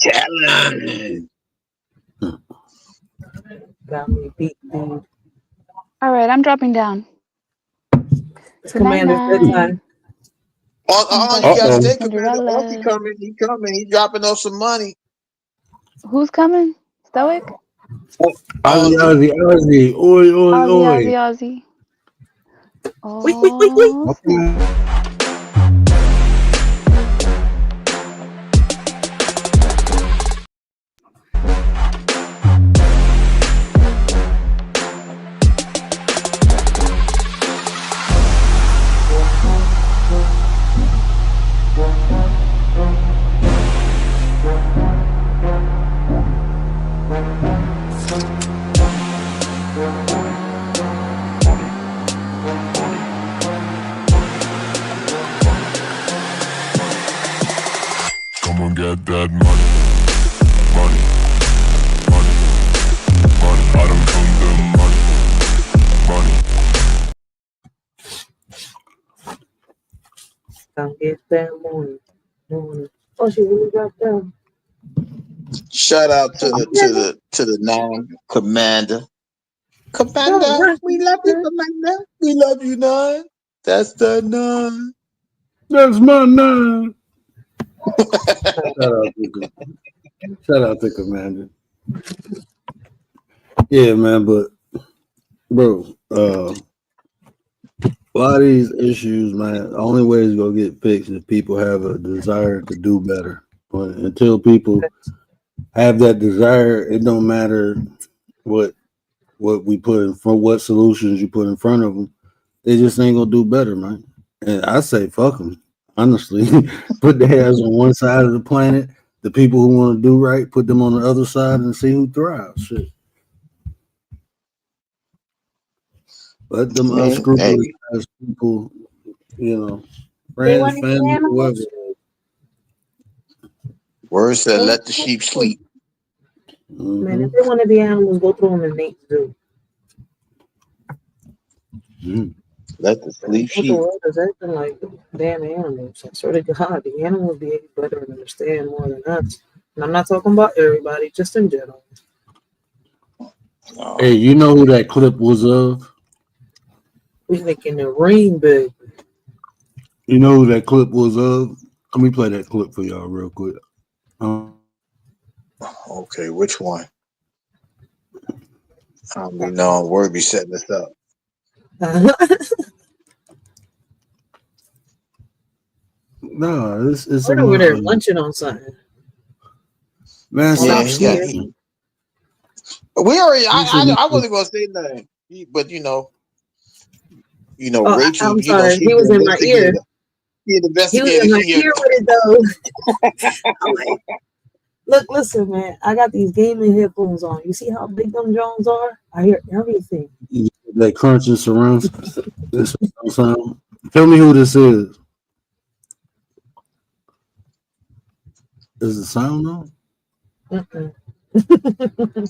Challenge. Got me beat, dude. All right, I'm dropping down. It's Commander's bedtime. You gotta stay, Commander. Cinderella. He coming. He dropping off some money. Who's coming? Stoic? Ozzy. Oi, Ozzy. Oh. Wait. Come on, get that money. I don't come the money. Come get that money. Oh, she really got them. Shout out to the non-commander. Commander, we love you, Commander. We love you, non. That's the non. That's my 9. Shout out to Commander. Yeah, man, but bro, a lot of these issues, man, the only way it's gonna get fixed is people have a desire to do better. But until people have that desire, it don't matter what we put in front, what solutions you put in front of them, they just ain't gonna do better, man. And I say fuck them, honestly. Put their ass on one side of the planet. The people who want to do right, put them on the other side and see who thrives. Shit. Let them unscrupulous people, friends, family, whoever. Word said, let the sheep sleep. Mm-hmm. Man, if they want to be animals, go throw them in Nate's zoo. Mm-hmm. Let the sleep sheep. The world is acting like damn animals. I swear to God, the animals behave better and understand more than us. And I'm not talking about everybody, just in general. Hey, you know who that clip was of? We making it rain big. You know who that clip was of? Let me play that clip for y'all real quick. Okay, which one? We know Word be setting us up. No, it's We're over there lunching on something. Man, Yeah, stop yeah. smoking. We already. He I wasn't gonna say nothing, but Oh, Rachel. I'm sorry. She's He was the in my ear. investigator. She's the He was investigator. in my ear with it though. I'm like, look, listen, man. I got these gaming headphones on. You see how big them Jones are? I hear everything. that crunching surrounds. This sound. Tell me who this is. Is the sound on? Mm-mm. How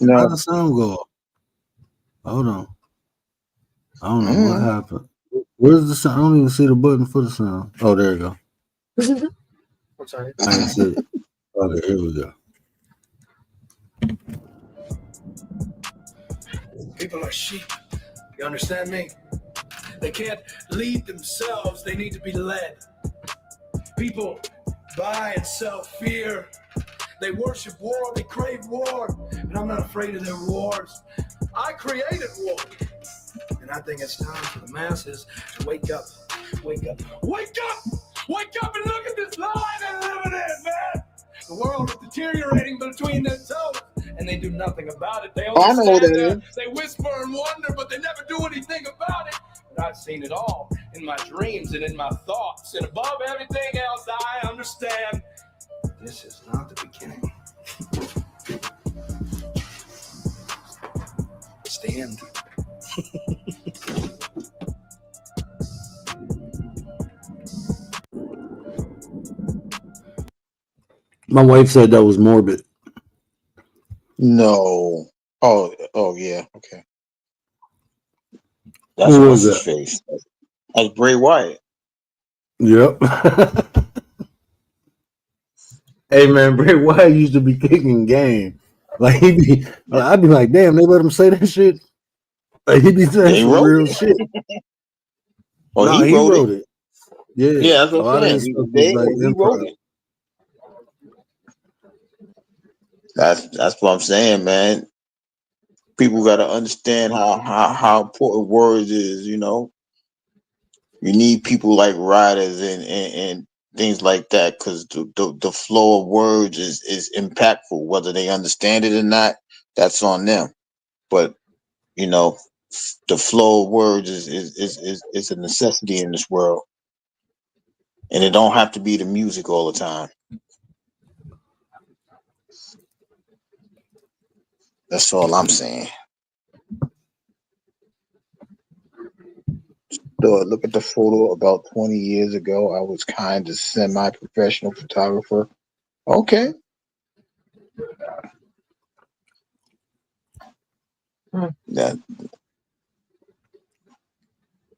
No. the sound go off? Hold on. I don't know what happened. Where's the sound? I don't even see the button for the sound. Oh, there you go. I'm sorry. I ain't see it. Okay, here we go. People are sheep. You understand me? They can't lead themselves. They need to be led. People buy and sell fear. They worship war. They crave war. And I'm not afraid of their wars. I created war. And I think it's time for the masses to wake up. Wake up. Wake up! Wake up and look at this lie they're living in, man! The world is deteriorating between their toes, and they do nothing about it. They only I know what stand that there, is. they whisper and wonder, but they never do anything about it. But I've seen it all in my dreams and in my thoughts, and above everything else, I understand this is not the beginning. It's the end. My wife said that was morbid. No. Oh yeah. Okay. That's Who what's was his that? face. That's Bray Wyatt. Yep. Hey man, Bray Wyatt used to be kicking game. Like I'd be like, damn, they let him say that shit. Like he be saying They some wrote real it. shit. Well, No, he wrote it. it. Yeah, Yeah, that's a what lot I'm of saying. his He stuff was was dead. like He wrote improv. it. That's what I'm saying, man. People got to understand how important words is. You need people like writers and things like that, because the flow of words is impactful. Whether they understand it or not, that's on them. But the flow of words is a necessity in this world, and it don't have to be the music all the time. That's all I'm saying. So look at the photo about 20 years ago. I was kind of semi-professional photographer. Okay. That,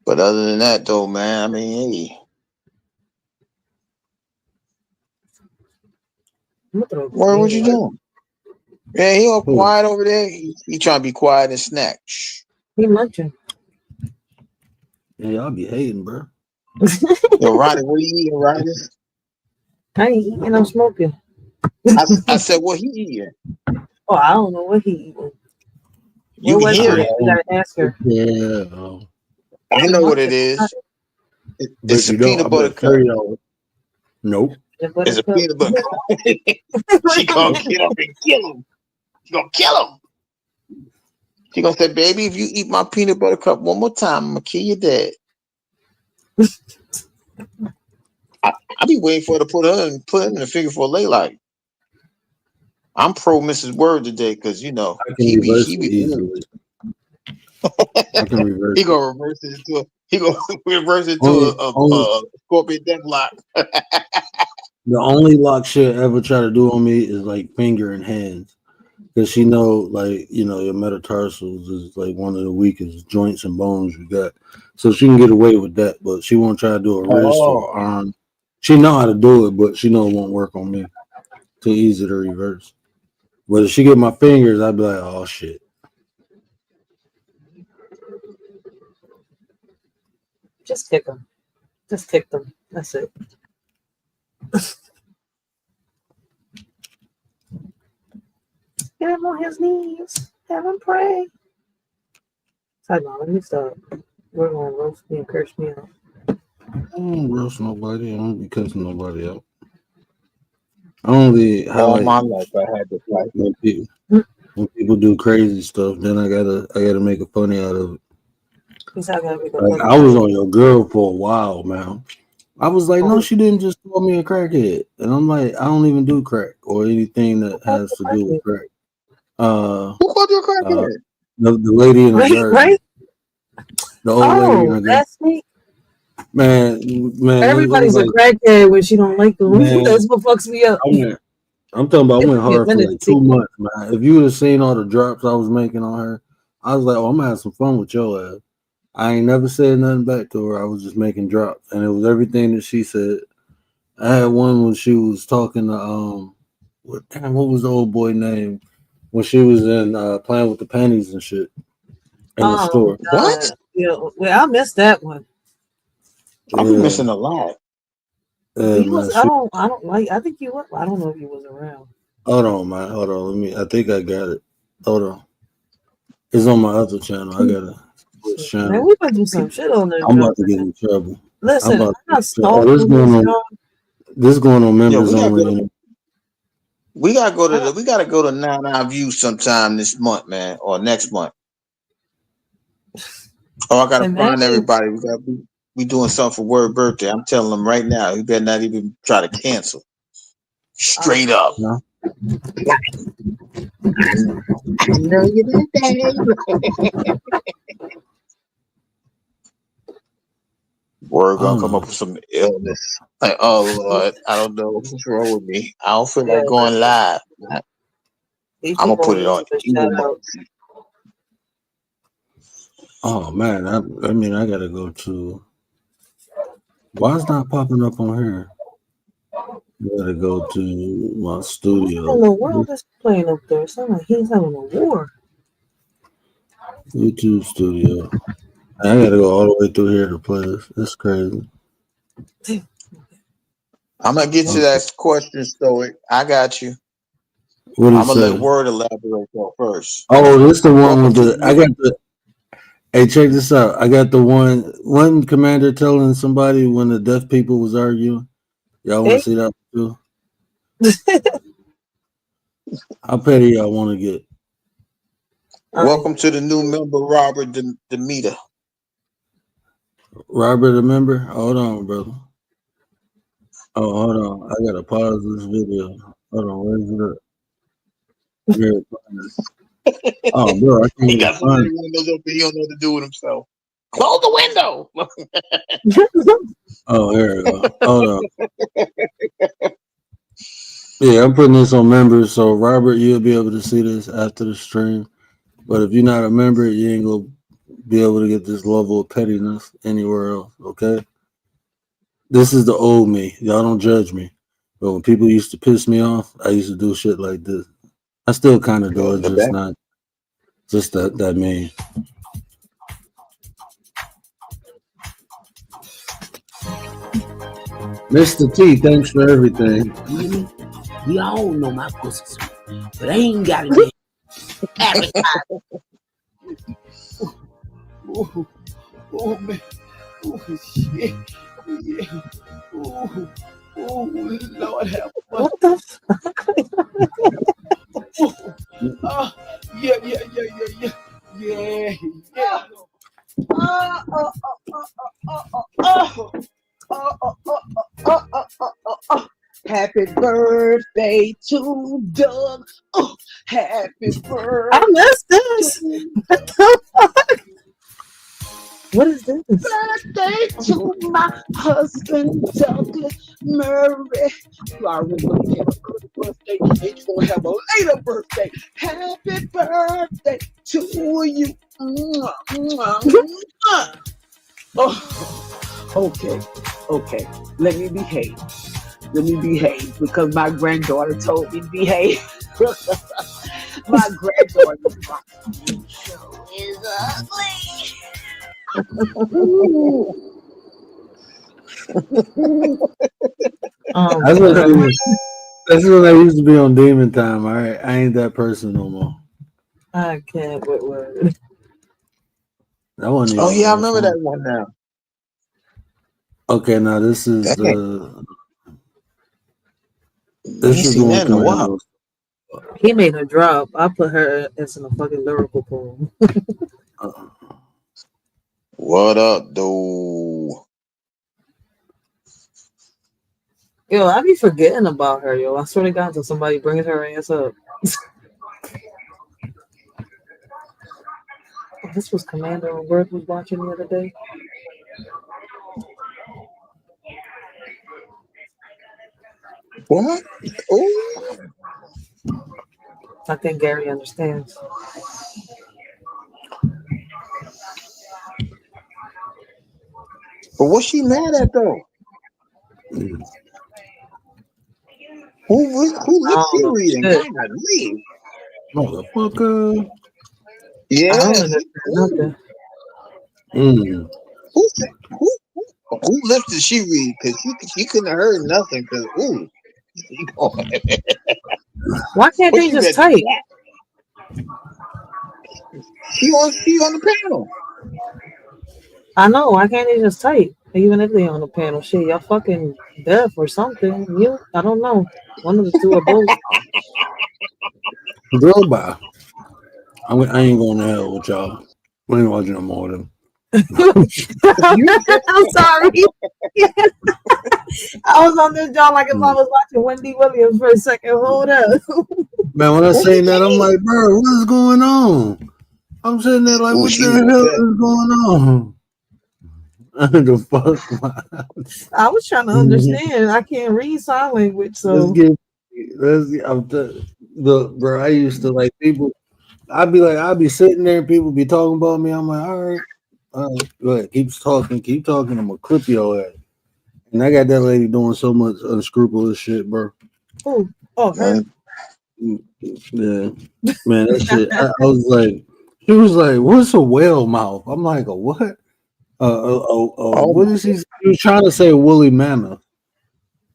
but other than that, though, man, I mean, hey, what you doing? Yeah, he all quiet over there. He trying to be quiet and snack. Shh. He munching. Yeah, y'all be hating, bro. Yo, Roddy, what are you eating, Roddy? I ain't eating. I'm smoking. I said, what he eating? Oh, I don't know what he eating. You can hear it. You gotta ask her. Yeah. I know what it is. It's a peanut butter cup. Nope. It's a peanut butter cup. She gonna get up and kill him. She gonna kill him. She gonna say, baby, if you eat my peanut butter cup one more time, I'm gonna kill your dad. I be waiting for her to put him in the figure for a lay like. I'm pro Mrs. Word today, because I can reverse it he easily. I can reverse he gonna reverse it into a scorpion deathlock. The only lock she'll ever try to do on me is like finger and hands. Because she know, like, your metatarsals is like one of the weakest joints and bones you got. So she can get away with that, but she won't try to do a wrist or arm. She know how to do it, but she know it won't work on me. Too easy to reverse. But if she get my fingers, I'd be like, oh shit. Just kick him. Just kick them. That's it. Get him on his knees. Have him pray. Hold on, let me stop. We're gonna roast me and curse me out. don't roast nobody. I don't be cussing nobody out. I only All highlight my life I had to fight. when people do crazy stuff. Then I gotta make a funny out of it. He's not gonna make a Like, funny I was out of on your girl for a while, man. I was like, no, it. she didn't just call me a crackhead, and I'm like, I don't even do crack or anything that has to do with crack. Who called you a crackhead? The lady in the Right, garden, right. the old lady in Oh, the garden. that's me. Man, it was Everybody's a like, crackhead when she don't like them. man, That's what fucks me up. I'm talking about I It went took me a hard for minute like to see 2 months, man. If you would have seen all the drops I was making on her, I was like, oh, I'm gonna have some fun with your ass. I ain't never said nothing back to her. I was just making drops, and it was everything that she said. I had one when she was talking to what was the old boy name when she was in playing with the panties and shit in the store. What? Yeah, well, I missed that one. I've been Yeah, missing a lot. yeah, He man. was. I don't like. I think he was. I don't know if he was around. Hold on, man. Hold on. I think I got it. Hold on. It's on my other channel. I gotta switch Man, channel. we been do some shit on there. I'm about to get in trouble. Listen, I'm not Oh, stalking this going this, on. y'all. This going on Yeah, members only. we gotta go to 9 Views sometime this month, man, or next month. Oh, I gotta find everybody. We doing something for Word birthday. I'm telling them right now, you better not even try to cancel. Straight up. No. I know you did. Word gonna come up with some illness. Like, oh Lord, I don't know what's wrong with me. I don't feel like going live. I'm gonna put it on you. Oh man, I mean I gotta go to. Why it's not popping up on here? I gotta go to my studio. What in the world is playing up there? Sound like he's having a war. YouTube studio. I gotta go all the way through here to play this. That's crazy. I'm gonna get you that question, Stoic. I got you. What I'm gonna say? let Word elaborate on first. Oh, this the one with the. I got the. Hey, check this out. I got the one commander telling somebody when the deaf people was arguing. Y'all want to see that too? How petty y'all want to get? Welcome to the new member, Robert Demeter. Robert, a member? Hold on, brother. Oh, hold on. I gotta pause this video. Hold on, where's it at? Oh, bro, I can't He even got so find many it. windows open, he don't know what to do with himself. Close the window. Oh, here we go. Hold on. Yeah, I'm putting this on members, so Robert, you'll be able to see this after the stream. But if you're not a member, you ain't gonna be able to get this level of pettiness anywhere else. Okay. This is the old me. Y'all don't judge me. But when people used to piss me off, I used to do shit like this. I still kind of do it, just not just that mean. Mr. T, thanks for everything. We all know my pussy sweet, but I ain't got it yet. Oh man. Oh shit. Yeah. Oh, Lord have mercy. What the fuck? Happy birthday to Doug. Oh, happy birthday. I missed this. What the fuck? What is this? Birthday to my husband, Douglas Murray. You already know you have a early birthday and you're going to have a later birthday. Happy birthday to you. Mwah, mwah, mwah. Oh, okay. Let me behave because my granddaughter told me to behave. My granddaughter is ugly. That's when I used to be on Demon Time. All right, I ain't that person no more. I can't with word. That wasn't Oh even yeah, I my remember phone. that one now. Okay, now this is Dang, the I this ain't is the seen one that in a Commander while. was. He made her drop. I put her as in a fucking lyrical poem. Uh, What up, though? Yo, I be forgetting about her, yo. I swear to God, until somebody brings her ass up. This was Commander on Work was watching the other day. What? Oh, I think Gary understands. but what's she mad at though? Who I let don't she know reading? shit. God, leave. Motherfucker. I don't Yeah. understand nothing. Mm. Who lips did she read? Because she couldn't have heard nothing. Because Why can't what they you just read? type? She on the panel. I know. Why can't they just type? Even if they on the panel, shit, y'all fucking deaf or something. You, I don't know. One of the two or both. Girl, bye. I ain't going to hell with y'all. We ain't watching no more of them. I'm sorry. I was on this job like if I was watching Wendy Williams for a second. Hold up. Man, when I say that, I'm like, bro, what is going on? I'm sitting there like, Ooh, what she the was hell upset. is going on? The fuck? I was trying to understand. I can't read sign language, so Look, bro, I used to like people. I'd be sitting there and people be talking about me. I'm like, all right, go ahead, keep talking. I'm gonna clip your ass. And I got that lady doing so much unscrupulous shit, bro. oh, her. Yeah, man, that shit. I was like, she was like, "What's a whale mouth?" I'm like, "A what?" Oh What my is he? He was trying to say woolly mammoth,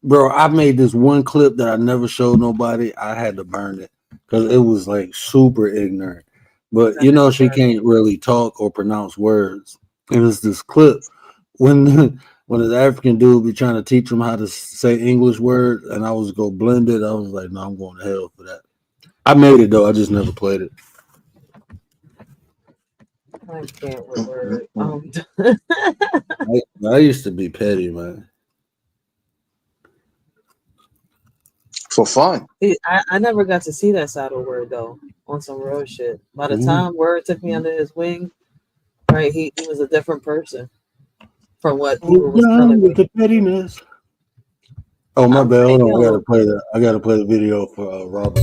bro. I made this one clip that I never showed nobody. I had to burn it because it was like super ignorant. But you know, she can't really talk or pronounce words. It was this clip when when an African dude be trying to teach him how to say English words, and I was go blend it. I was like, no, I'm going to hell for that. I made it though. I just never played it. I can't with word. I used to be petty, man. For fun. I never got to see that side of Word though on some real shit. By the time Word took me under his wing, right, he was a different person from what people was Done telling with me. the pettiness. Oh my I'm bad. like, Hold on. I yo, gotta play that. I gotta play the video for Robert.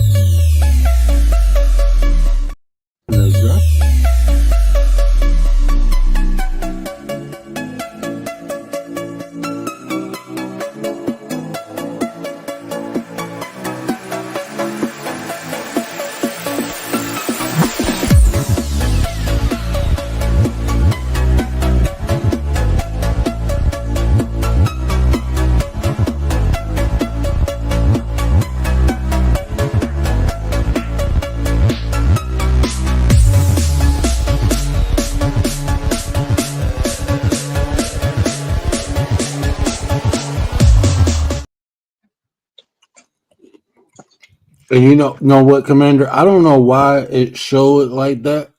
And you know what, Commander? I don't know why it showed it like that,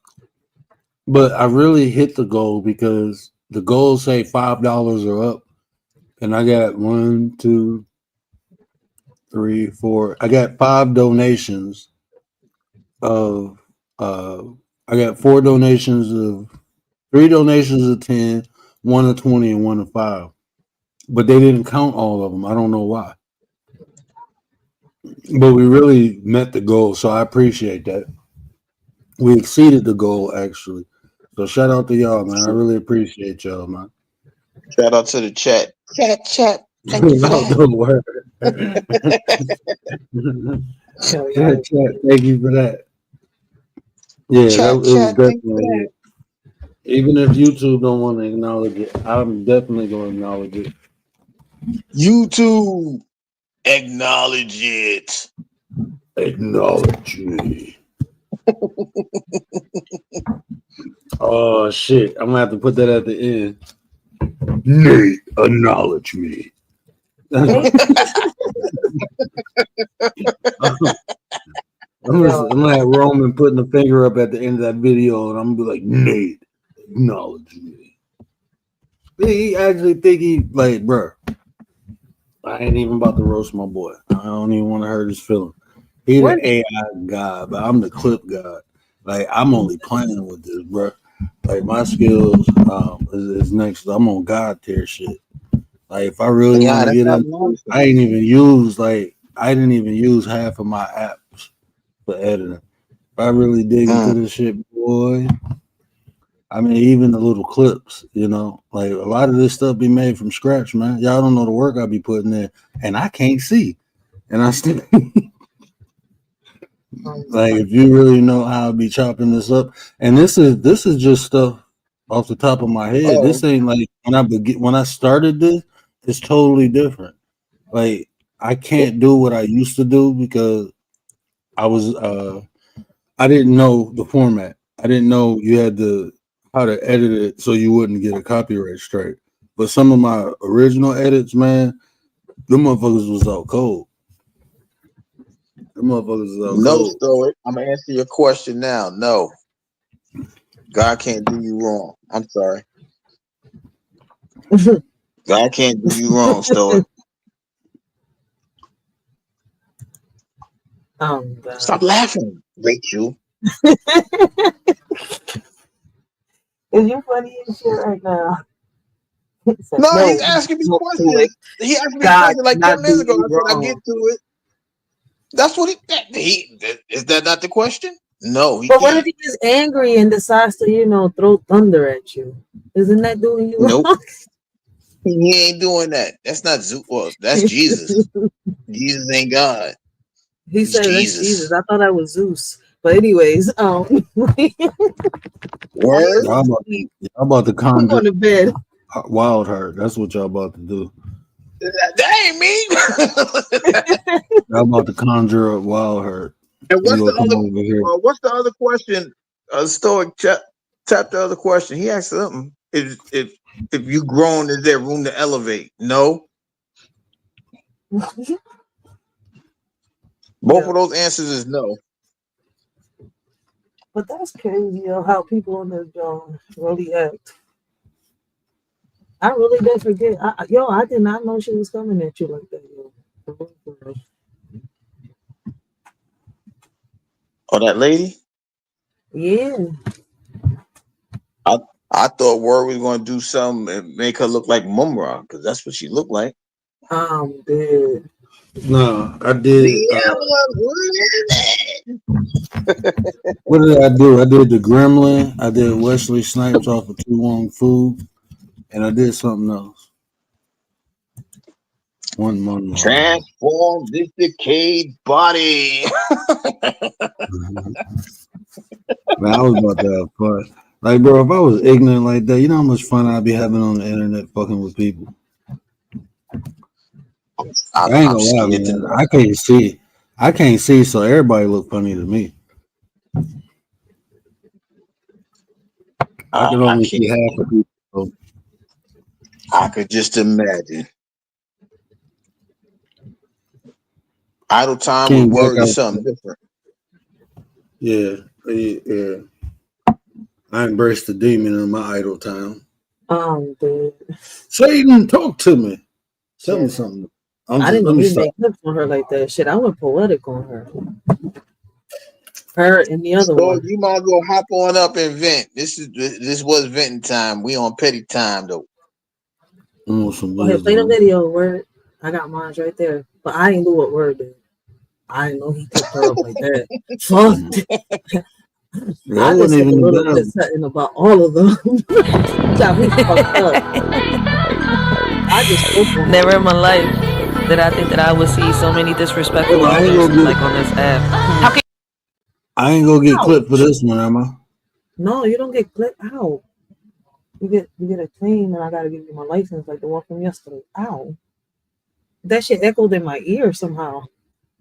but I really hit the goal because the goals say $5 or up, and I got 1, 2, 3, 4. I got 5 donations of. I got 4 donations of 3 donations of 10, 1 of 20, and 1 of 5. But they didn't count all of them. I don't know why. But we really met the goal, so I appreciate that. We exceeded the goal actually. So shout out to y'all, man. I really appreciate y'all, man. Shout out to the chat. Chat. Thank you for that. Don't worry. Thank you for that. Yeah, it was Chat. Thank you for definitely that. it. Even if YouTube don't want to acknowledge it, I'm definitely going to acknowledge it. YouTube, acknowledge it. Acknowledge me. Oh shit! I'm gonna have to put that at the end. Nate Acknowledge me. I'm gonna have Roman putting the finger up at the end of that video, and I'm gonna be like, Nate, acknowledge me. He actually think he like, bro. I ain't even about to roast my boy. I don't even want to hurt his feelings. He the AI god, but I'm the clip god. Like I'm only playing with this, bro. Like my skills is next. I'm on god tier shit. Like if I really want to get in, I didn't even use half of my apps for editing. If I really dig into this shit, boy. I mean, even the little clips, you know, like a lot of this stuff be made from scratch, man. Y'all don't know the work I be putting in, and I can't see, and I still like if you really know how I be chopping this up, and this is just stuff off the top of my head. This ain't like when I started this, it's totally different. Like I can't do what I used to do because I was I didn't know the format. I didn't know you had to how to edit it so you wouldn't get a copyright strike. But some of my original edits, man, them motherfuckers was out cold. Them motherfuckers was out cold. Stoic. I'm gonna answer your question now. No, God can't do you wrong. I'm sorry. God can't do you wrong, Stoic. Stop laughing, Rachel. Is you funny as shit right now? No, he's asking me questions. He asked me a question like 10 minutes ago. I said I'll get to it. That's what is that not the question? No, but what if he is angry and decides to, throw thunder at you? Isn't that doing you wrong? Nope. He ain't doing that. That's not Zeus. Well, that's Jesus. Jesus ain't God. He said that's Jesus. I thought that was Zeus. But anyways, word. Y'all about to conjure going to bed. Wild Heart. That's what y'all about to do. That ain't me. Y'all about to conjure up Wild Heart. And what's the other question? Stoic tap the other question. He asked something. If you grown, is there room to elevate? No. Both of those answers is no. But that's crazy, how people on this job really act. I really did forget. I did not know she was coming at you like that, yo. Oh, that lady? Yeah. I thought Word was going to do something and make her look like Mumra, because that's what she looked like. Dude. No, I did. What did I do? I did the Gremlin. I did Wesley Snipes off of Too Long Food, and I did something else. One month. Transform this decayed body. Man, I was about to have fun. Like, bro, if I was ignorant like that, you know how much fun I'd be having on the internet fucking with people. I ain't gonna lie, man. I can't see. I can't see, so everybody look funny to me. I can only see half of people. So. I could just imagine. Idle time with Word is something different. Yeah. I embrace the demon in my idle time. Dude. Satan, talk to me. Tell me something. I didn't know he made clips on her like that. Shit, I went poetic on her. Her and the other one. You might as well hop on up and vent. This was venting time. We on petty time though. Okay, play the video, Word. I got mine right there. But I ain't do what Word did. I didn't know he took her up like that. Fuck. I just said a little bit something about all of them. Got me fucked up. I just never in my life did I think that I would see so many disrespectful faces like on this app. How can I ain't gonna get clipped for this one, am I? No, you don't get clipped. Ow. You get a claim, and I gotta give you my license like the one from yesterday. Ow. That shit echoed in my ear somehow.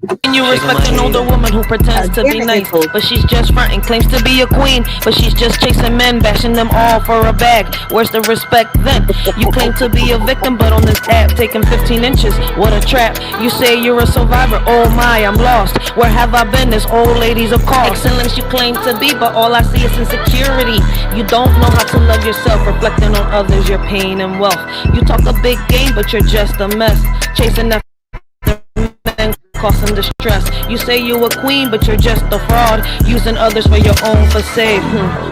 Can you respect an older woman who pretends to be nice, but she's just fronting, claims to be a queen, but she's just chasing men, bashing them all for a bag? Where's the respect then? You claim to be a victim, but on this app taking 15 inches, what a trap. You say you're a survivor, oh my, I'm lost. Where have I been? This old lady's a call. Excellence you claim to be, but all I see is insecurity. You don't know how to love yourself, reflecting on others, your pain and wealth. You talk a big game, but you're just a mess, chasing after men, causing distress. You say you a queen, but you're just a fraud, using others for your own facade.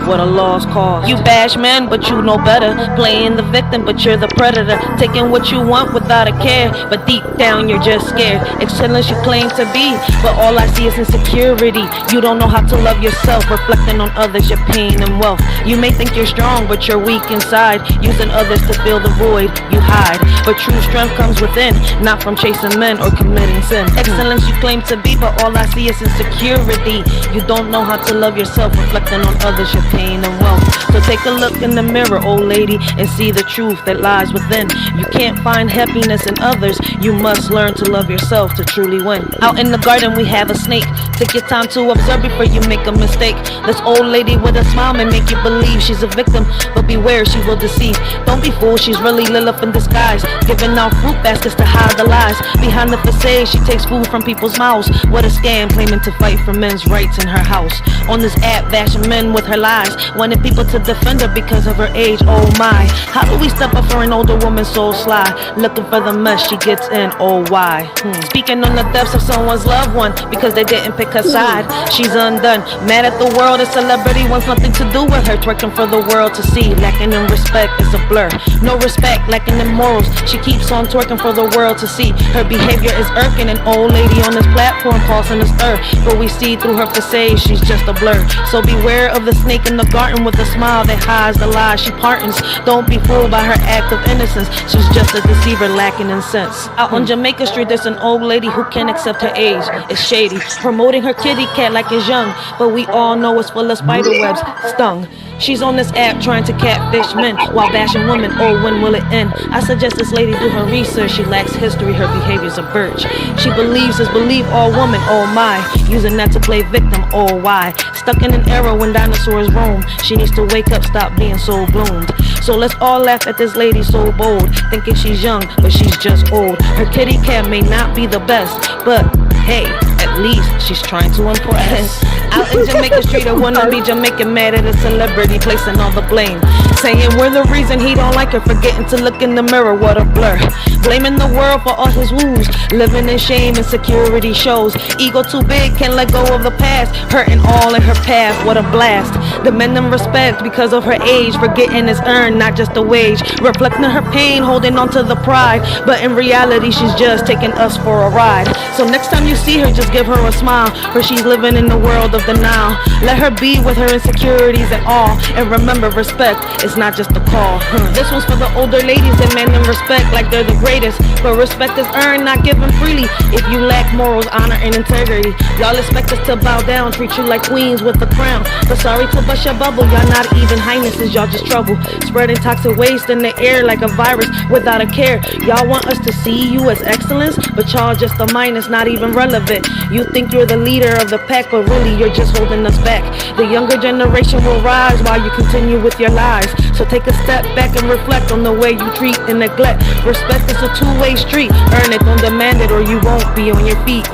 What a lost cause. You bash men, but you know better, playing the victim, but you're the predator, taking what you want without a care, but deep down you're just scared. Excellence you claim to be, but all I see is insecurity. You don't know how to love yourself, reflecting on others, your pain and wealth. You may think you're strong, but you're weak inside, using others to fill the void you hide. But true strength comes within, not from chasing men or committing sin. Excellence you claim to be, but all I see is insecurity. You don't know how to love yourself, reflecting on others, your pain and wealth. So take a look in the mirror, old lady, and see the truth that lies within. You can't find happiness in others, you must learn to love yourself to truly win. Out in the garden we have a snake, take your time to observe before you make a mistake. This old lady with a smile may make you believe she's a victim, but beware, she will deceive. Don't be fooled, she's really Lilith in disguise, giving out fruit baskets to hide the lies. Behind the facade she takes food from people's mouths. What a scam, claiming to fight for men's rights in her house. On this app bashing men with her lies, wanting people to defend her because of her age, oh my. How do we step up for an older woman so sly, looking for the mess she gets in, oh why? Speaking on the deaths of someone's loved one because they didn't pick her side, she's undone, mad at the world. A celebrity wants nothing to do with her, twerking for the world to see, lacking in respect, it's a blur. No respect, lacking in morals, she keeps on twerking for the world to see. Her behavior is irking, an old lady on this platform causing a stir, but we see through her facade she's just a blur. So beware of the snake in the garden with a smile that hides the lies she pardons. Don't be fooled by her act of innocence, she's just a deceiver lacking in sense. Out on Jamaica Street there's an old lady who can't accept her age, it's shady, promoting her kitty cat like it's young, but we all know it's full of spider webs, stung. She's on this app trying to catfish men while bashing women, oh when will it end? I suggest this lady do her research, she lacks history, her behavior's a birch. She believes is believe all women, oh my, using that to play victim, oh why? Stuck in an era when dinosaurs roam, she needs to wake up, stop being so bloomed. So let's all laugh at this lady so bold, thinking she's young, but she's just old. Her kitty cat may not be the best, but hey, at least she's trying to impress. Out in Jamaica Street, a wannabe Jamaican mad at a celebrity, placing all the blame, saying we're the reason he don't like her, forgetting to look in the mirror, what a blur. Blaming the world for all his wounds, living in shame, insecurity shows. Ego too big, can't let go of the past, hurting all in her path, what a blast. Demanding respect because of her age, forgetting it's earned, not just a wage. Reflecting her pain, holding on to the pride, but in reality she's just taking us for a ride. So next time you see her, just give her a smile, for she's living in the world of the now. Let her be with her insecurities and all, and remember respect, it's not just a call. This one's for the older ladies demanding respect like they're the greatest, but respect is earned, not given freely. If you lack morals, honor, and integrity, y'all expect us to bow down, treat you like queens with a crown. But sorry to bust your bubble, y'all not even highnesses, y'all just trouble, spreading toxic waste in the air like a virus without a care. Y'all want us to see you as excellence, but y'all just a minus, not even relevant. You think you're the leader of the pack, but really you're just holding us back. The younger generation will rise while you continue with your lies. So take a step back and reflect on the way you treat and neglect. Respect is a two-way street, earn it, don't demand it, or you won't be on your feet.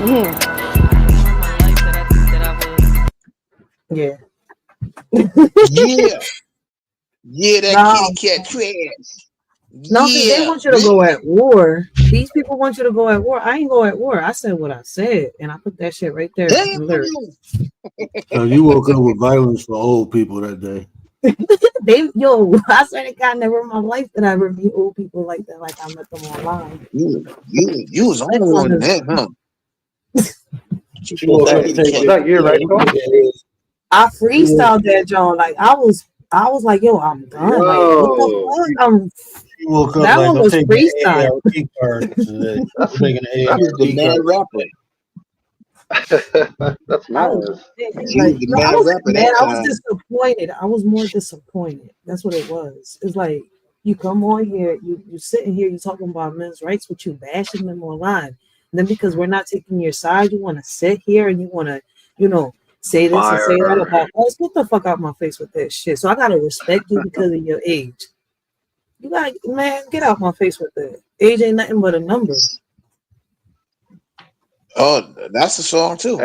Yeah. Yeah, that kitty cat trash. No, they want you to go at war. These people want you to go at war. I ain't go at war. I said what I said, and I put that shit right there. So you woke up with violence for old people that day. I swear to God, never in my life did I ever meet old people like that. Like I met them online. You was on that, huh? Was that you, Rachel? I freestyled that, John. Like I was like, yo, I'm done. Like, what the fuck? You woke up that like, one was freestyle. That's making the mad rapper. That's nice. I was disappointed. I was more disappointed. That's what it was. It's like you come on here, you sitting here, you talking about men's rights, but you bashing them online. Then because we're not taking your side, you want to sit here and you want to, you know, say this and say that about us. Get the fuck out my face with that shit. So I gotta respect you because of your age. You gotta, man, get out my face with that. Age ain't nothing but a number. Oh, that's a song too.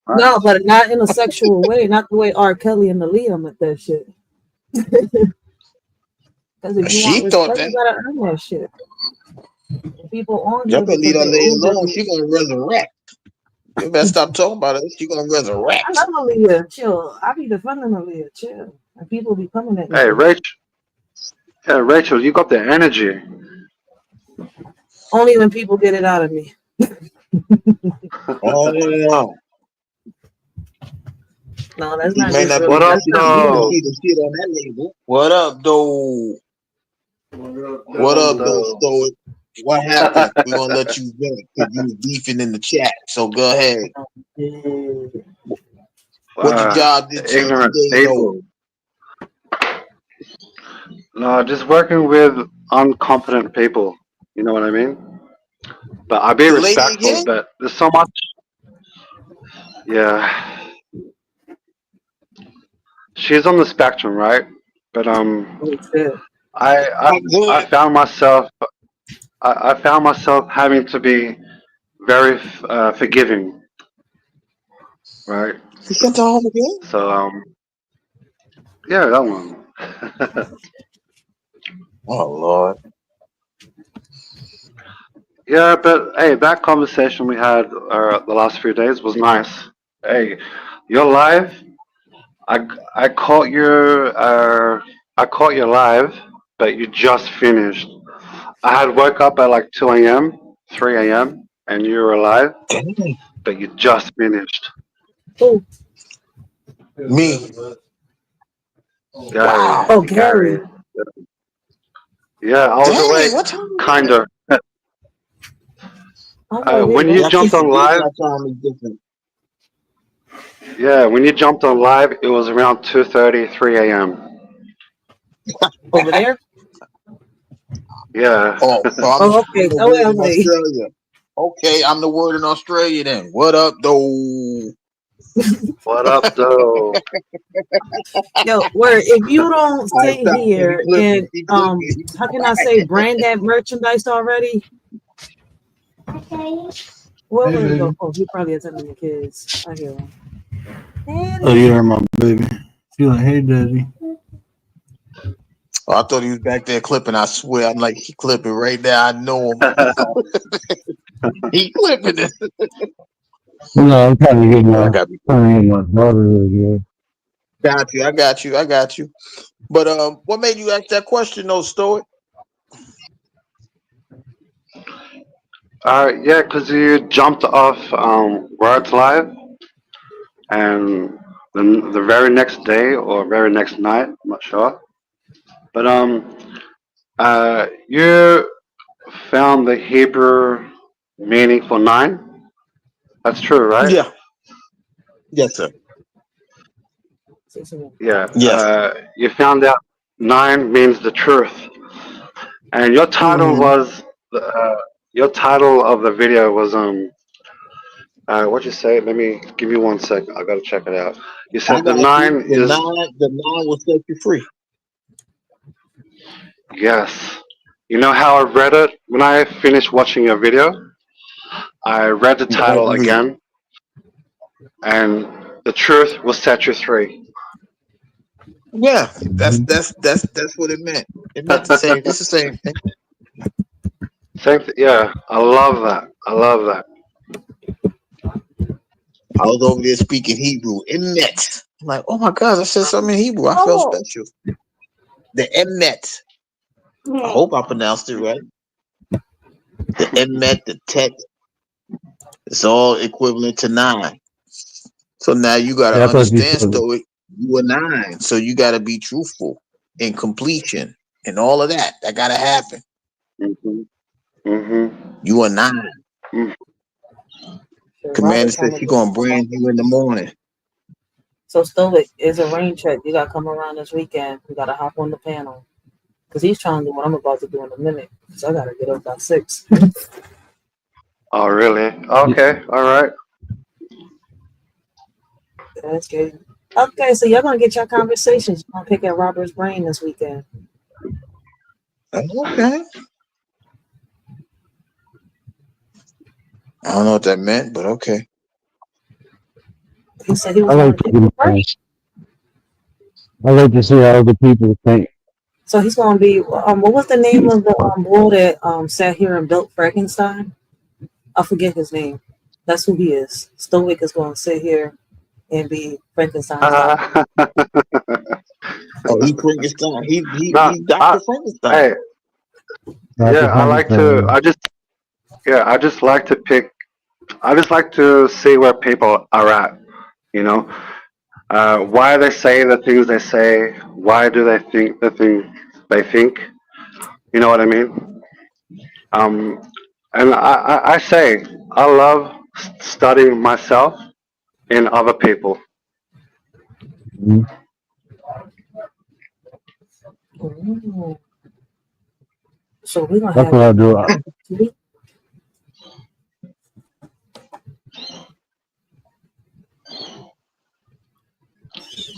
No, but not in a sexual way. Not the way R. Kelly and Aaliyah met that shit. Because if you She want thought respect, that. you gotta earn that shit. People on Y'all here better leave because that they're lady older. alone. She gonna resurrect. You better stop talking about it. She gonna resurrect. I love Aaliyah. Chill. I be defending Aaliyah. Chill. And people be coming at me. Hey, Rachel, you got the energy. Only when people get it out of me. Oh no. No, that's You not may just not really. be That's not you me can though. see the shit on that label. What up, though? What up, though, Stoic? What happened? We're gonna let you vent because you was beefing in the chat. So go ahead. What your job did you Ignorant today, people. though? No, just working with incompetent people. You know what I mean? But I be The lady respectful, again? but there's so much. Yeah. She's on the spectrum, right? But I found myself I found myself having to be very forgiving, right? You sent her home again? So yeah, that one. Oh Lord. Yeah, but hey, that conversation we had the last few days was nice. Hey, you're live. I caught your live, but you just finished. I had woke up at like 2 a.m., 3 a.m., and you were alive, but you just finished. Oh, me. Gary. Oh, Gary. Yeah, I was awake, What time kind of. When Yeah, you I jumped keep on forgetting live, my time is different. yeah, when you jumped on live, it was around 2:30, 3 a.m. Over there? Yeah. Oh, so I'm okay. the Oh, word in wait. Australia. Okay, I'm the word in Australia then. What up, though? What up, though? Yo, word. If you don't All right, sit stop. here and how can I say brand that merchandise already? Where would he go? Oh, he probably attending the kids. I hear him. Oh, you heard my baby. She like, hey, daddy. Oh, I thought he was back there clipping. I swear, I'm like, he clipping right now. I know him. He clipping it. No, I'm trying to get I got my daughter again. I got you. But what made you ask that question, though, Stoic? Yeah, because you jumped off Words Live, and then the very next day or very next night, I'm not sure. But you found the Hebrew meaning for 9. That's true, right? Yeah. Yes, sir. Yeah. Yes. You found out 9 means the truth, and your title was your title of the video was what'd you say? Let me give you 1 second. I gotta check it out. You I said the got 9 you. is The nine will set you free. yes. You know how I read it when I finished watching your video? I read the title again, and the truth will set you free. Yeah, that's what it meant. It meant the same. It's the same thing. Yeah, I love that. I love that. I was over there speaking Hebrew. Emet. I'm like, oh my God, I said something in Hebrew. I felt special. The Emet. I hope I pronounced it right. The Emet, the Tet. It's all equivalent to 9. So now you gotta understand, Stoic. You are 9, so you gotta be truthful in completion and all of that. That gotta happen. You are 9. Commander said she's gonna brand you in the morning. So Stoic, is a rain check. You gotta come around this weekend. You gotta hop on the panel. Because he's trying to do what I'm about to do in a minute. So I gotta get up by 6. Oh, really? Okay, all right. That's good. Okay, so y'all gonna get your conversations. You're gonna pick at Robert's brain this weekend. Okay. I don't know what that meant, but okay. He said he was I gonna like pick to the first. I like to see how other people think. So he's gonna be what was the name of the boy that sat here and built Frankenstein? I forget his name. That's who he is. Stoic is gonna sit here and be Frankenstein's doctor. Oh, he Frankenstein. No, He's Dr. Frankenstein. hey, Not yeah, the I like to. Frankenstein. I just like to pick. I just like to see where people are at. You know, why they say the things they say. Why do they think the things they think? You know what I mean? And I say I love studying myself and other people. Mhm. Ooh. So we're gonna That's have what I do.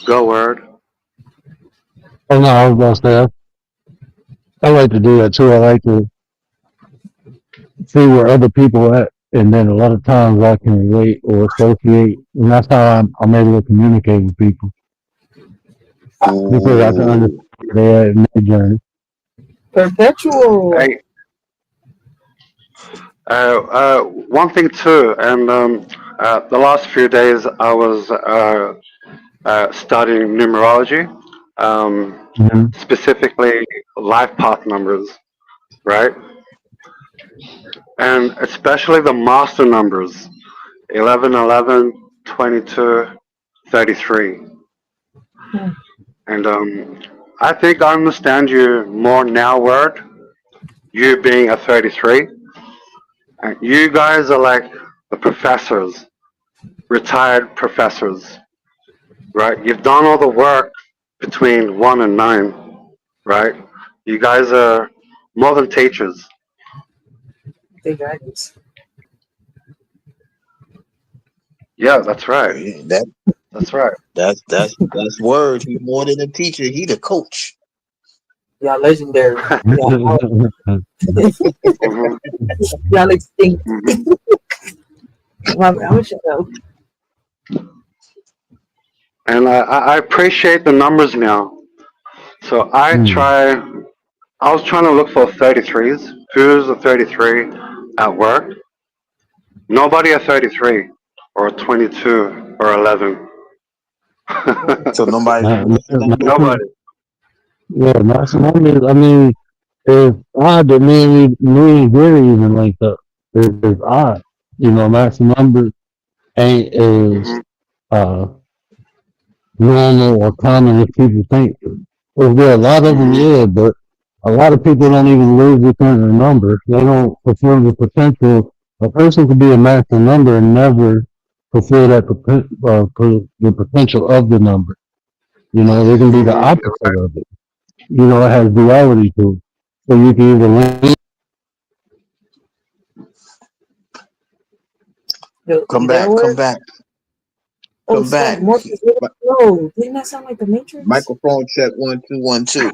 Go word. Oh no, I was gonna say I like to do that too. I like to see where other people are at, and then a lot of times I can relate or associate, and that's how I'm able to communicate with people because I can understand Ooh. where they're at in their journey. Perpetual. Hey, one thing too, and the last few days I was studying numerology, Mm-hmm. specifically life path numbers, right? And especially the master numbers 11, 11, 22, 33. And I think I understand you more now, word, you being a 33. And you guys are like the professors, retired professors, right? You've done all the work between 1 and 9, right? You guys are more than teachers. Big dragons. Yeah, that's right. That's right. That's word. He's more than a teacher. He the coach. Y'all legendary. Mhm. Y'all extinct. I wish I know. And I appreciate the numbers now. So I was trying to look for 33s. Who's a 33 at work? Nobody at 33 or 22 or 11. So nobody's a master number. Nobody. Yeah, maximum is. I mean, it's odd that me and Gary even linked up. It's odd, you know. Maximum number ain't as normal or common as people think. Well, there are a lot of them, yeah, but a lot of people don't even live within the number. They don't fulfill the potential. A person could be a master number and never fulfill that the potential of the number. You know, they can be the opposite of it. You know, it has duality to it. So you can either lean. Come back. Come back. Oh, Come back. Morpheus, no, didn't that sound like the Matrix? Microphone check 1 2 1 2. You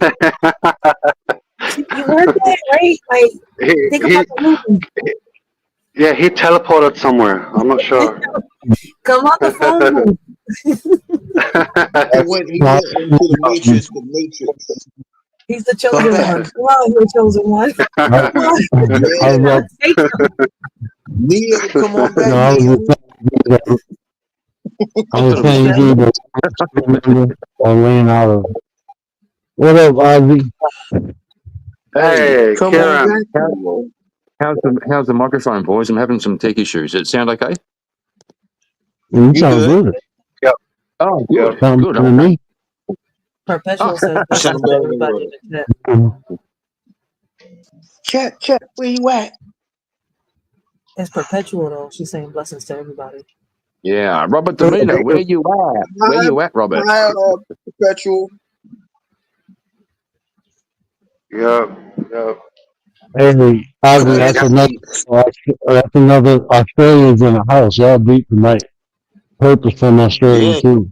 heard that, right? Like, think about the movie. Yeah, he teleported somewhere. I'm not sure. Come out the phone booth. He went into the Matrix with Matrix. He's the chosen one. Come on, you're the chosen one. Come on. Neo, come on back. I was saying you do or lean out of it. What up, Ivy? Hey, come Kieran. on back. How's the microphone, boys? I'm having some tech issues. Does it sound okay? You sound good. Yep. Oh, good. Yep. Sound Good. good to me. Perpetual says Sound better than everybody yours. in the chat. Check, where you at? It's Perpetual though. She's saying blessings to everybody. Yeah, Robert Domino, where you at? Where you at, Robert? Hi, Perpetual. Yep. Yep. Hey, Ozzy, that's another Australians in the house. Y'all beat tonight. Purpose from Australia Yeah, too.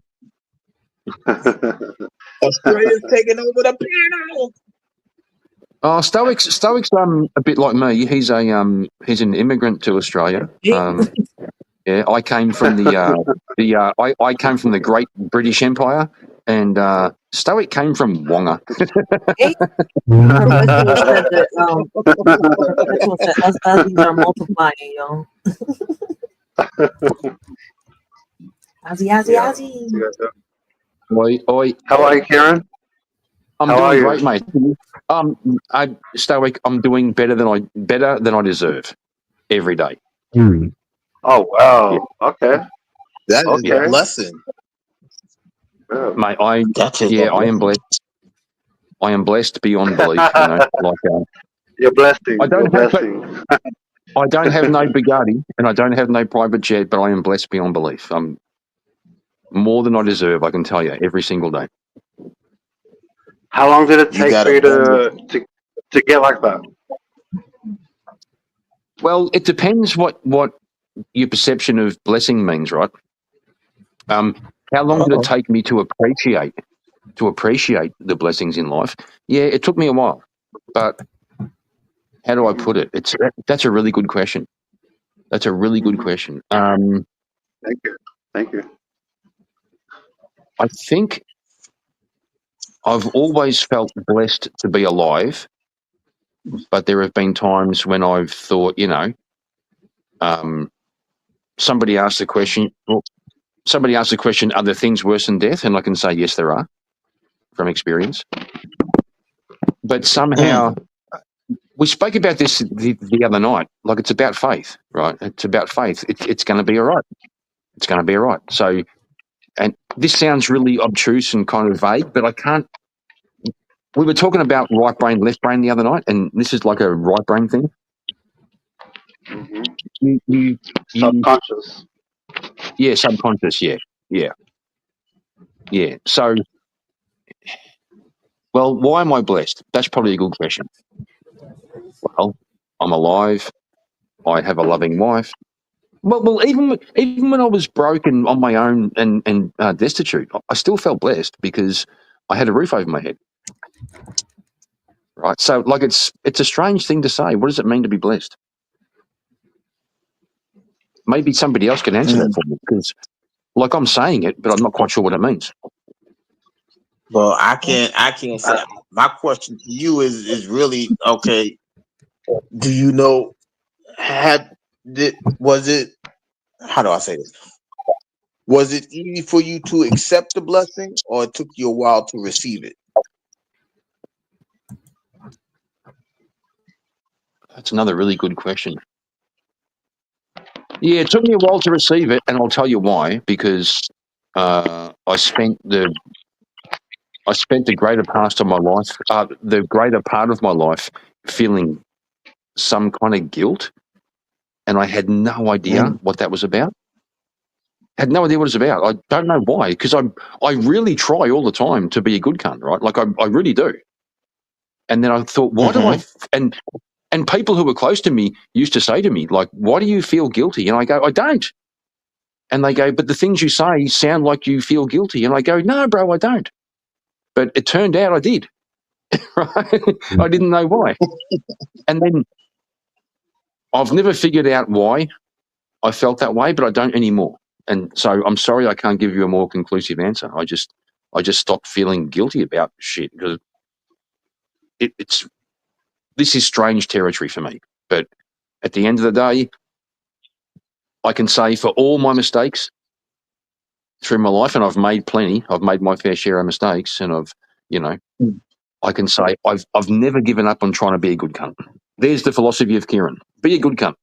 Australia's taking over the piano. Oh, Stoic's a bit like me. He's an immigrant to Australia. Yeah, I came from I came from the Great British Empire, and Stoic came from Wonga. Perpetual said that Perpetual said us Aussies are multiplying, yo. Aussie. Oi. How are you, Kieran? I'm How are doing you? great, mate. Stoic, I'm doing better than I deserve every day. Oh wow. Okay. That is a Okay. blessing. Yeah. Mate, I am blessed. I am blessed beyond belief. You know, like Your blessing. I don't Your have blessing. I don't have no Bugatti and I don't have no private jet, but I am blessed beyond belief. I'm more than I deserve. I can tell you every single day. How long did it take got for you abundance. to get like that? Well, it depends what your perception of blessing means, right? How long did it take me to appreciate the blessings in life? Yeah, it took me a while, but how do I put it? That's a really good question. That's a really good question. Thank you. Thank you. I think I've always felt blessed to be alive, but there have been times when I've thought, you know, somebody asked the question. Well, somebody asked the question, "Are there things worse than death?" And I can say, yes, there are, from experience. But somehow, we spoke about this the other night. Like, it's about faith, right? It's about faith. It's going to be all right. It's going to be all right. So, and this sounds really obtuse and kind of vague, but I can't. We were talking about right brain, left brain the other night, and this is like a right brain thing. You Subconscious. Yeah, subconscious. Yeah. So, well, why am I blessed? That's probably a good question. Well, I'm alive. I have a loving wife. Well, even when I was broken on my own and destitute, I still felt blessed because I had a roof over my head. Right. So, like, it's a strange thing to say. What does it mean to be blessed? Maybe somebody else can answer that for me because, like, I'm saying it, but I'm not quite sure what it means. Well, I can't say. My question to you is really okay. Do you know? Was it? How do I say this? Was it easy for you to accept the blessing, or it took you a while to receive it? That's another really good question. Yeah, it took me a while to receive it, and I'll tell you why. Because I spent the greater part of my life, feeling some kind of guilt, and I had no idea what that was about. Had no idea what it's about. I don't know why, because I really try all the time to be a good cunt, right? Like I really do. And then I thought, why do I? And people who were close to me used to say to me, like, why do you feel guilty? And I go, I don't. And they go, but the things you say sound like you feel guilty. And I go, no, bro, I don't. But it turned out I did. Right? I didn't know why. And then I've never figured out why I felt that way, but I don't anymore. And so I'm sorry I can't give you a more conclusive answer. I just stopped feeling guilty about shit because this is strange territory for me. But at the end of the day, I can say for all my mistakes through my life, and I've made plenty, I've made my fair share of mistakes, and I can say I've never given up on trying to be a good cunt. There's the philosophy of Kieran. Be a good cunt.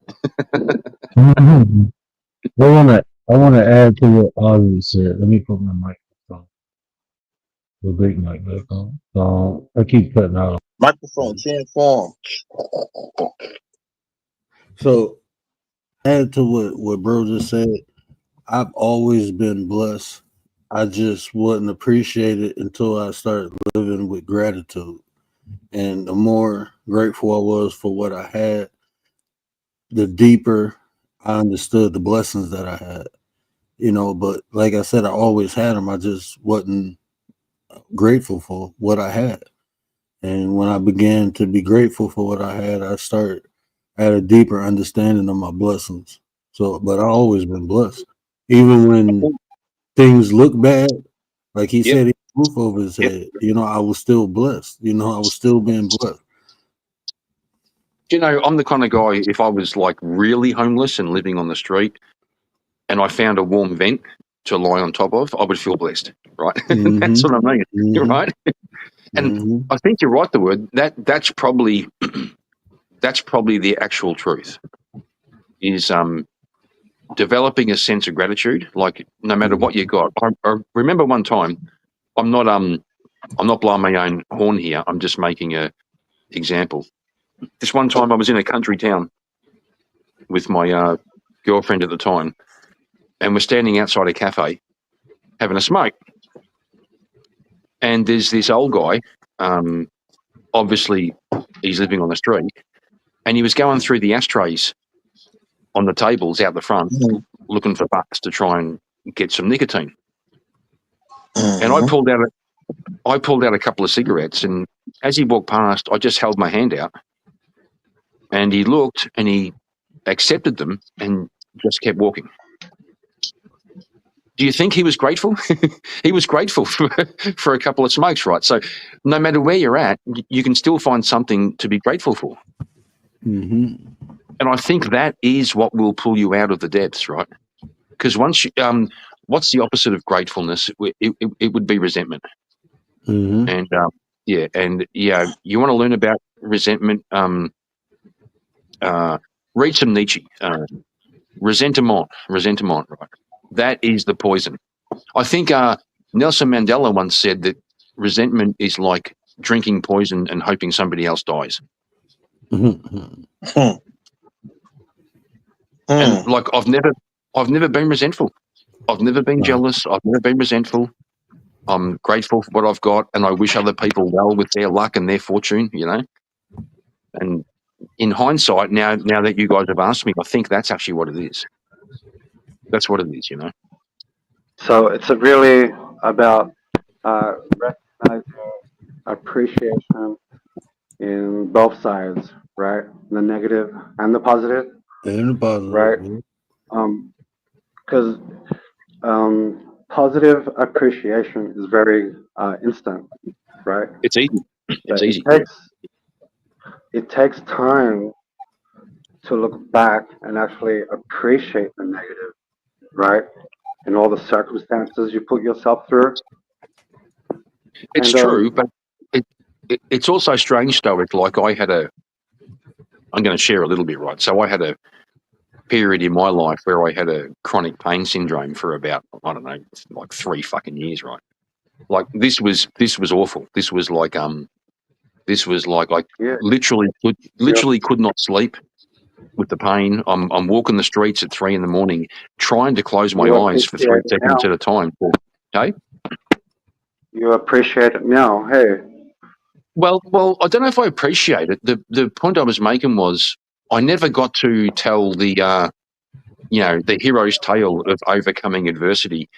I want to add to what Ozzy said. Let me put my microphone. The big mic back on. So I keep cutting out. Microphone transform. So, add to what bro just said. I've always been blessed. I just wouldn't appreciate it until I started living with gratitude. And the more grateful I was for what I had, the deeper I understood the blessings that I had. But like I said, I always had them. I just wasn't grateful for what I had. And when I began to be grateful for what I had a deeper understanding of my blessings. But I always been blessed. Even when things look bad, like he said, he had a roof over his head, I was still blessed. I was still being blessed. I'm the kind of guy, if I was like really homeless and living on the street and I found a warm vent to lie on top of, I would feel blessed, right? Mm-hmm. That's what I mean. Mm-hmm. You're right. And I think you're right, the word. That's probably the actual truth, is developing a sense of gratitude, like no matter what you got. I remember one time, I'm not blowing my own horn here, I'm just making a example. This one time I was in a country town with my girlfriend at the time, and we're standing outside a cafe having a smoke. And there's this old guy, obviously he's living on the street, and he was going through the ashtrays on the tables out the front, looking for butts to try and get some nicotine. And I pulled out a couple of cigarettes, and as he walked past, I just held my hand out, and he looked and he accepted them and just kept walking. Do you think he was grateful? He was grateful for a couple of smokes, right? So no matter where you're at, you can still find something to be grateful for. Mm-hmm. And I think that is what will pull you out of the depths, right? Because once you, what's the opposite of gratefulness? It would be resentment. Mm-hmm. And you want to learn about resentment? Read some Nietzsche. Resentiment, right? That is the poison. I think Nelson Mandela once said that resentment is like drinking poison and hoping somebody else dies. Mm-hmm. And like I've never been resentful. I've never been jealous. I've never been resentful. I'm grateful for what I've got, and I wish other people well with their luck and their fortune, And in hindsight, now that you guys have asked me, I think that's actually what it is. That's what it is, So it's really about recognizing appreciation in both sides, right? The negative and the positive. And the positive, right? Because positive appreciation is very instant, right? It's easy. It's easy. It takes time to look back and actually appreciate the negative, right? And all the circumstances you put yourself through. It's true, but it's also strange, Stoic. Like I'm going to share a little bit, right? So I had a period in my life where I had a chronic pain syndrome for about, I don't know, like 3 fucking years, right? Like this was awful. This was like I literally could not sleep with the pain. I'm walking the streets at 3 a.m, trying to close my eyes for 3 seconds at a time. Okay? You appreciate it now, hey. Well, I don't know if I appreciate it. The point I was making was I never got to tell the hero's tale of overcoming adversity.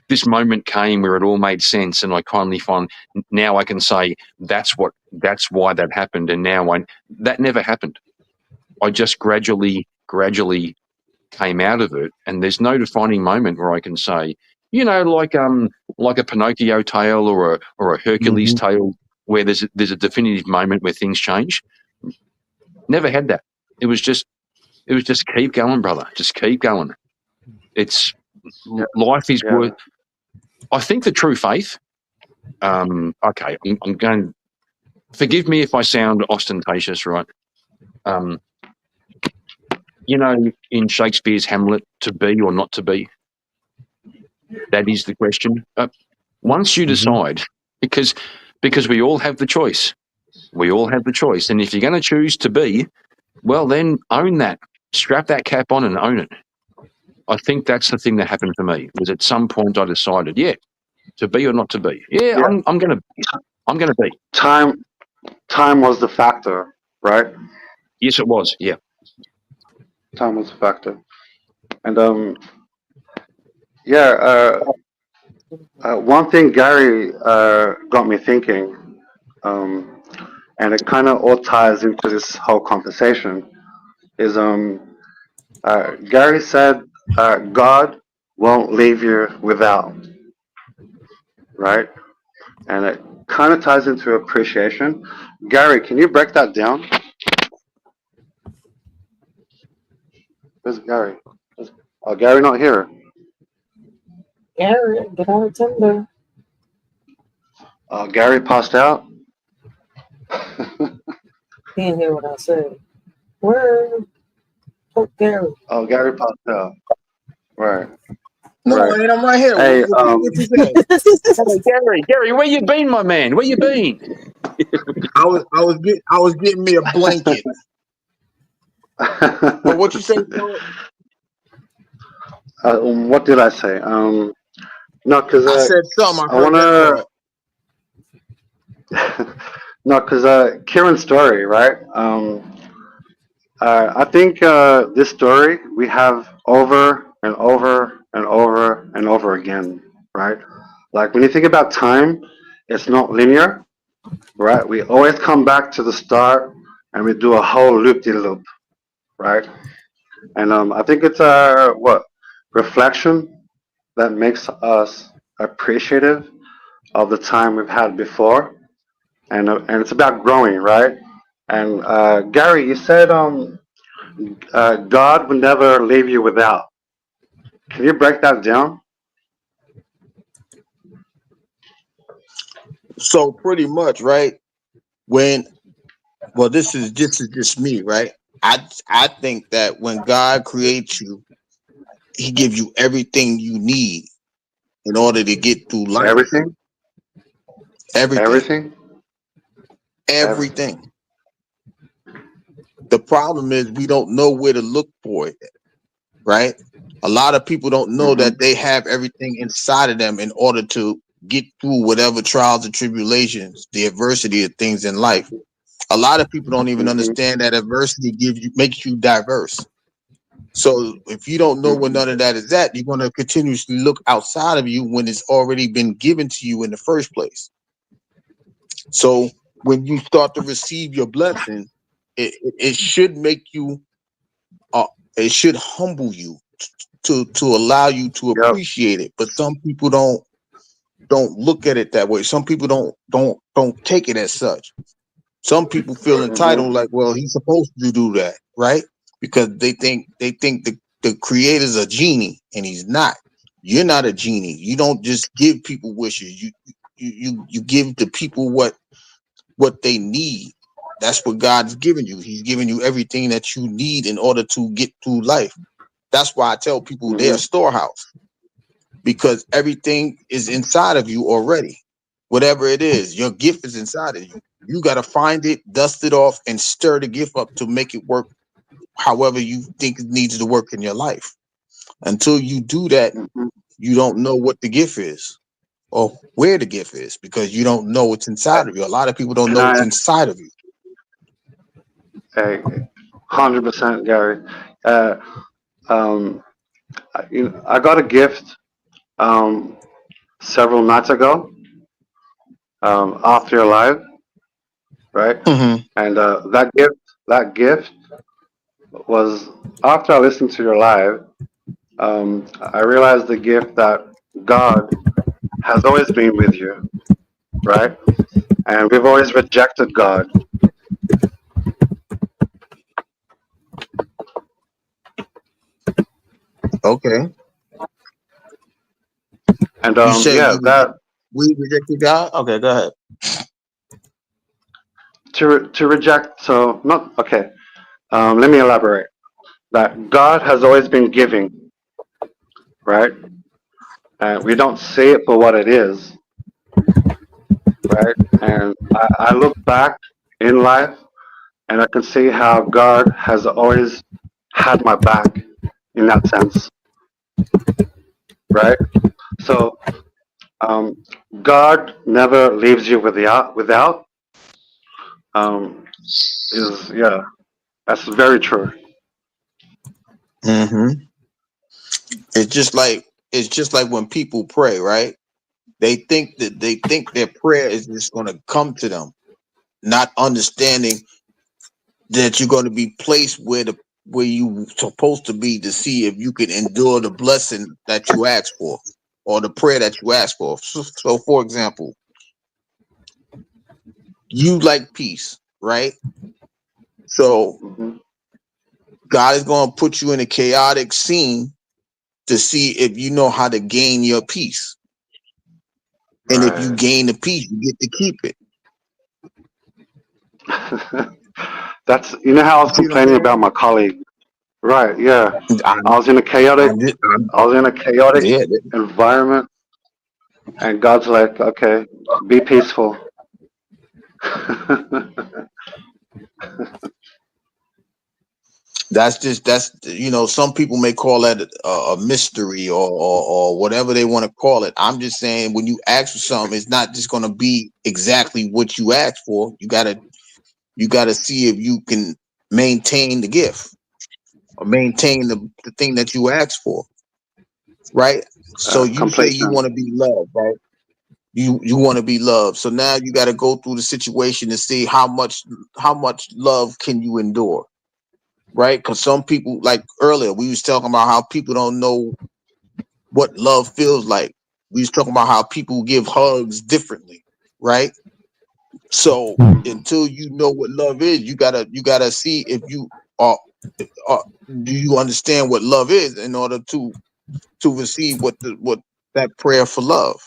This moment came where it all made sense, and I kindly find now I can say that's why that happened, and now that never happened. I just gradually came out of it, and there's no defining moment where I can say, like a Pinocchio tale or a Hercules tale, where there's a definitive moment where things change. Never had that. It was just keep going, brother. Just keep going. Life is worth. I think the true faith. Okay, I'm going. Forgive me if I sound ostentatious, right? In Shakespeare's Hamlet, to be or not to be. That is the question. Once you decide, because we all have the choice. We all have the choice. And if you're going to choose to be, well, then own that. Strap that cap on and own it. I think that's the thing that happened for me, was at some point I decided, to be or not to be. I'm going to be. Time time was the factor, right? Yes, it was. Yeah. Time was a factor. And yeah, one thing Gary got me thinking, and it kind of all ties into this whole conversation, is Gary said God won't leave you without, right? And it kind of ties into appreciation. Gary, can you break that down? Where's Gary? Oh, Gary not here. Gary, get on the Tinder. Gary passed out. He didn't hear what I said. Where? Oh, Gary. Oh, Gary passed out. Right. No, Right. man, I'm right here. Hey, What you say? Gary, where you been, my man? Where you been? I was getting me a blanket. But what you say? What did I say? No, because I said something. I wanna. No, because Kieran's story, right? I think this story we have over and over and over and over again, right? Like when you think about time, it's not linear, right? We always come back to the start and we do a whole loop-de-loop, right? And I think it's reflection that makes us appreciative of the time we've had before, and it's about growing, right? And Gary, you said God will never leave you without. Can you break that down? So pretty much, right? This is just me, right? I think that when God creates you, He gives you everything you need in order to get through life. Everything. Everything. The problem is we don't know where to look for it, right? A lot of people don't know that they have everything inside of them in order to get through whatever trials and tribulations, the adversity of things in life. A lot of people don't even understand that adversity makes you diverse. So if you don't know where none of that is at, you're going to continuously look outside of you when it's already been given to you in the first place. So when you start to receive your blessing, it should make you, it should humble you to allow you to appreciate it. But some people don't look at it that way. Some people don't take it as such. Some people feel entitled, like, well, he's supposed to do that, right? Because they think the creator's a genie, and he's not. You're not a genie. You don't just give people wishes. You give the people what they need. That's what God's given you. He's given you everything that you need in order to get through life. That's why I tell people they're a storehouse, because everything is inside of you already. Whatever it is, your gift is inside of you. You got to find it, dust it off, and stir the gift up to make it work however you think it needs to work in your life. Until you do that, you don't know what the gift is or where the gift is, because you don't know what's inside of you. A lot of people don't know what's inside of you. Hey, 100%, Gary. I got a gift several nights ago after your live, right? And that gift was after I listened to your live. I realized the gift that God has always been with you, right? And we've always rejected God. Okay. And we rejected God. Okay, go ahead. To reject, so not okay. Let me elaborate. That God has always been giving, right? And we don't see it for what it is, right? And I look back in life, and I can see how God has always had my back in that sense, right? So God never leaves you without. is that's very true. It's just like when people pray, right? They think their prayer is just going to come to them, not understanding that you're going to be placed where you supposed to be to see if you can endure the blessing that you ask for or the prayer that you ask for. So for example, you like peace, right? So God is going to put you in a chaotic scene to see if you know how to gain your peace. And if you gain the peace, you get to keep it. That's how I was complaining about my colleague. Right, yeah. I was in a chaotic environment, and God's like, okay, be peaceful. That's some people may call that a mystery or whatever they want to call it. I'm just saying, when you ask for something, it's not just going to be exactly what you asked for. You gotta see if you can maintain the gift or maintain the thing that you asked for, right? So you say you want to be loved, right? You want to be loved. So now you got to go through the situation to see how much love can you endure. Right? Because some people, like earlier, we was talking about how people don't know what love feels like. We was talking about how people give hugs differently, right? So until you know what love is, you gotta see if you are do you understand what love is in order to receive what that prayer for love,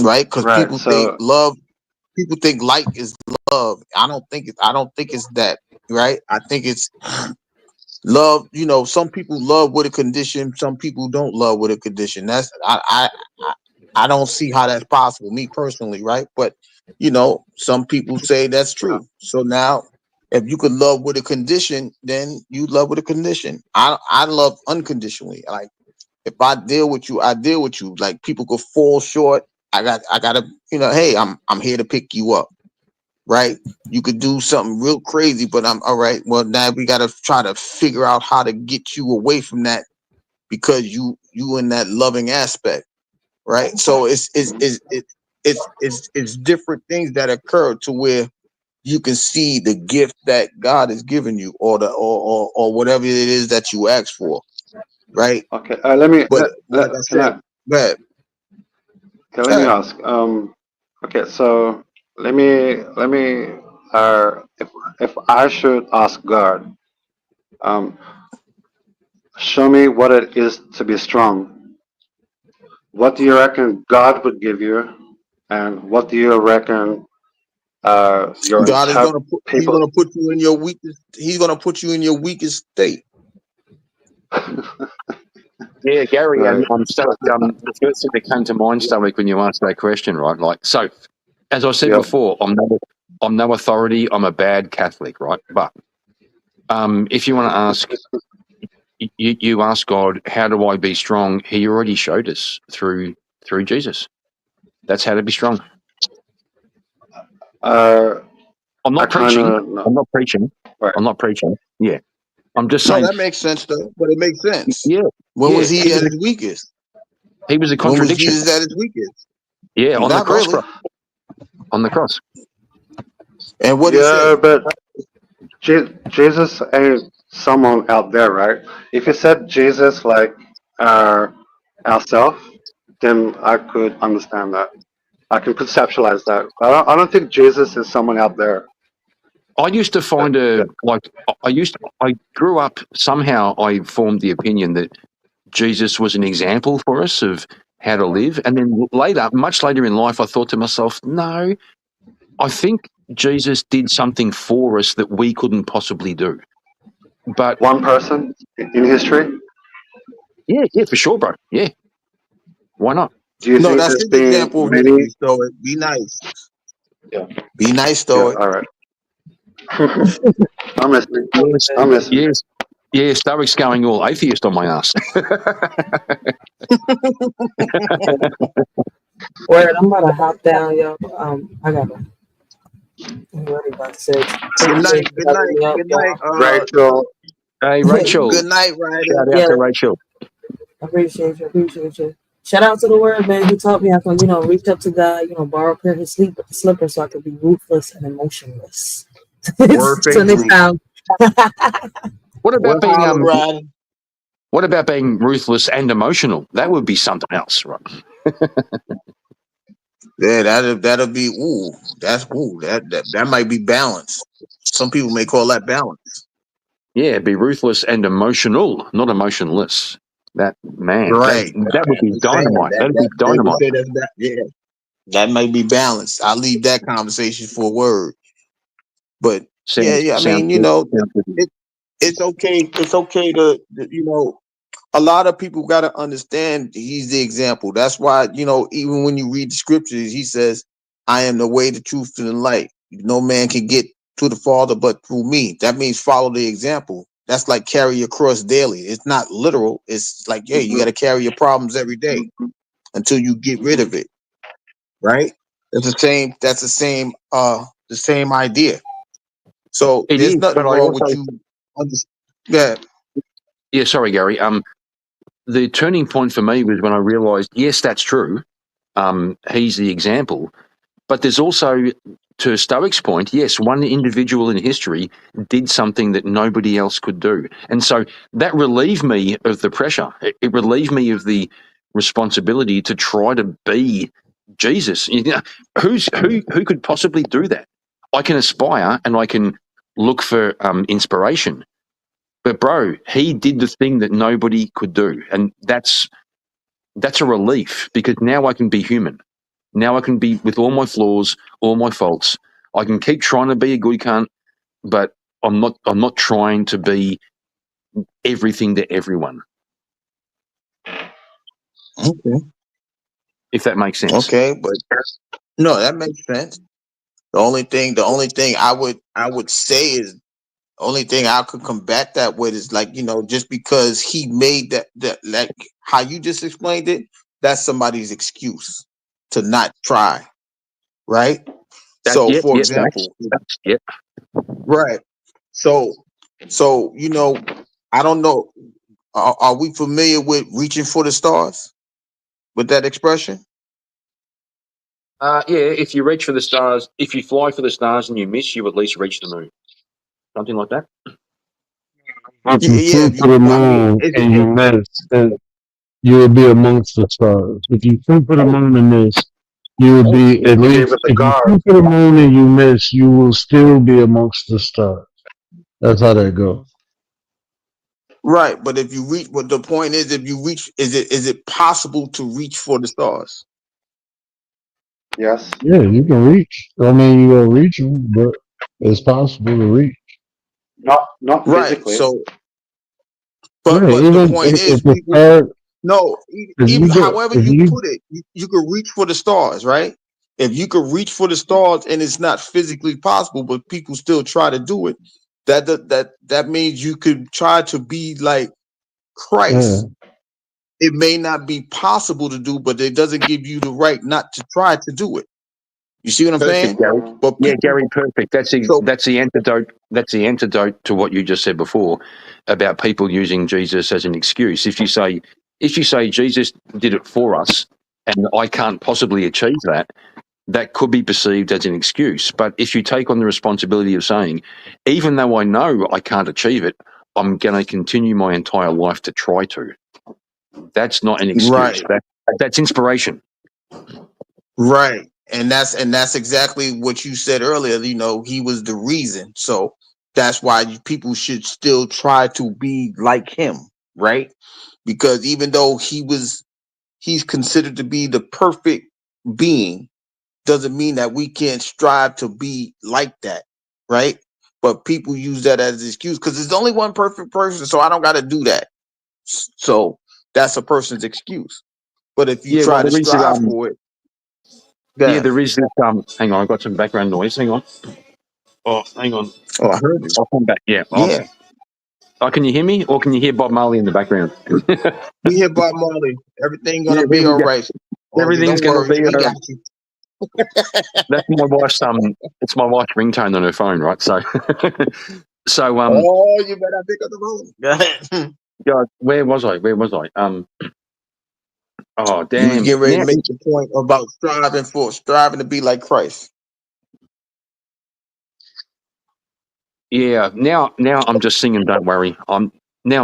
right? Because people think light is love. I don't think it's that, right? I think it's love. Some people love with a condition, some people don't love with a condition. That's I don't see how that's possible, me personally, right? But some people say that's true. So now, if you could love with a condition, then you love with a condition. I love unconditionally. Like, if I deal with you, I deal with you. Like, people could fall short. I gotta, hey, I'm here to pick you up. Right? You could do something real crazy, but I'm all right. Well, now we got to try to figure out how to get you away from that, because you in that loving aspect, right? So it's different things that occur to where you can see the gift that God has given you, or or whatever it is that you ask for, right? Okay, let me. But like I said, Okay, let me ask. Okay, so let me. If I should ask God, show me what it is to be strong. What do you reckon God would give you, and what do you reckon your God is gonna He's people? gonna put you in your weakest. He's gonna put you in your weakest state. Yeah, Gary, Right. the first thing that came to mind, Stoic, when you asked that question, right? Like, so, as I said Yep. before, I'm no authority. I'm a bad Catholic, right? But if you want to ask, you ask God, how do I be strong? He already showed us through Jesus. That's how to be strong. I'm not preaching. I'm not preaching. Right. I'm not preaching. Yeah, I'm just No, saying. that makes sense though. But it makes sense. Yeah. When was he at his weakest? He was a When was contradiction. Jesus at his weakest? Yeah, on the Not cross, really. bro. On the cross. And what he said? But Jesus ain't someone out there, right? If you said Jesus like ourself, then I could understand that. I can conceptualize that. I don't think Jesus is someone out there. I used to find I grew up, somehow I formed the opinion that Jesus was an example for us of how to live. And then later, much later in life, I thought to myself, no, I think Jesus did something for us that we couldn't possibly do. But one person in history? Yeah, for sure, bro. Yeah. Why not? Do you think That's there's his been example of many? history, Stoic. Be nice. Yeah. Be nice, Stoic. Yeah, all right. I'm listening. Yes, I'm listening. yes, Stoic's going all atheist on my ass. Word, I'm about to hop down, yo. I gotta What about 6? Good night. Good night. Good night. Rachel. Hey, Rachel. Good night, Ryder. Shout out to Rachel. Appreciate you. Shout out to the word, man. He taught me I can, reach up to God, borrow a pair of his slippers so I can be ruthless and emotionless. Word So next time. What about being Ryder? What about being ruthless and emotional? That would be something else, right? Yeah, that'll be that might be balance. Some people may call that balance. Yeah, be ruthless and emotional, not emotionless. That man, Right. that would be dynamite. That'd be dynamite. Yeah, that might be balanced. I'll leave that conversation for a word. But I mean, it's okay. It's okay to a lot of people got to understand he's the example. That's why, even when you read the scriptures, he says, I am the way, the truth, and the light. No man can get to the Father but through me. That means follow the example. That's like carry your cross daily. It's not literal. It's like, yeah, you got to carry your problems every day until you get rid of it. Right? That's the same idea. So there's nothing wrong with you. Yeah, sorry, Gary. The turning point for me was when I realised, yes, that's true. He's the example, but there's also, to Stoic's point, yes, one individual in history did something that nobody else could do, and so that relieved me of the pressure. It relieved me of the responsibility to try to be Jesus. Who could possibly do that? I can aspire and I can look for inspiration. But bro, he did the thing that nobody could do, and that's a relief because now I can be human. Now I can be with all my flaws, all my faults. I can keep trying to be a good cunt, but I'm not trying to be everything to everyone. Okay. If that makes sense. Okay, but no, that makes sense. The only thing I would say is the only thing I could combat that with is like, just because he made that like how you just explained it, that's somebody's excuse to not try. Right? For example, right. So I don't know. Are we familiar with reaching for the stars? With that expression? Yeah, if you reach for the stars, if you fly for the stars and you miss, you at least reach the moon. Something like that. If you shoot for the moon and you miss, then you will be amongst the stars. If you shoot for the moon and miss, you will be at least. If you shoot for the moon and you miss, you will still be amongst the stars. That's how that goes. Right, but if you reach, but the point is, if you reach, is it possible to reach for the stars? Yes. Yeah, you can reach. I mean, you will reach them, but it's possible to reach. Not physically. So, but even the point is, if the star, even however you put it, you could reach for the stars, right? If you could reach for the stars and it's not physically possible, but people still try to do it, that means you could try to be like Christ. Yeah. It may not be possible to do, but it doesn't give you the right not to try to do it. You see what I'm saying? Gary. But Gary, perfect. That's the antidote. That's the antidote to what you just said before about people using Jesus as an excuse. If you say Jesus did it for us, and I can't possibly achieve that, that could be perceived as an excuse. But if you take on the responsibility of saying, even though I know I can't achieve it, I'm going to continue my entire life to try to. That's not an excuse. Right. That's inspiration. Right. And that's exactly what you said earlier. He was the reason. So that's why people should still try to be like him, right? Because even though he's considered to be the perfect being, doesn't mean that we can't strive to be like that, right? But people use that as an excuse because there's only one perfect person, so I don't got to do that. So that's a person's excuse. But if you try to strive for it, yeah, there is this. Hang on, I've got some background noise. Hang on. Oh, hang on. Oh, I heard it. I'll come back. Yeah. Yeah. Oh, can you hear me, or can you hear Bob Marley in the background? We hear Bob Marley. Everything gonna be all right. Everything's gonna be. We got you. That's my wife's it's my wife's ringtone on her phone, right? So Oh, you better pick up the phone. Go ahead. God, where was I? Oh You was damn. getting ready to make the point about striving to be like Christ. Yeah, now I'm just singing Don't Worry. I'm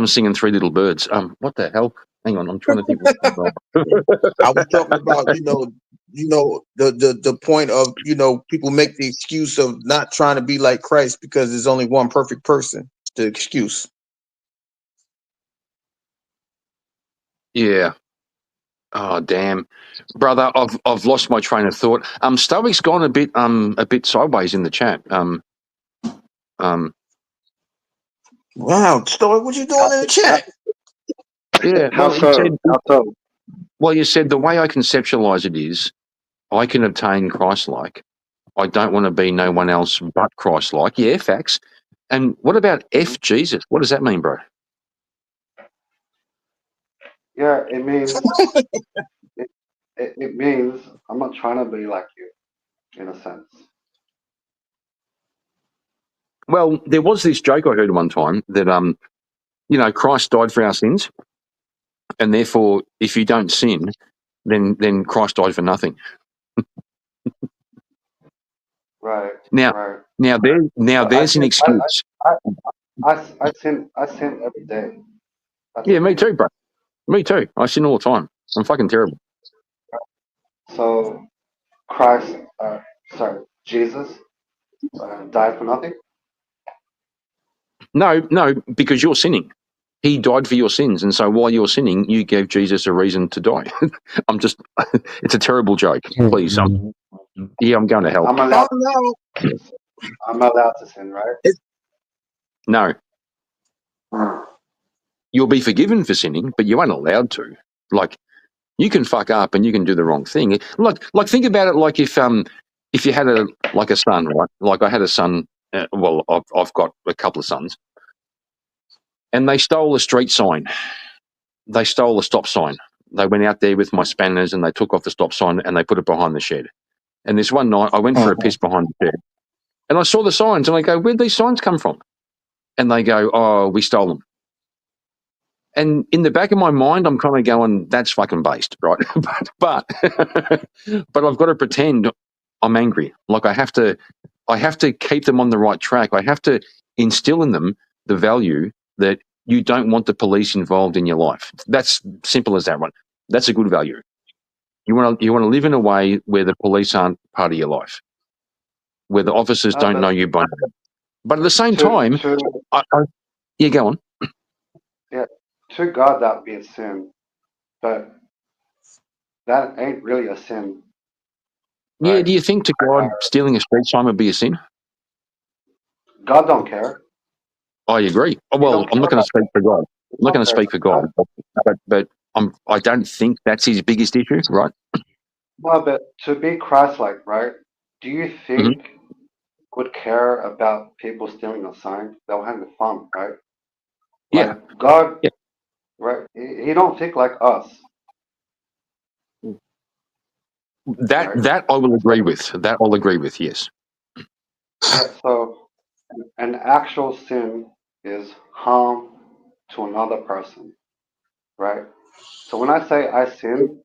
singing Three Little Birds. What the hell? Hang on, I'm trying to think what I was talking about, the point of, people make the excuse of not trying to be like Christ because there's only one perfect person. The excuse. Yeah. Oh damn. Brother, I've lost my train of thought. Stoic's gone a bit sideways in the chat. Wow, Story, what you doing in the chat? Yeah, How so? well, you said the way I conceptualize it is I can obtain Christ-like. I don't want to be no one else but Christ-like. Yeah, facts. And what about F Jesus? What does that mean, bro? Yeah, it means it means I'm not trying to be like you, in a sense. Well, there was this joke I heard one time that Christ died for our sins, and therefore, if you don't sin, then Christ died for nothing. Right. Now, Right. there's an excuse. I sin every day. That's Yeah, the me thing. too, bro. Me too. I sin all the time. I'm fucking terrible. So Jesus died for nothing. No, because you're sinning. He died for your sins, and so while you're sinning, you gave Jesus a reason to die. It's a terrible joke. Please, I'm going to hell. I'm allowed to sin, right? No, you'll be forgiven for sinning, but you aren't allowed to. Like, you can fuck up and you can do the wrong thing. Like think about it. Like if you had a son, right? Like I had a son. Well, I've got a couple of sons, and they stole a street sign. They stole a stop sign. They went out there with my spanners and they took off the stop sign and they put it behind the shed. And this one night I went for a piss behind the shed and I saw the signs and I go, where'd these signs come from? And they go, oh, we stole them. And in the back of my mind, I'm kind of going, that's fucking based, right? but I've got to pretend I'm angry. Like I have to keep them on the right track. I have to instill in them the value that you don't want the police involved in your life. That's simple as that one. That's a good value. You want to live in a way where the police aren't part of your life, where the officers don't know you by name. But at the same time, yeah, go on. Yeah, to God that would be a sin, but that ain't really a sin. Yeah, Right? do you think to God stealing a street sign would be a sin? God don't care. I agree. Well, I'm not going to speak for God. I'm not going to speak for God, but I don't think that's his biggest issue, right? No, but to be Christ-like, right? Do you think would care about people stealing a sign? They'll have fun, right? Yeah. Like God, right? He don't think like us. That I will agree with. That I'll agree with. Yes. Yeah. So an actual sin is harm to another person, right? So when I say I sin,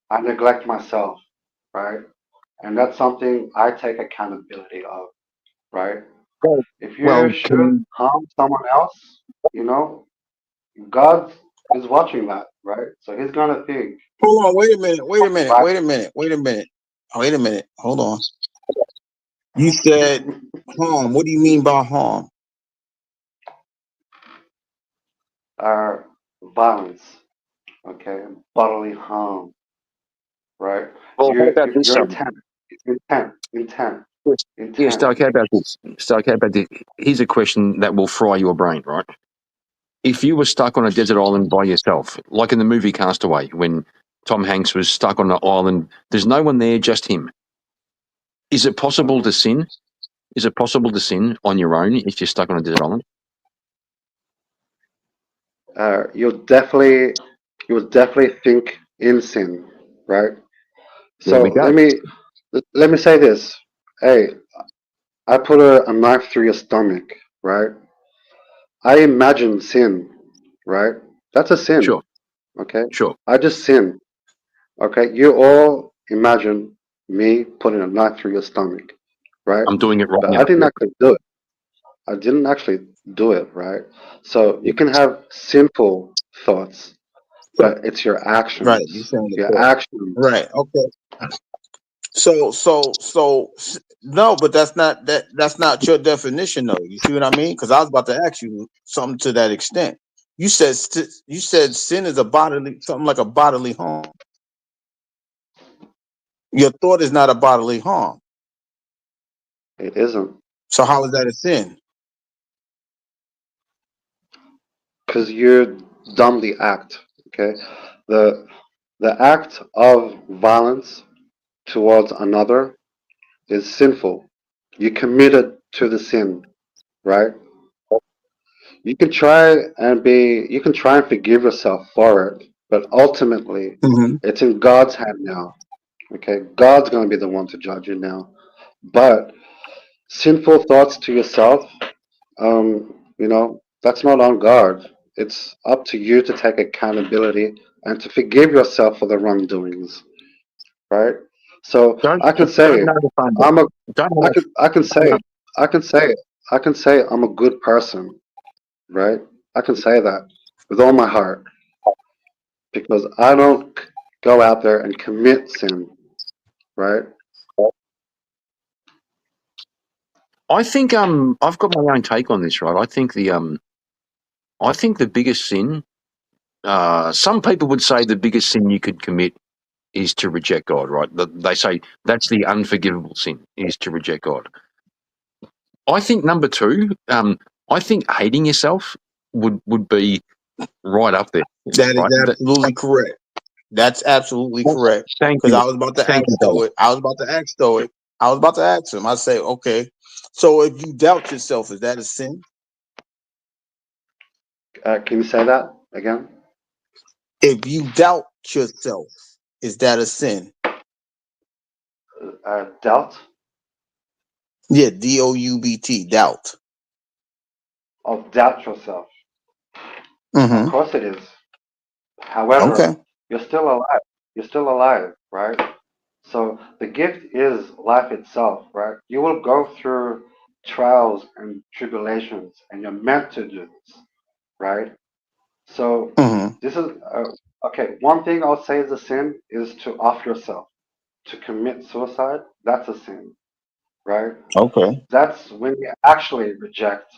I neglect myself, right? And that's something I take accountability of, right? If you should harm someone else, God is watching that, right? So he's gonna think. Hold on, wait a minute. Hold on. You said harm. What do you mean by harm? Violence, okay, bodily harm, right? Well, how about this? Your intent. Yeah, Stoke, how about this? Stoke, how about this? Here's a question that will fry your brain, right? If you were stuck on a desert island by yourself, like in the movie Castaway, when Tom Hanks was stuck on an island, there's no one there, just him. Is it possible to sin? Is it possible to sin on your own if you're stuck on a desert island? You'll definitely think in sin, right? There So we go. let me let me say this. Hey, I put a knife through your stomach, right? I imagine sin, right? That's a sin, Sure, okay? sure. I just sin, okay? You all imagine me putting a knife through your stomach, right? I'm doing it right But I now. didn't Yep. actually do it. I didn't actually do it, right? So you can have simple thoughts, but it's your Right. You're actions. saying the Your thought. actions. Right. Okay. No, but that's not your definition though. You see what I mean? Because I was about to ask you something to that extent. You said sin is a bodily something like a bodily harm. Your thought is not a bodily harm. It isn't. So how is that a sin? Because you dumbly act, okay? The the act of violence towards another is sinful. You committed to the sin, right? You can try and forgive yourself for it, but ultimately Mm-hmm. it's in God's hand now. Okay? God's gonna be the one to judge you now. But sinful thoughts to yourself, that's not on God. It's up to you to take accountability and to forgive yourself for the wrongdoings, right? So Don't I can don't say know the fun. I'm a Don't know. I can say I can say I can say I'm a good person, right? I can say that with all my heart because I don't go out there and commit sin, right? I think I've got my own take on this, right? I think the biggest sin. Some people would say the biggest sin you could commit is to reject God, right? They say that's the unforgivable sin is to reject God. I think number two, I think hating yourself would be right up there, That is right? absolutely correct. That's absolutely correct. Thank Because you, I was about to thank ask you, brother. Stoic. I was about to ask Stoic. I was about to ask him. I say, okay, so if you doubt yourself, is that a sin? Can you say that again? If you doubt yourself, is that a sin? Doubt? Yeah, doubt, doubt. Oh, doubt yourself. Of Mm-hmm. course it is. However, Okay. you're still alive. You're still alive, right? So the gift is life itself, right? You will go through trials and tribulations, and you're meant to do this, right? So Mm-hmm. this is okay. One thing I'll say is a sin is to off yourself, to commit suicide. That's a sin, right? Okay. That's when you actually reject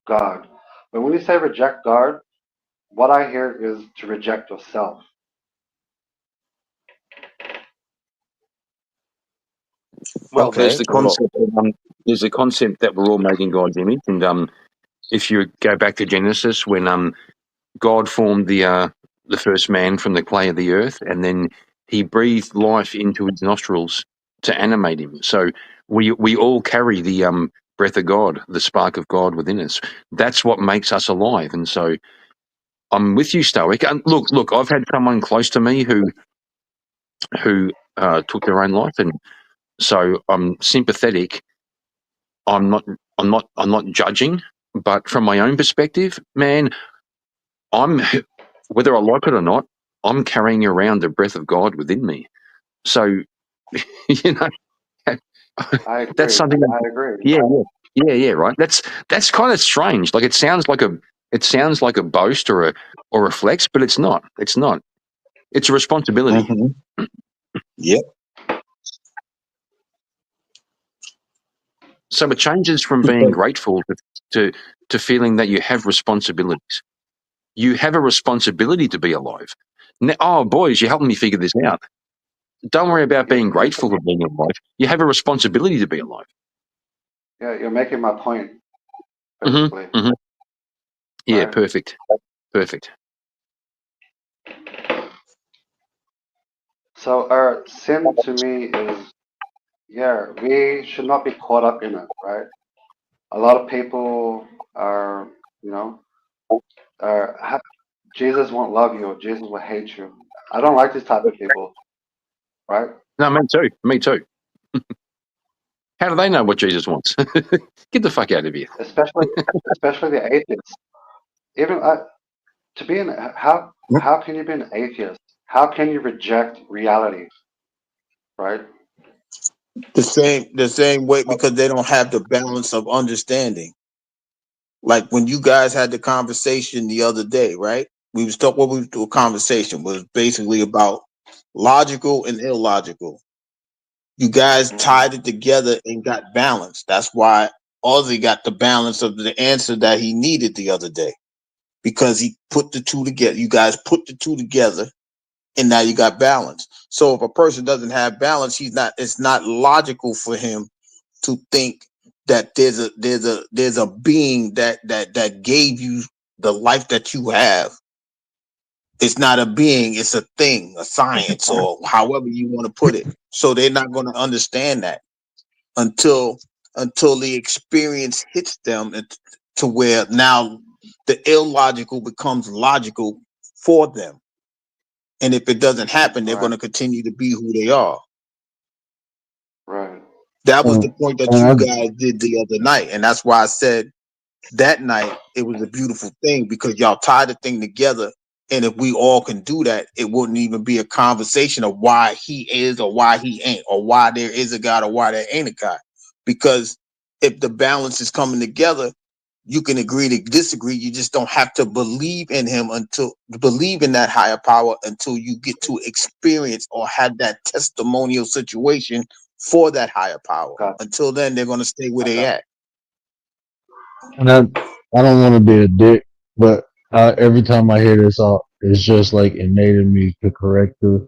God. But when you say reject God, what I hear is to reject yourself. Well, there's Okay. the Well, concept. There's a concept that we're all made in God's image, and if you go back to Genesis, when God formed the first man from the clay of the earth, and then He breathed life into his nostrils to animate him. So we all carry the breath of God, the spark of God within us. That's what makes us alive. And so I'm with you, Stoic. And look, I've had someone close to me who took their own life, and so I'm sympathetic. I'm not judging, but from my own perspective, man, I'm whether I like it or not, I'm carrying around the breath of God within me. So you know, I that's agree. something. I agree. Yeah, right. That's kind of strange. Like it sounds like a boast or a flex, but it's not. It's not. It's a responsibility. mm-hmm. Yep. So it changes from being grateful to feeling that you have responsibilities. You have a responsibility to be alive. Now, oh, boys, you're helping me figure this out. Don't worry about being grateful for being alive. You have a responsibility to be alive. Yeah, you're making my point, basically. Mm-hmm. Yeah, Right? perfect. Perfect. So, sin to me is, yeah, we should not be caught up in it, right? A lot of people are, you know, Jesus won't love you or Jesus will hate you. I don't like this type of people, right? No, me too. Me too. How do they know what Jesus wants? Get the fuck out of here. especially the atheists. Even to be an how can you be an atheist? How can you reject reality? Right? The same way, because they don't have the balance of understanding. Like when you guys had the conversation the other day, right? We was talking. What we do a conversation was basically about logical and illogical. You guys tied it together and got balance. That's why Ozzy got the balance of the answer that he needed the other day, because he put the two together. You guys put the two together, and now you got balance. So if a person doesn't have balance, it's not logical for him to think that there's a being that gave you the life that you have. It's not a being, it's a thing, a science, or however you want to put it. So they're not going to understand that until the experience hits them to where now the illogical becomes logical for them. And if it doesn't happen, they're going to continue to be who they are. Right. That was the point that you guys did the other night. And that's why I said that night it was a beautiful thing, because y'all tied the thing together. And if we all can do that, it wouldn't even be a conversation of why he is or why he ain't, or why there is a God or why there ain't a God. Because if the balance is coming together, you can agree to disagree. You just don't have to believe in him believe in that higher power until you get to experience or have that testimonial situation for that higher power. Until then, they're going to stay where they at. And I don't want to be a dick, but every time I hear this, it's just like innate in me to correct her.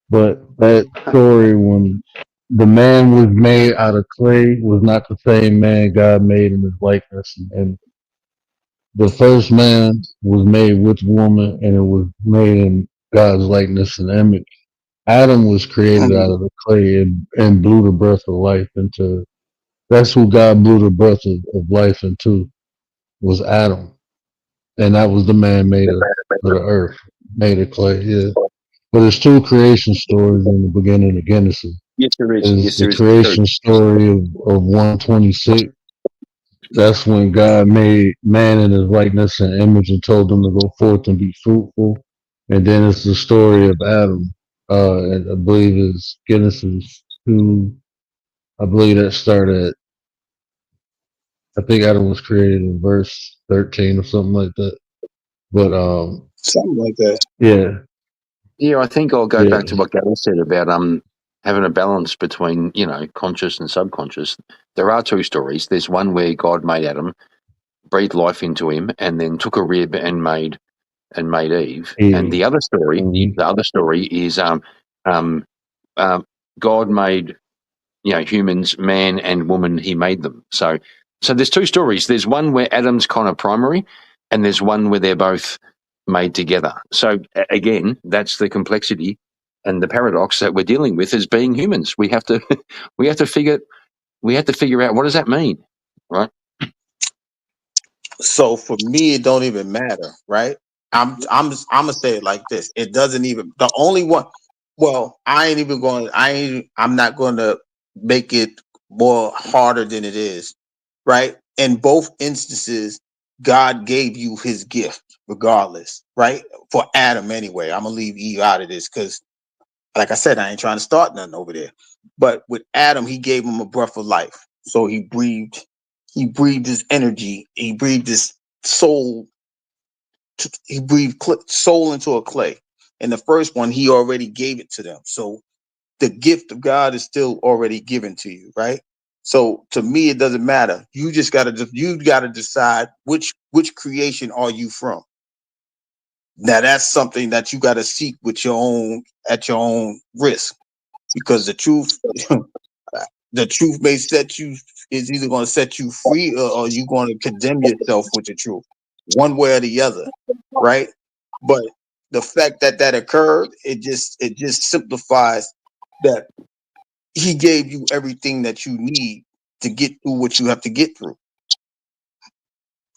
But that story when the man was made out of clay was not the same man God made in his likeness. And the first man was made with woman, and it was made in God's likeness and image. Adam was created out of the clay and blew the breath of life into. That's who God blew the breath of life into, was Adam. And that was the man made of the earth, made of clay, yeah. But there's two creation stories in the beginning of Genesis. Yes, there is. There's the creation story of 126. That's when God made man in his likeness and image and told them to go forth and be fruitful. And then it's the story of Adam. And I believe it's Genesis 2. I believe that started, I think Adam was created in verse 13 or something like that. But something like that. Yeah. Yeah, I think I'll go back to what Gary said about having a balance between, conscious and subconscious. There are two stories. There's one where God made Adam, breathed life into him, and then took a rib and made Eve. And the other story is God made humans, man and woman. He made them. So there's two stories. There's one where Adam's kind of primary, and there's one where they're both made together. So again, that's the complexity and the paradox that we're dealing with as being humans. We have to figure out, what does that mean, right? So for me, it don't even matter, right? I'm gonna say it like this. It doesn't even, the only one. Well, I'm not going to make it more harder than it is, right? In both instances, God gave you his gift regardless, right? For Adam anyway. I'm gonna leave Eve out of this because, like I said, I ain't trying to start nothing over there. But with Adam, he gave him a breath of life. So he breathed his energy. He breathed his soul. He breathed soul into a clay. And the first one, he already gave it to them. So the gift of God is still already given to you, right? So to me, it doesn't matter. You gotta decide which creation are you from. Now that's something that you gotta seek at your own risk, because the truth may is either going to set you free, or you're going to condemn yourself with the truth, one way or the other, right? But the fact that occurred, it just simplifies that he gave you everything that you need to get through what you have to get through.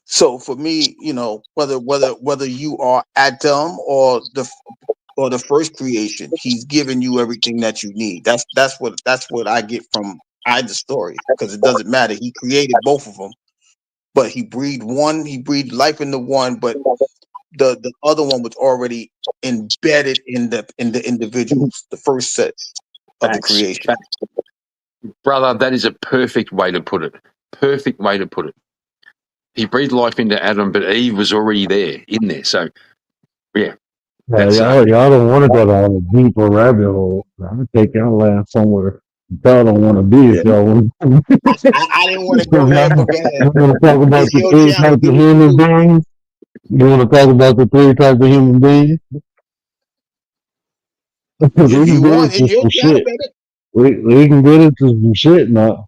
So for me, whether you are Adam or the first creation, he's given you everything that you need. That's what I get from either story because it doesn't matter. He created both of them, but he breathed life into one, but the other one was already embedded in the individuals, the first set of the creation. Brother, that is a perfect way to put it. Perfect way to put it. He breathed life into Adam, but Eve was already there, in there. So, yeah. Y'all don't want to go down a deeper rabbit hole. I'll take y'all laugh somewhere y'all don't want to be if y'all want. I didn't want to go there, but go ahead. You want to talk about It's the your three channel. types of human beings? You want to talk about the three types of human beings? If you want, it's your channel, shit. baby. We can get into some shit now.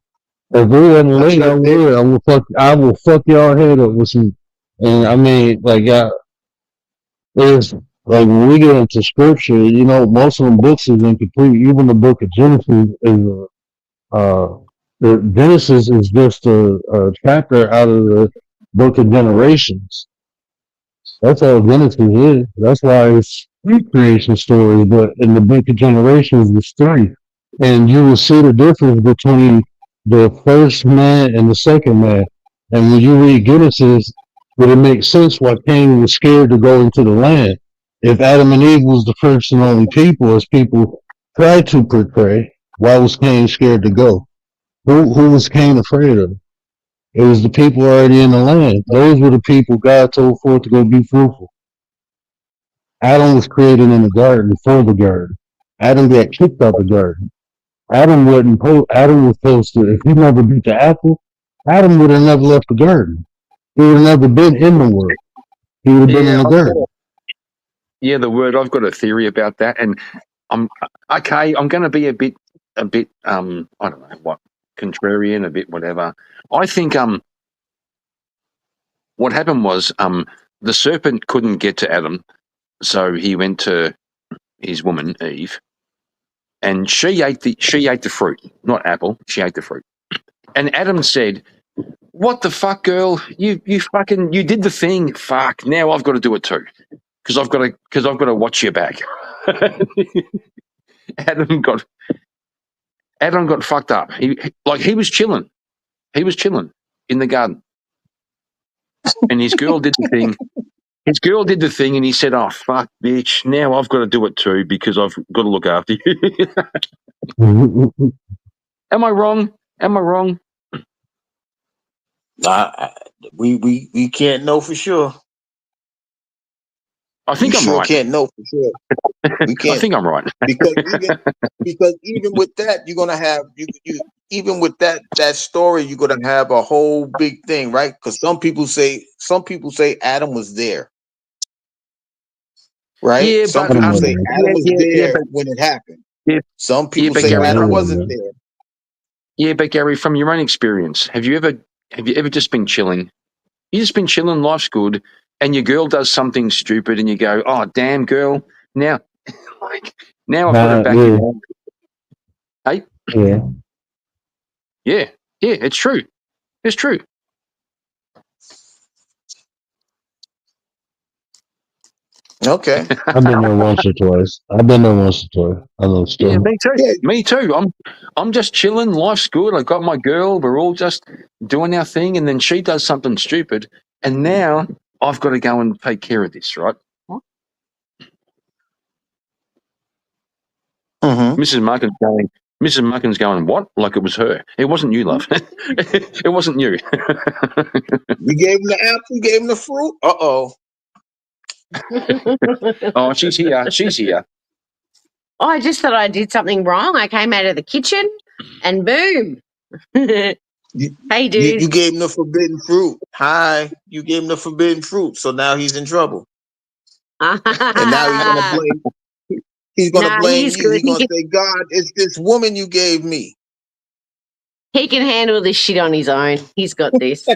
If we wasn't late, I would. I will fuck y'all head up with some. And I mean, like, it's like when we get into scripture, you know, most of them books is incomplete. Even the book of Genesis is the Genesis is just a chapter out of the book of generations. That's all Genesis is. That's why it's three creation stories, but in the book of generations, it's three. And you will see the difference between the first man and the second man. And when you read Genesis, would it make sense why Cain was scared to go into the land? If Adam and Eve was the first and only people, as people tried to portray, why was Cain scared to go? Who was Cain afraid of? It was the people already in the land. Those were the people God told forth to go be fruitful. Adam was created in the garden for the garden. Adam got kicked out the garden. Adam was supposed to, if he never beat the apple, Adam would have never left the garden. He would have never been in the world. He would have been in the garden. Yeah, the word. I've got a theory about that, and I'm going to be a bit, I don't know what, contrarian, a bit whatever. I think what happened was the serpent couldn't get to Adam, so he went to his woman Eve, and she ate the fruit, not apple. She ate the fruit, and Adam said, "What the fuck, girl? You did the thing. Fuck. Now I've got to do it too, because I've got to watch your back." Adam got fucked up. He was chilling. He was chilling in the garden, and his girl did the thing. His girl did the thing, and he said, "Oh fuck, bitch! Now I've got to do it too because I've got to look after you." Am I wrong? Am I wrong? We can't know for sure. I think I'm right. Can't know for sure. We can't. I think I'm right because even with that, you're gonna have you even with that story, you're gonna have a whole big thing, right? Because some people say Adam was there, right? Yeah, some but people say Adam was there when it happened. Yeah, some people but say Gary, Adam wasn't there. Yeah, but Gary, from your own experience, have you ever just been chilling? You just been chilling, life's good, and your girl does something stupid, and you go, "Oh, damn, girl! Now, now I've got her back in." Hey, yeah, it's true. It's true. Okay, I've been there once or twice. I know stuff. Yeah, me too. Yeah. Me too. I'm just chilling. Life's good. I got my girl. We're all just doing our thing, and then she does something stupid, and now I've got to go and take care of this, right? What? Mrs. Muckin's going, what? Like it was her. It wasn't you, love. It wasn't you. You gave him the apple, you gave him the fruit. Oh, she's here. She's here. I just thought I did something wrong. I came out of the kitchen and boom. Hey, dude. You gave him the forbidden fruit. Hi. You gave him the forbidden fruit. So now he's in trouble. And now he's going to blame. He's going to blame you. He's going to say, God, it's this woman you gave me. He can handle this shit on his own. He's got this.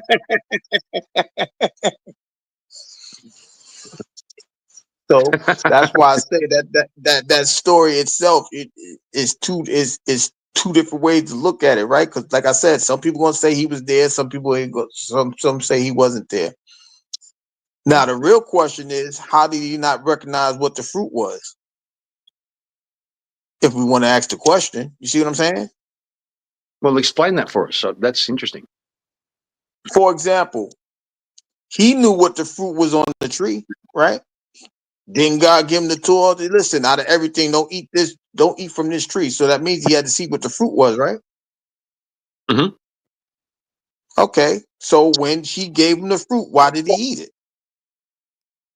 So that's why I say that story itself is two different ways to look at it, right? Because like I said, some people gonna say he was there, some people ain't go. Some say he wasn't there. Now the real question is, how did he not recognize what the fruit was? If we want to ask the question, you see what I'm saying? Well, explain that for us. So that's interesting. For example, he knew what the fruit was on the tree, right? Didn't God give him the tool? Listen, out of everything, don't eat this, don't eat from this tree. So that means he had to see what the fruit was, right? Mm-hmm. Okay. So when she gave him the fruit, why did he eat it?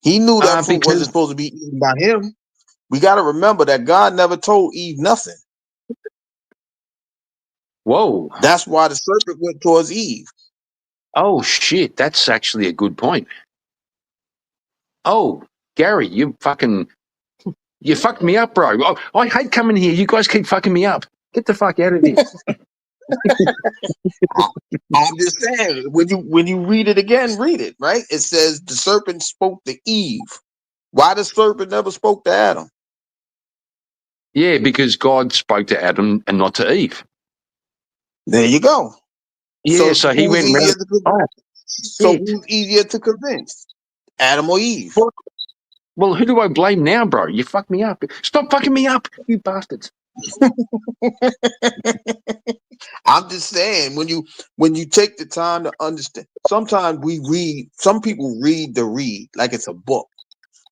He knew that fruit wasn't supposed to be eaten by him. We got to remember that God never told Eve nothing. Whoa. That's why the serpent went towards Eve. Oh, shit. That's actually a good point. Oh, Gary, you fucked me up, bro. Oh, I hate coming here. You guys keep fucking me up. Get the fuck out of here. I'm just saying, when you read it again, read it, right? It says the serpent spoke to Eve. Why the serpent never spoke to Adam? Yeah, because God spoke to Adam and not to Eve. There you go. Yeah, so he went round. So who's easier to convince? Adam or Eve? Well, who do I blame now, bro? You fucked me up. Stop fucking me up, you bastards. I'm just saying, when you take the time to understand, sometimes some people read the read like it's a book.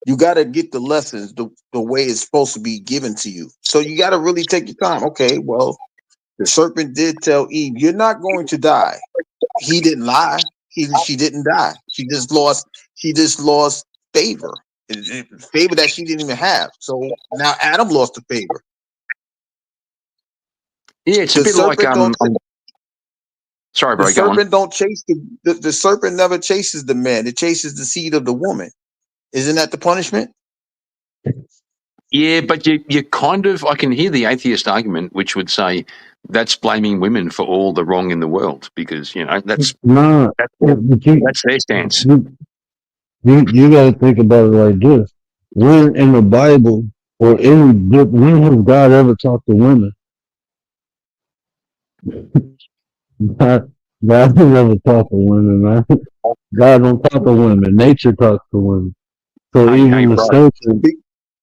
You got to get the lessons the way it's supposed to be given to you. So you got to really take your time. Okay, well, the serpent did tell Eve, you're not going to die. He didn't lie. She didn't die. She just lost favor. Favor that she didn't even have. So now Adam lost the favor. Yeah, it's a bit like sorry, bro. The serpent don't chase the serpent never chases the man. It chases the seed of the woman. Isn't that the punishment? Yeah, but you kind of, I can hear the atheist argument, which would say that's blaming women for all the wrong in the world because that's their stance. You got to think about it like this: when in the Bible or when has God ever talked to women? God never talked to women, man. God don't talk to women. Nature talks to women. So even the serpent,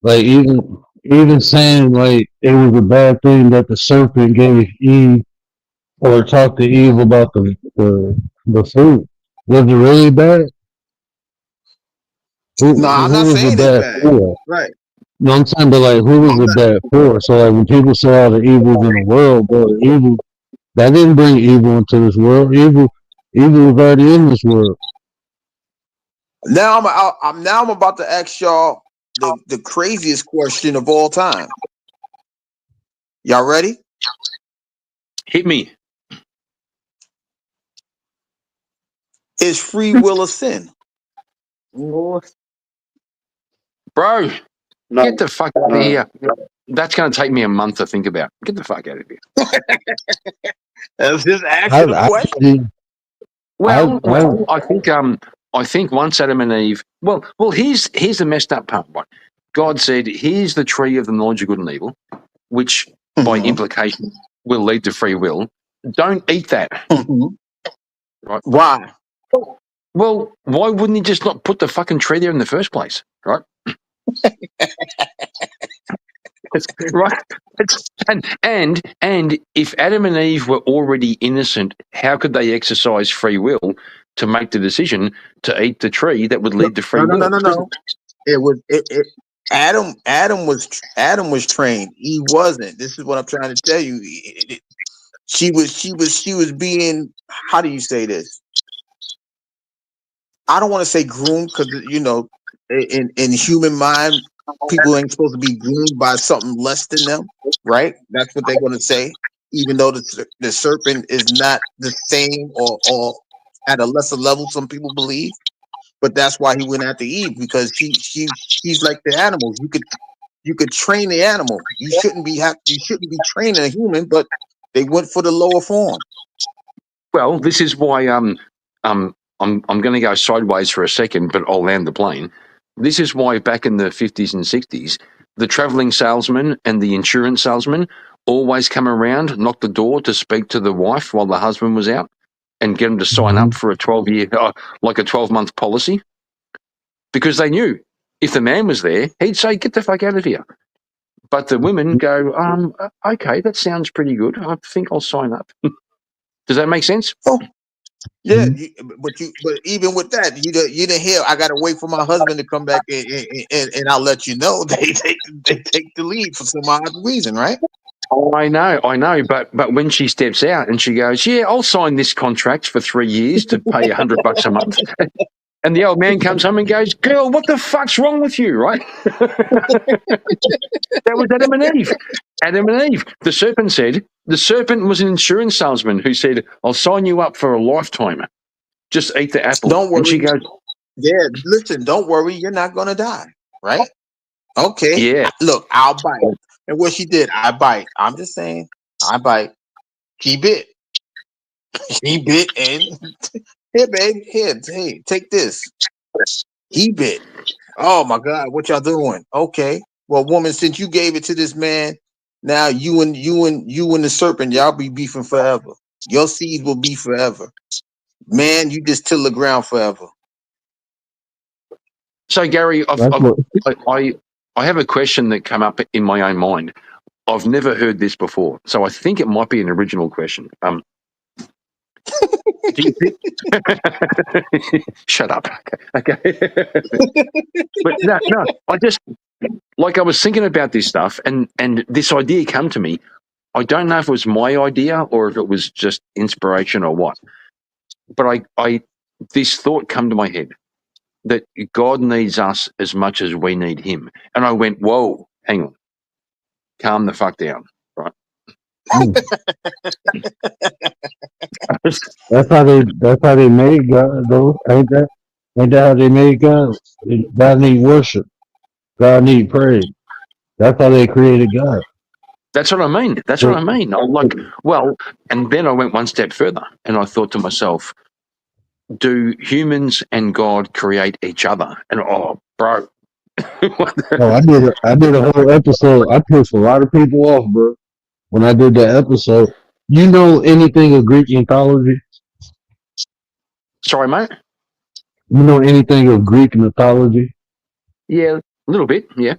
like even saying like it was a bad thing that the serpent gave Eve or talked to Eve about the fruit, was it really bad? No, I'm not saying it's bad. For? Right. No, I'm saying, but like, who was it bad for? So like, when people say all the evils in the world, but evil that didn't bring evil into this world. Evil was already in this world. Now I'm about to ask y'all the craziest question of all time. Y'all ready? Hit me. Is free will a sin? Bro, get the fuck out of here. That's going to take me a month to think about. Get the fuck out of here. That's just asking a question. Well, I think once Adam and Eve. Well, here's the messed up part. Right? God said, "Here's the tree of the knowledge of good and evil, which by implication will lead to free will. Don't eat that." Right? Why? Well, why wouldn't he just not put the fucking tree there in the first place? Right? Right. And if Adam and Eve were already innocent, how could they exercise free will to make the decision to eat the tree that would lead to free will? No. Adam was trained. Eve wasn't. This is what I'm trying to tell you. She was being, how do you say this? I don't want to say groomed because in human mind, people ain't supposed to be groomed by something less than them, right? That's what they're going to say, even though the serpent is not the same or at a lesser level, some people believe. But that's why he went after Eve, because she's like the animals. You could train the animal. You shouldn't be training a human, but they went for the lower form. Well, this is why I'm going to go sideways for a second, but I'll land the plane. This is why back in the 50s and 60s, the traveling salesman and the insurance salesman always come around, knock the door to speak to the wife while the husband was out and get them to sign up for a 12-month policy. Because they knew if the man was there, he'd say, "Get the fuck out of here." But the women go, "Okay, that sounds pretty good. I think I'll sign up." Does that make sense? Oh, yeah. But even with that, you didn't hear. I gotta wait for my husband to come back, and I'll let you know. They take the lead for some odd reason, right? I know, but when she steps out and she goes, "Yeah, I'll sign this contract for 3 years to pay $100 a month," and the old man comes home and goes, "Girl, what the fuck's wrong with you?" Right? That was Adam and Eve. Adam and Eve. The serpent was an insurance salesman who said, "I'll sign you up for a lifetime. Just eat the apple." Don't worry. And she goes, "Yeah, listen, don't worry. You're not gonna die, right? Okay. Yeah. Look, I'll bite." And what she did, I bite. I'm just saying, I bite. She bit. He bit, and here, babe, here, hey, take this. He bit. Oh my God, what y'all doing? Okay. Well, woman, since you gave it to this man, now you and the serpent, y'all be beefing forever. Your seed will be forever. Man, you just till the ground forever. So, Gary, I have a question that came up in my own mind. I've never heard this before, so I think it might be an original question. Do you think... Shut up. Okay. But no, I just, like, I was thinking about this stuff, and this idea came to me. I don't know if it was my idea or if it was just inspiration or what, but I this thought come to my head that God needs us as much as we need him. And I went, whoa, hang on. Calm the fuck down, right? That's how they made God, though. Ain't that how they made God? God need worship. God need praise. That's how they created God. That's what I mean. I'm like, well, and then I went one step further and I thought to myself, do humans and God create each other? And oh, bro. I did a whole episode. I pissed a lot of people off, bro. When I did that episode, you know anything of Greek mythology? Sorry, mate. You know anything of Greek mythology? Yeah, a little bit. Yeah.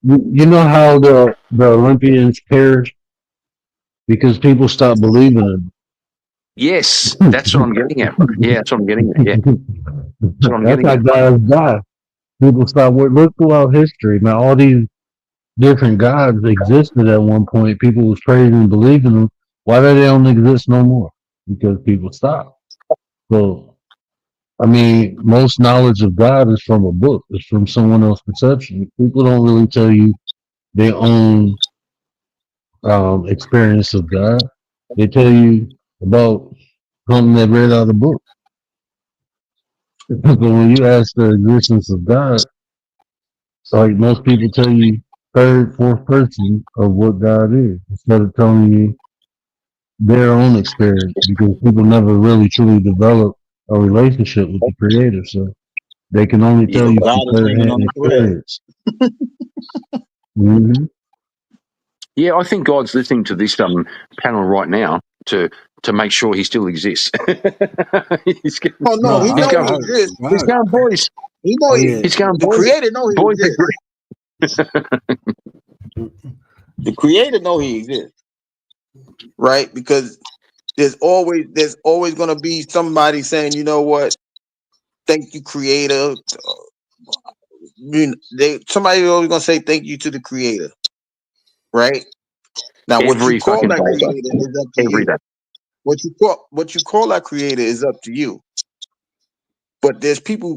You know how the Olympians perished because people stopped believing in them. Yes, that's what I'm getting at, bro. Yeah, that's what I'm getting at. Yeah, that's how gods die. People stop. Look throughout history, man. All these different gods existed at one point. People was praising and believing them. Why do they don't exist no more? Because people stopped. So, I mean, most knowledge of God is from a book. It's from someone else's perception. People don't really tell you their own experience of God. They tell you about something they read out of the book. But when you ask the existence of God, like most people tell you third, fourth person of what God is, instead of telling you their own experience, because people never really truly develop a relationship with the Creator, so they can only tell you God from is hanging on third-hand the thread. experience. Yeah, I think God's listening to this panel right now to make sure he still exists. He's going, oh no, he knows he exists. He's going, boys. He know He's going, the boys. Creator know he Boys exists. The Creator know he exists, right? Because there's always going to be somebody saying, you know what? Thank you, Creator. Somebody always going to say thank you to the Creator, right? Now, what you call that Creator is up to you. What you call that Creator is up to you. But there's people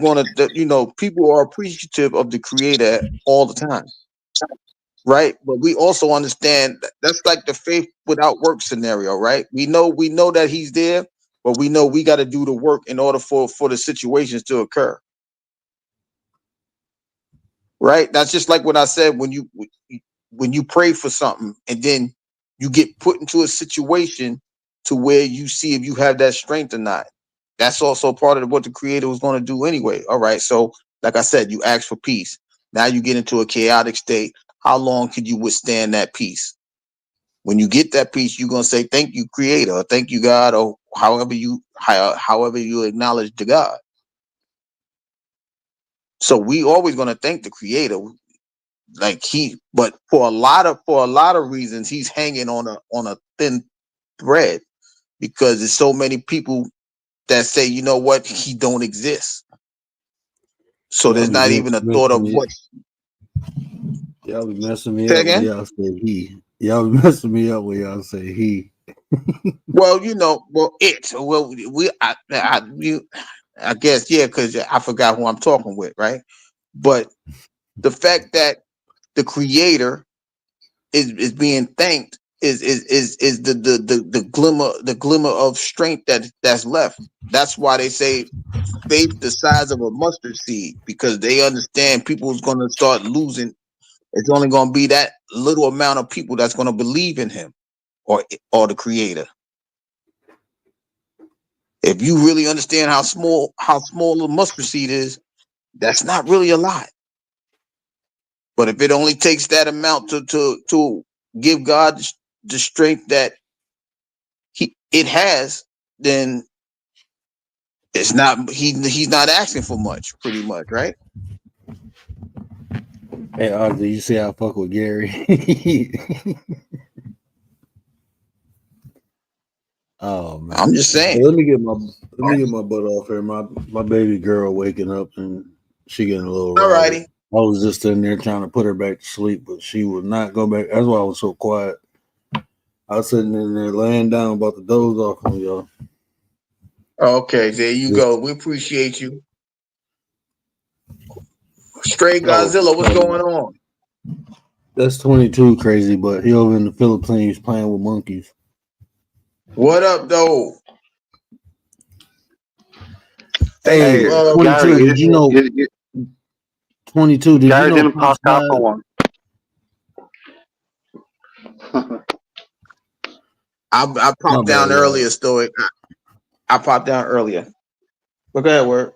people are appreciative of the Creator all the time, right? But we also understand that's like the faith without work scenario, right? We know that he's there, but we know we got to do the work in order for the situations to occur, right? That's just like what I said when you pray for something and then you get put into a situation to where you see if you have that strength or not. That's also part of what the Creator was going to do anyway. All right. So, like I said, you ask for peace. Now you get into a chaotic state. How long can you withstand that peace? When you get that peace, you're going to say, thank you, Creator, or thank you, God, or however you acknowledge the God. So we always going to thank the Creator. But for a lot of reasons, he's hanging on a thin thread because there's so many people that say, you know what, he don't exist. So Y'all there's be not even a thought of messing me. what. Y'all be messing me Say up when again? y'all say he. Y'all be messing me up when y'all say he. Well, you know, I guess, yeah, because I forgot who I'm talking with, right? But the fact that the creator is being thanked is the glimmer of strength that's left. That's why they say faith the size of a mustard seed, because they understand people is going to start losing. It's only going to be that little amount of people that's going to believe in him or the creator. If you really understand how small a mustard seed is, that's not really a lot. But if it only takes that amount to give God the strength that it has, then it's not he's not asking for much, pretty much, right? Hey, Ozzy, you see how I fuck with Gary? Oh man, I'm just saying. Hey, let me get my butt off here. My baby girl waking up and she getting a little rowdy. Alrighty. I was just in there trying to put her back to sleep, but she would not go back. That's why I was so quiet. I was sitting in there laying down about to doze off on y'all. Okay, there you go. We appreciate you. Straight Godzilla, what's going on? That's 22 crazy, but he over in the Philippines playing with monkeys. What up, though? Hey, 22, Gary, did you know? 22, did Gary you know didn't Pops pass out died? for one. I popped down earlier, Stoic. I popped down earlier. Look at that word.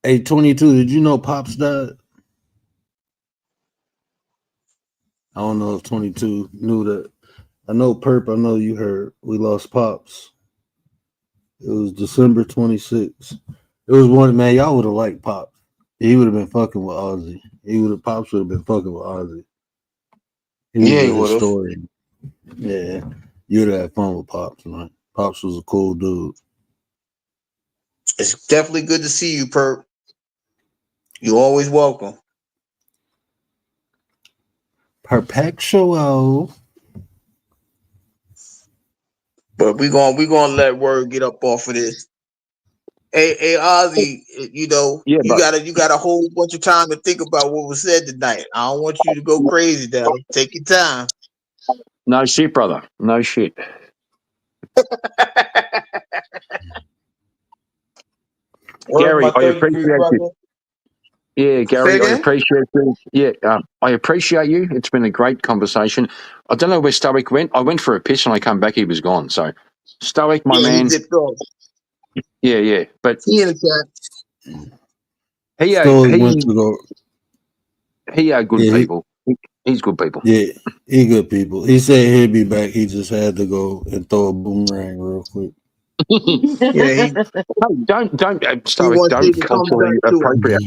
Hey, 22, did you know Pops died? I don't know if 22 knew that. I know Perp, I know you heard. We lost Pops. It was December 26th. It was one, man, y'all would have liked Pops. He would have been fucking with Ozzy. Pops would have been fucking with Ozzy. He was a historian. Yeah. You'd have had fun with Pops, man. Pops was a cool dude. It's definitely good to see you, Perp. You're always welcome. Perpetual. But we're gonna let word get up off of this. Hey, Ozzy, you know, you got a whole bunch of time to think about what was said tonight. I don't want you to go crazy, Dad. Take your time. No shit, brother. No shit. Gary, I appreciate you. Yeah, Gary, I appreciate you. Yeah, I appreciate you. It's been a great conversation. I don't know where Stoic went. I went for a piss and I come back, he was gone. So, Stoic, my man. He dipped off. Yeah. But he in the chat. He are good people. He's good people. Yeah, he good people. He said he'd be back. He just had to go and throw a boomerang real quick. Yeah, don't Stoic, don't culturally appropriate.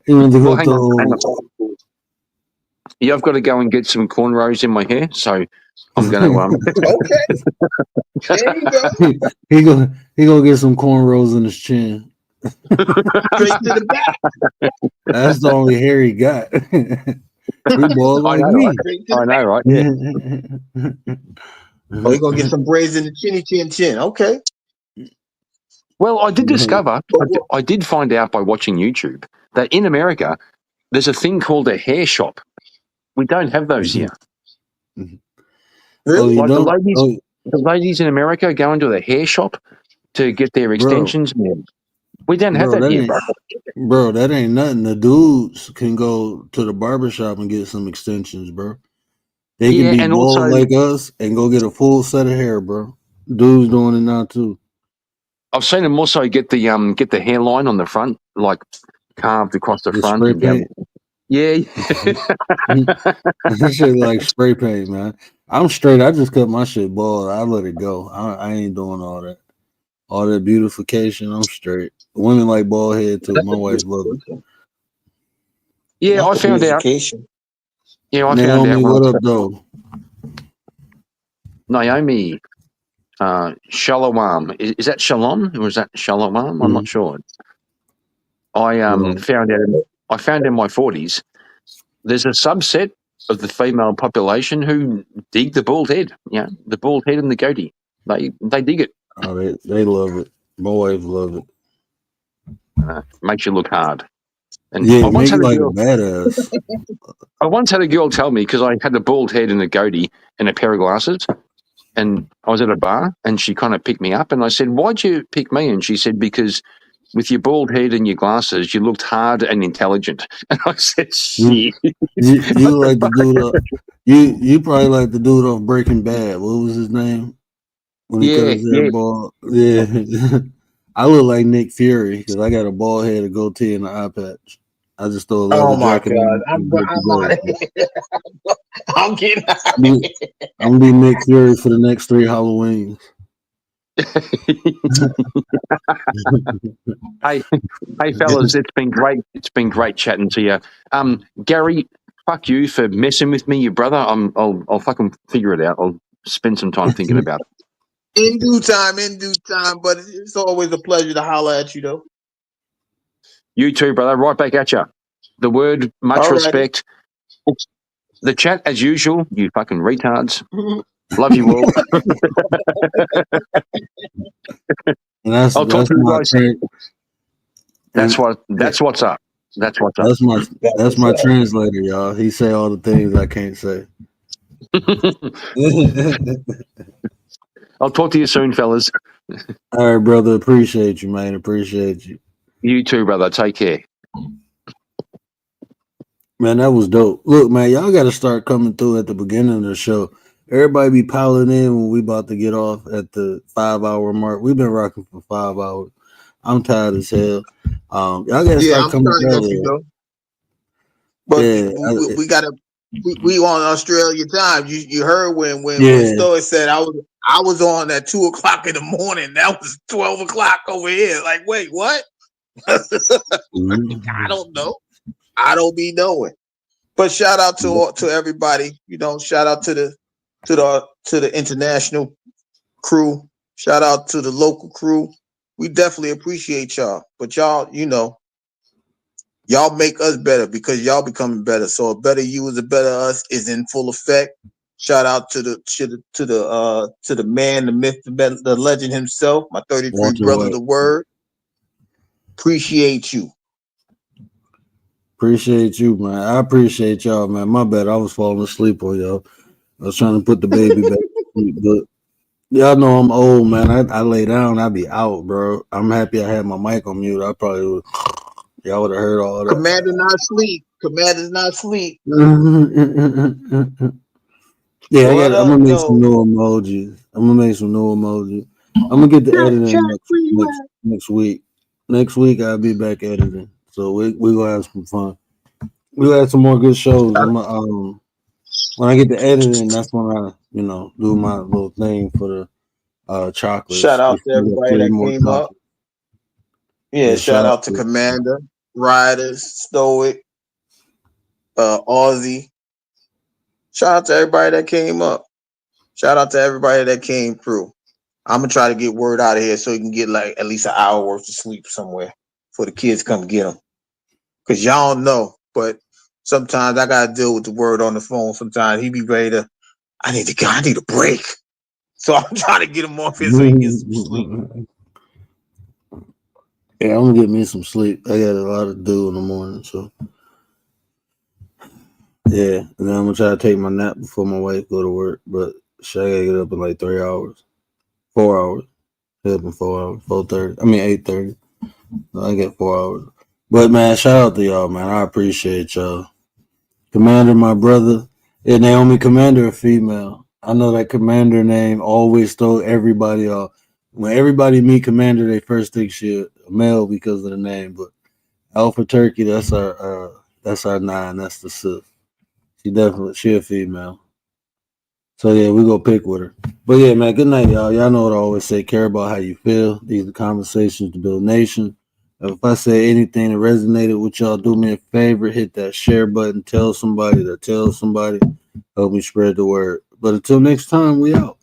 He went to go hang on. Yeah, I've got to go and get some cornrows in my hair, so I'm going to. Okay. There you go. He gonna get some cornrows in his chin. Straight to the back. That's the only hair he got. He bald like me. I know, right? Yeah. Oh, you're gonna get some braids in the chin. Okay. Well, I did discover, I did find out by watching YouTube that in America, there's a thing called a hair shop. We don't have those here. Really? Like the ladies in America go into the hair shop to get their extensions. We don't have that here, bro. Bro, that ain't nothing. The dudes can go to the barbershop and get some extensions, bro. They can be bald like us and go get a full set of hair, bro. Dudes doing it now too. I've seen them also get the hairline on the front, like carved across the front. Spray paint. Yeah. That shit like spray paint, man. I'm straight. I just cut my shit bald. I let it go. I ain't doing all that. All that beautification. I'm straight. Women like bald head too. My wife loves it. Yeah, I found out. Yeah, I found out. What up, though? Naomi Shalom. Is that Shalom or is that Shalom? I'm not sure. I found out in my 40s there's a subset of the female population who dig the bald head. Yeah, the bald head and the goatee. They dig it. Oh, they love it. Boys love it. Makes you look hard. And Yeah, I once make had you a like a girl. badass. I once had a girl tell me, because I had a bald head and a goatee and a pair of glasses, and I was at a bar, and she kind of picked me up, and I said, "Why'd you pick me?" And she said, "Because with your bald head and your glasses, you looked hard and intelligent." And I said, "Shit." You like the dude? You probably like the dude off Breaking Bad. What was his name? When he cut his hair bald. Yeah. I look like Nick Fury because I got a bald head, a goatee, and an eye patch. I just throw a leather Oh my jacket God, on. I'm out of here. I'm getting out of I'm here. gonna be Nick Fury for the next 3 Halloweens. Hey, fellas, it's been great. It's been great chatting to you. Gary, fuck you for messing with me, you brother. I'll fucking figure it out. I'll spend some time thinking about it. In due time. But it's always a pleasure to holler at you, though. You too, brother. Right back at you. The word, much Alrighty. respect. The chat, as usual, you fucking retards. Love you all. And that's I'll talk to you my guys. That's what's up. That's what's up. That's my translator, y'all. He say all the things I can't say. I'll talk to you soon, fellas. All right, brother. Appreciate you, man. Appreciate you. You too, brother. Take care. Man, that was dope. Look, man, y'all got to start coming through at the beginning of the show. Everybody be piling in when we about to get off at the 5-hour mark. We've been rocking for 5 hours. I'm tired as hell. Y'all got to start I'm coming trying to earlier. though. But Yeah, we gotta we on Australia time. You heard when Yeah. Stoic said I was on at 2:00 in the morning. That was 12 o'clock over here. Like, wait, what? I don't know. I don't be knowing. But shout out to everybody. You know, shout out to the international crew. Shout out to the local crew. We definitely appreciate y'all. But y'all, you know, y'all make us better because y'all becoming better. So a better you is a better us is in full effect. Shout out to the man, the myth, the legend himself, my 33 Walter brother, White. the word. Appreciate you. Appreciate you, man. I appreciate y'all, man. My bad. I was falling asleep on y'all. I was trying to put the baby back to sleep, but y'all know I'm old, man. I lay down, I be out, bro. I'm happy I had my mic on mute. I probably would. Y'all would have heard all that. Commander not sleep. Commander's not sleep. Yeah, What I'm up, gonna make though? some new emojis. I'm gonna get the editing next week. Next week I'll be back editing. So we gonna have some fun. We'll have some more good shows. When I get the editing, that's when I, do my little thing for the chocolates. Shout out Just to get everybody 3 that more came up. chocolates. Yeah, Yeah, shout out to Commander, Riders, Stoic, Aussie. Shout out to everybody that came up. Shout out to everybody that came through. I'm gonna try to get word out of here so you can get like at least an hour worth of sleep somewhere for the kids come get them. Cause y'all know, but sometimes I gotta deal with the word on the phone. Sometimes he be ready to. I need a break. So I'm trying to get him off here so he gets some sleep. Yeah, I'm gonna get me some sleep. I got a lot to do in the morning, so yeah. And then I'm gonna try to take my nap before my wife go to work. But I gotta get up in like 3 hours, 4 hours. Get up in 4 hours, 4:30. I mean 8:30. So I get 4 hours. But man, shout out to y'all, man. I appreciate y'all. Commander, my brother. Yeah, Naomi Commander, a female. I know that Commander name always throw everybody off. When everybody meet Commander, they first think she a male because of the name. But Alpha Turkey, that's our 9. That's the Sith. She a female. So yeah, we go pick with her. But yeah, man, good night, y'all. Y'all know what I always say. Care about how you feel. These are conversations to build nation. If I say anything that resonated with y'all, do me a favor, hit that share button, tell somebody, help me spread the word. But until next time, we out.